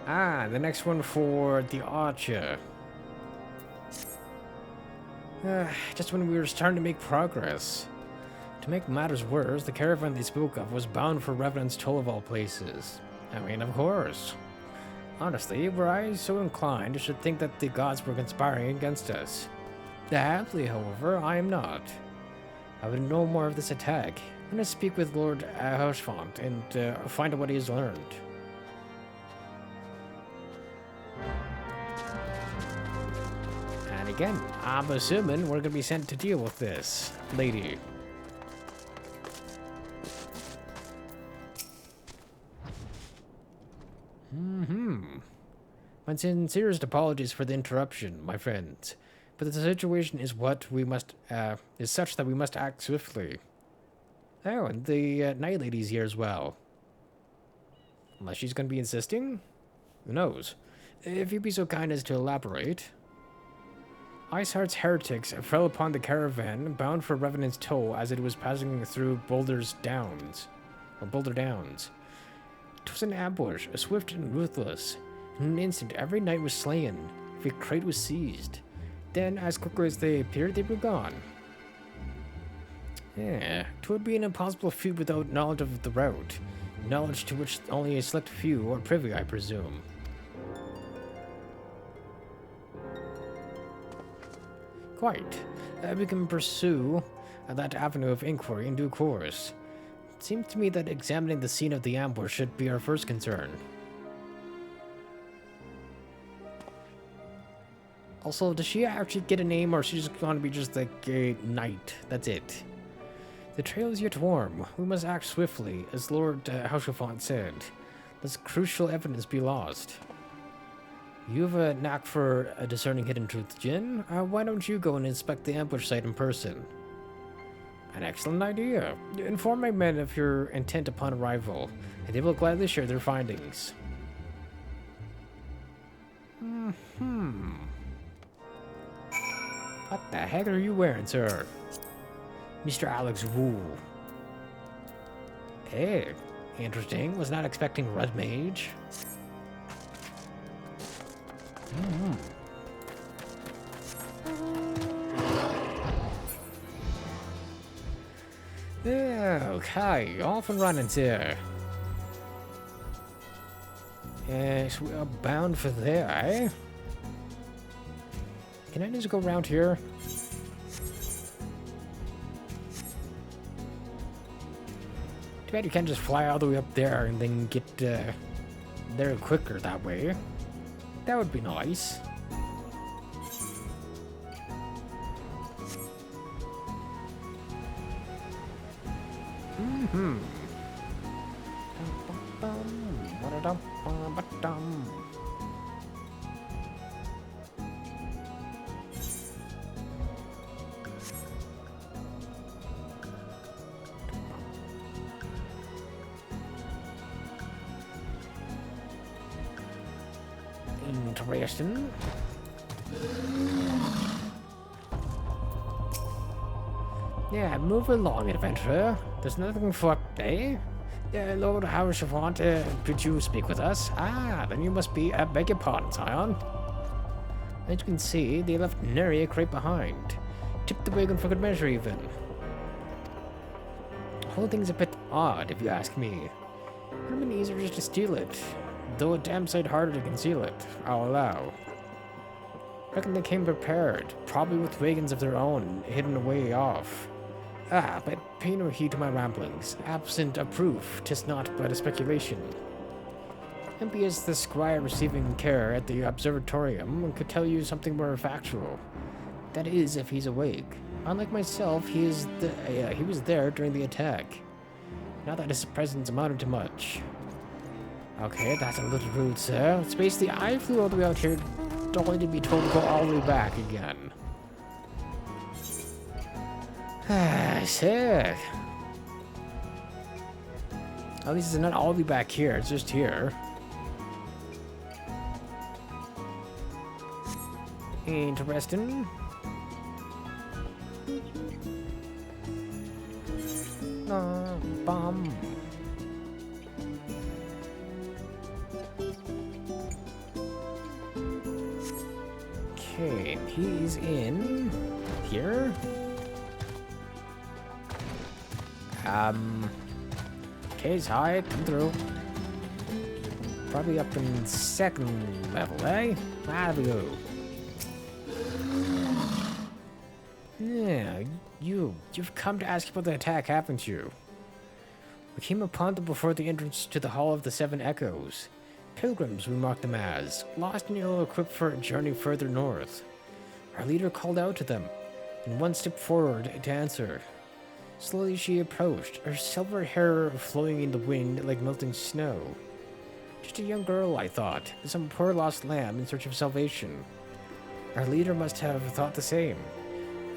Ah, the next one for the archer. Just when we were starting to make progress. To make matters worse, the caravan they spoke of was bound for Revenant's Toll of all places. I mean, of course. Honestly, were I so inclined, I should think that the gods were conspiring against us. Happily, however, I am not. I would know more of this attack. I'm going to speak with Lord Hauschfont and find out what he has learned. And again, I'm assuming we're going to be sent to deal with this lady. My sincerest apologies for the interruption, my friends, but the situation is is such that we must act swiftly. Oh, and the Night Lady's here as well. Unless she's going to be insisting? Who knows? If you'd be so kind as to elaborate. Iceheart's heretics fell upon the caravan bound for Revenant's Toll as it was passing through Boulder Downs. It was an ambush, swift and ruthless. In an instant, every knight was slain. Every crate was seized. Then, as quickly as they appeared, they were gone. Yeah, 'twould be an impossible feat without knowledge of the route. Knowledge to which only a select few are privy, I presume. Quite. We can pursue that avenue of inquiry in due course. It seems to me that examining the scene of the ambush should be our first concern. Also, does she actually get a name, or is she just going to be just like a knight? That's it. The trail is yet warm. We must act swiftly, as Lord Hauschfont said. Lest crucial evidence be lost. You have a knack for discerning hidden truth, Jin. Why don't you go and inspect the ambush site in person? An excellent idea. Inform my men of your intent upon arrival, and they will gladly share their findings. What the heck are you wearing, sir? Mr. Alex Wu. Hey, interesting. Was not expecting Red Mage. Yeah, okay, off and running, sir. Yes, we are bound for there, eh? Can I just go around here? Too bad you can't just fly all the way up there and then get there quicker that way. That would be nice. Interesting. Yeah, move along, adventurer. There's nothing for eh? Lord Hauschfont, could you speak with us? Ah, then you must be, beg your pardon, Scion. As you can see, they left nary a crate behind. Tipped the wagon for good measure, even. The whole thing's a bit odd, if you ask me. It would have been easier just to steal it. Though a damn sight harder to conceal it, I'll allow. Reckon they came prepared, probably with wagons of their own, hidden away off. Ah, but pay no heed to my ramblings. Absent a proof, 'tis not but a speculation. Maybe as the squire receiving care at the observatorium could tell you something more factual. That is, if he's awake. Unlike myself, he was there during the attack. Not that his presence amounted to much. Okay, that's a little rude, sir. It's basically I flew all the way out here only to be told to go all the way back again. Sick. At least it's not all the way back here, it's just here. Interesting. Bomb. Okay, he's in here. Okay, he's high, come through. Probably up in second level, eh? There we go. Yeah, you've come to ask about the attack, haven't you? We came upon them before the entrance to the Hall of the Seven Echoes. Pilgrims, we marked them as, lost and ill-equipped for a journey further north. Our leader called out to them, and one stepped forward to answer. Slowly she approached, her silver hair flowing in the wind like melting snow. Just a young girl, I thought, some poor lost lamb in search of salvation. Our leader must have thought the same.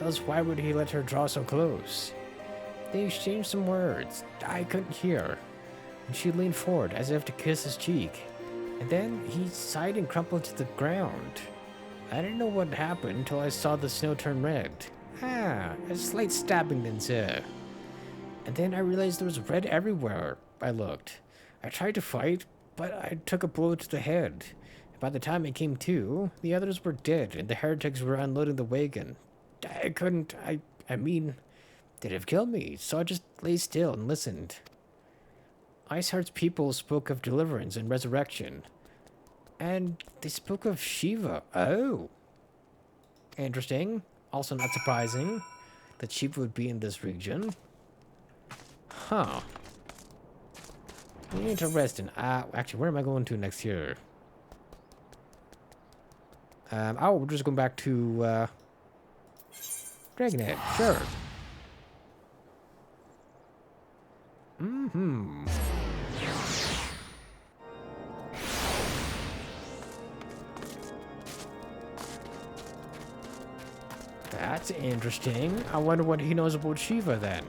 Else why would he let her draw so close? They exchanged some words. I couldn't hear. And she leaned forward as if to kiss his cheek. And then he sighed and crumpled to the ground. I didn't know what happened until I saw the snow turn red. A slight stabbing then, sir. And then I realized there was red everywhere. I looked. I tried to fight, but I took a blow to the head. By the time I came to, the others were dead and the heretics were unloading the wagon. I mean, they'd have killed me, so I just lay still and listened. Iceheart's people spoke of deliverance and resurrection. And they spoke of Shiva. Oh. Interesting. Also not surprising that Shiva would be in this region. Huh. Interesting. Actually, where am I going to next here? We're just going back to, Dragonhead, sure. That's interesting. I wonder what he knows about Shiva then.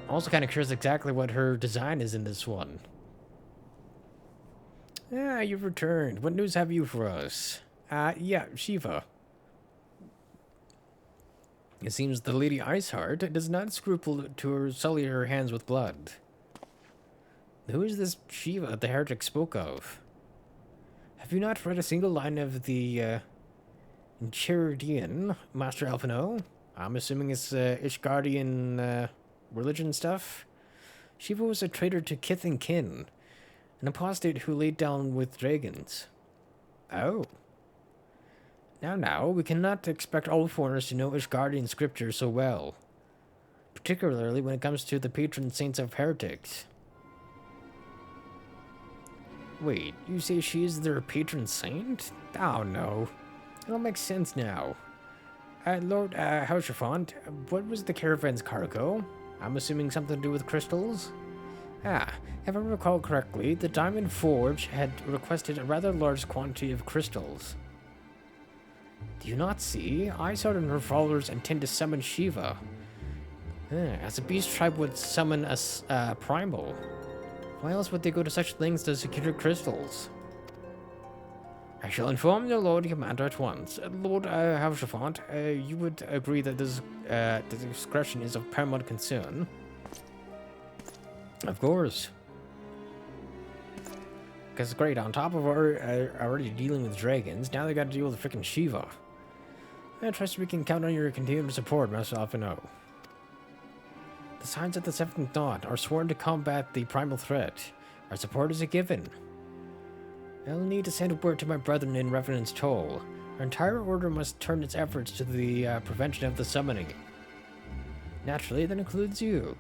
Also kind of curious exactly what her design is in this one. Ah, you've returned. What news have you for us? Yeah, Shiva. It seems the Lady Iceheart does not scruple to sully her hands with blood. Who is this Shiva the heretic spoke of? Have you not read a single line of the, Enchiridion, Master Alphino? I'm assuming it's, Ishgardian, religion stuff? Shiva was a traitor to kith and kin. An apostate who laid down with dragons. Oh. Now, we cannot expect all foreigners to know Ishgardian scripture so well. Particularly when it comes to the patron saints of heretics. Wait, you say she is their patron saint? Oh no. It all makes sense now. Lord Hausherfont, what was the caravan's cargo? I'm assuming something to do with crystals? If I recall correctly, the Diamond Forge had requested a rather large quantity of crystals. Do you not see? Iceheart and her followers intend to summon Shiva. As a beast tribe would summon a primal. Why else would they go to such lengths to secure crystals? I shall inform the Lord Commander at once. Lord Hausherfont, you would agree that this discretion is of paramount concern? Of course. Because great, on top of already dealing with dragons, now they got to deal with freaking Shiva. I trust we can count on your continued support, Master Alphino. The Signs of the Seventh Dawn are sworn to combat the primal threat. Our support is a given. I'll need to send a word to my brethren in Revenant's Toll. Our entire order must turn its efforts to the prevention of the summoning. Naturally, that includes you.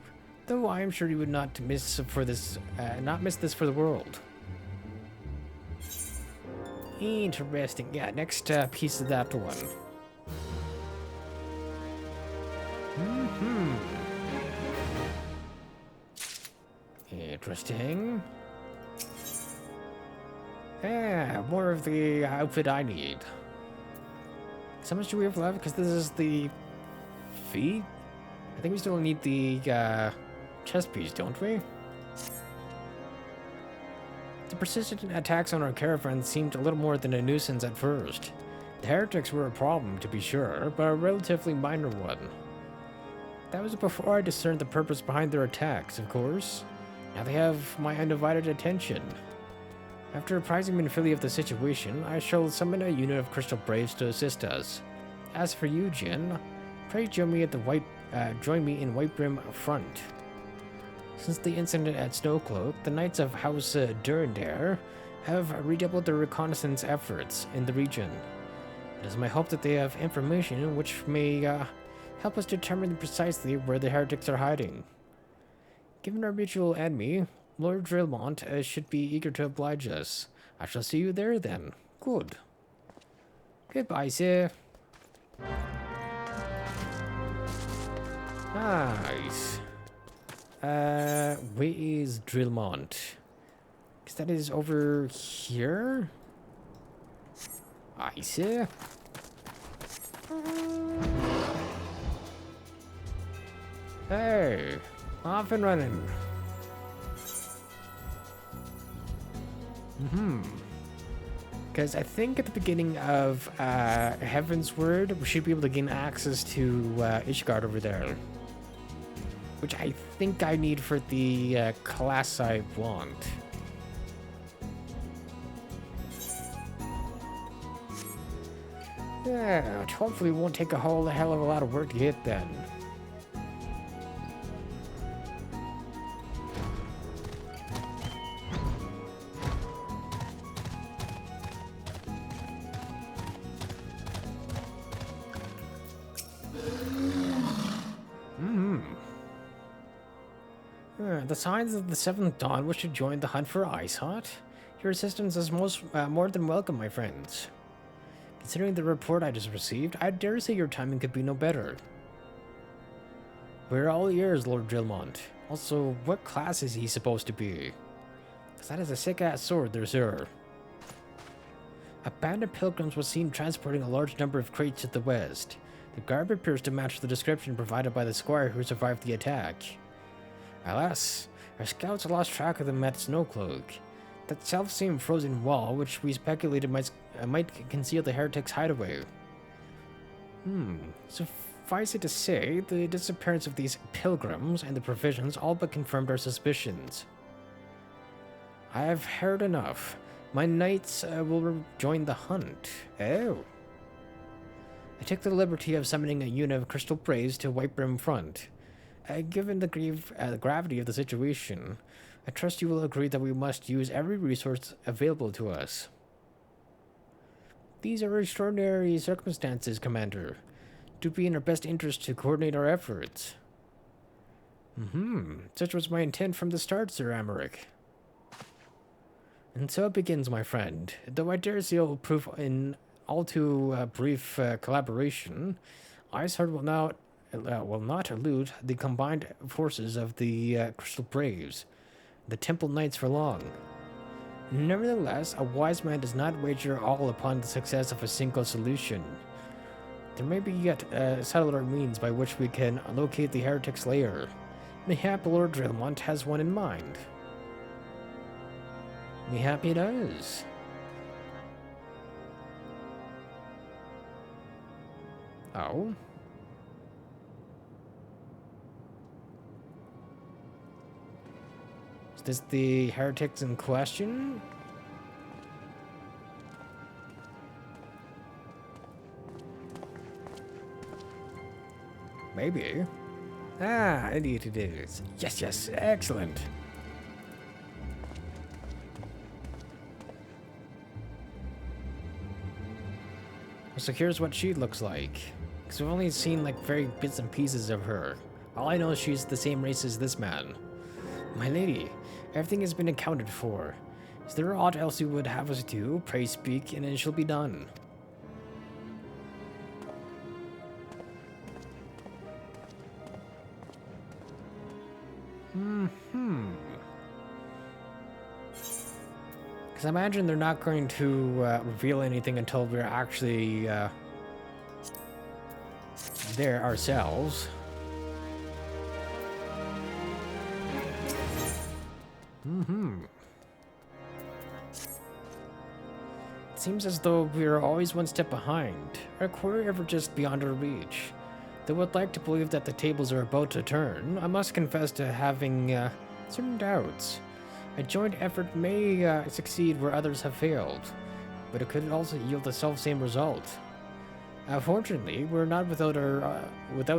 Though I am sure you would not miss this for the world. Interesting. Yeah, next piece of that one. Interesting. Yeah, more of the outfit I need. So much do we have left? Because this is the feet? I think we still need the chest piece, don't we? The persistent attacks on our caravan seemed a little more than a nuisance at first. The heretics were a problem, to be sure, but a relatively minor one. That was before I discerned the purpose behind their attacks, of course. Now they have my undivided attention. After apprising Minfili of the situation, I shall summon a unit of Crystal Braves to assist us. As for you, Jin, pray join me in Whitebrim Front. Since the incident at Snowcloak, the Knights of House Durandare have redoubled their reconnaissance efforts in the region. It is my hope that they have information which may help us determine precisely where the heretics are hiding. Given our mutual enemy, Lord Drillmont should be eager to oblige us. I shall see you there then. Good. Goodbye, sir. Nice. Where is Drillmont? Because that is over here? I see. Hey, off and running. Because I think at the beginning of Heaven's Word, we should be able to gain access to Ishgard over there. Which I think I need for the class I want. Yeah, hopefully it won't take a whole hell of a lot of work to get then. The signs of the Seventh Dawn wish to join the hunt for Iceheart. Your assistance is more than welcome, my friends. Considering the report I just received, I dare say your timing could be no better. We're all ears, Lord Drillmont. Also, what class is he supposed to be? Because that is a sick-ass sword there, sir. A band of pilgrims was seen transporting a large number of crates to the west. The garb appears to match the description provided by the squire who survived the attack. Alas, our scouts lost track of them at Snowcloak. That self-same frozen wall, which we speculated might conceal the heretics' hideaway. Suffice it to say, the disappearance of these pilgrims and the provisions all but confirmed our suspicions. I have heard enough. My knights will join the hunt. Oh. I took the liberty of summoning a unit of Crystal Braves to Whitebrim Front. Given the gravity of the situation, I trust you will agree that we must use every resource available to us. These are extraordinary circumstances, Commander. It would be in our best interest to coordinate our efforts. Such was my intent from the start, Sir Amaric. And so it begins, my friend. Though I dare say it will prove in all too brief collaboration, Iceheart will not elude the combined forces of the Crystal Braves, the Temple Knights for long. Nevertheless, a wise man does not wager all upon the success of a single solution. There may be yet subtler means by which we can locate the heretic's lair. Mayhap Lord Drillmont has one in mind. Mayhap he does. Oh? Is this the heretics in question? Maybe. Ah, indeed it is. Yes, yes, excellent. So here's what she looks like. Because we've only seen like very bits and pieces of her. All I know is she's the same race as this man. My lady, everything has been accounted for. Is there aught else you would have us do? Pray speak, and it shall be done. Because I imagine they're not going to reveal anything until we're actually there ourselves. It seems as though we're always one step behind. Our quarry ever just beyond our reach. Though I'd like to believe that the tables are about to turn, I must confess to having certain doubts. A joint effort may succeed where others have failed, but it could also yield the self-same result. Fortunately, we're not without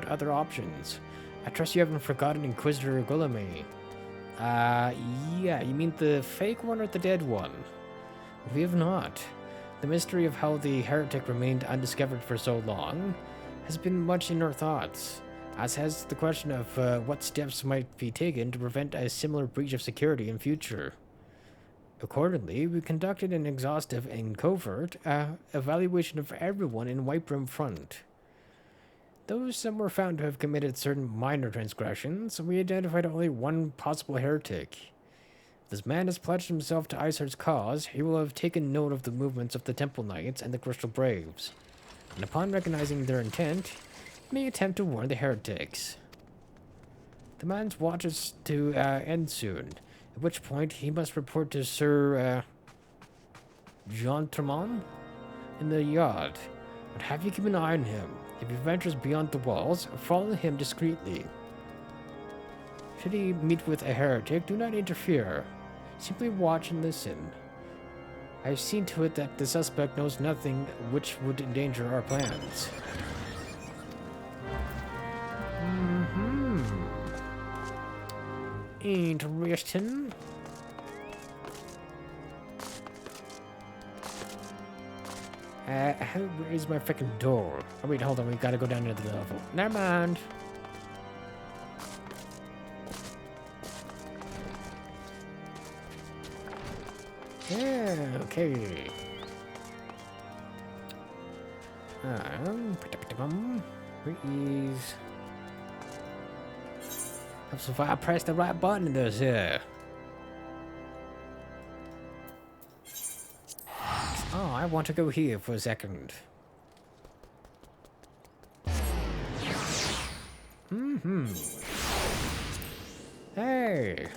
other options. I trust you haven't forgotten Inquisitor Guillaume. Yeah, you mean the fake one or the dead one? We have not. The mystery of how the heretic remained undiscovered for so long has been much in our thoughts, as has the question of what steps might be taken to prevent a similar breach of security in future. Accordingly, we conducted an exhaustive and covert evaluation of everyone in White Brim Front. Though some were found to have committed certain minor transgressions, we identified only one possible heretic. If this man has pledged himself to Iceheart's cause, he will have taken note of the movements of the Temple Knights and the Crystal Braves, and upon recognizing their intent, may attempt to warn the heretics. The man's watch is to end soon, at which point he must report to Sir Jean Tremont in the yacht, but have you keep an eye on him. If he ventures beyond the walls, follow him discreetly. Should he meet with a heretic, do not interfere. Simply watch and listen. I've seen to it that the suspect knows nothing which would endanger our plans. Interesting. Where is my freaking door? Oh wait, hold on, we gotta go down to the level. Never mind. Yeah, okay. Where is... So if I press the right button, there's here. Oh, I want to go here for a second. Hey,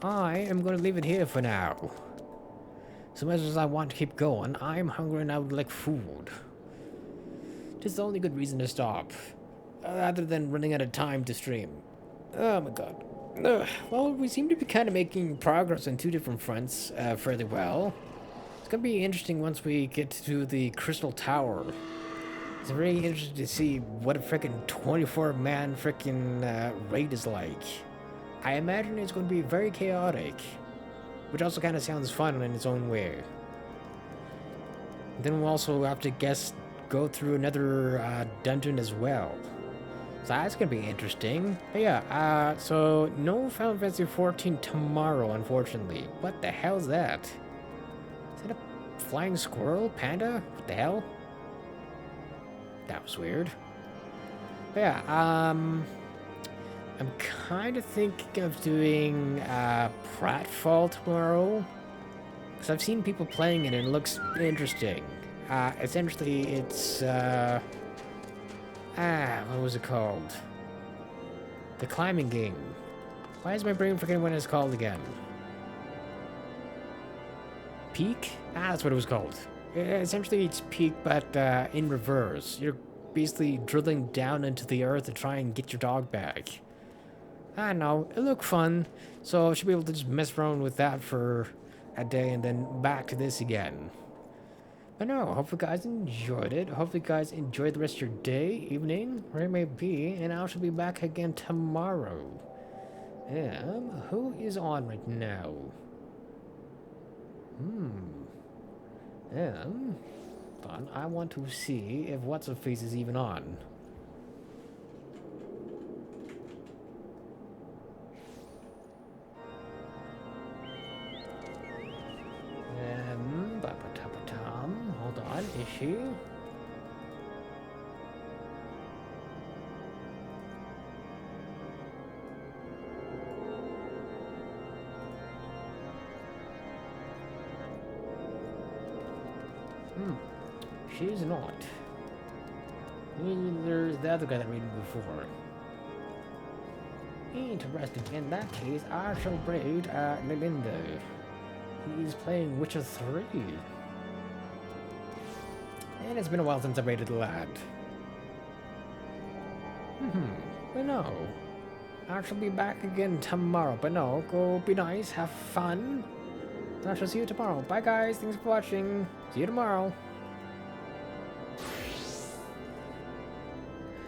I am going to leave it here for now. So much as I want to keep going, I'm hungry and I would like food. Just the only good reason to stop, other than running out of time to stream. Oh my god. Well, we seem to be kind of making progress on two different fronts fairly well. It's gonna be interesting once we get to the Crystal Tower. It's very interesting to see what a freaking 24-man freaking raid is like. I imagine it's going to be very chaotic, which also kind of sounds fun in its own way. Then we'll also have to go through another dungeon as well. So that's gonna be interesting. But yeah, so no Final Fantasy XIV tomorrow, unfortunately. What the hell is that? Is that a flying squirrel? Panda? What the hell? That was weird. But yeah, I'm kind of thinking of doing Pratfall tomorrow. Because I've seen people playing it and it looks interesting. Essentially, it's... what was it called? The climbing game. Why is my brain forgetting what it's called again? Peak? That's what it was called. Essentially, it's Peak, but in reverse. You're basically drilling down into the earth to try and get your dog back. I don't know. It looked fun, so I should be able to just mess around with that for a day and then back to this again. But no, hope you guys enjoyed it. Hope you guys enjoyed the rest of your day, evening, where it may be, and I shall be back again tomorrow. Who is on right now? But I want to see if What's-Her-Face is even on. Hold on, is she? She's not. Neither's the other guy that read before. Interesting. In that case, I shall raid Nalindo. He's playing Witcher 3. And it's been a while since I raided the lad. But no. I shall be back again tomorrow. But no, go be nice, have fun. And I shall see you tomorrow. Bye guys, thanks for watching. See you tomorrow.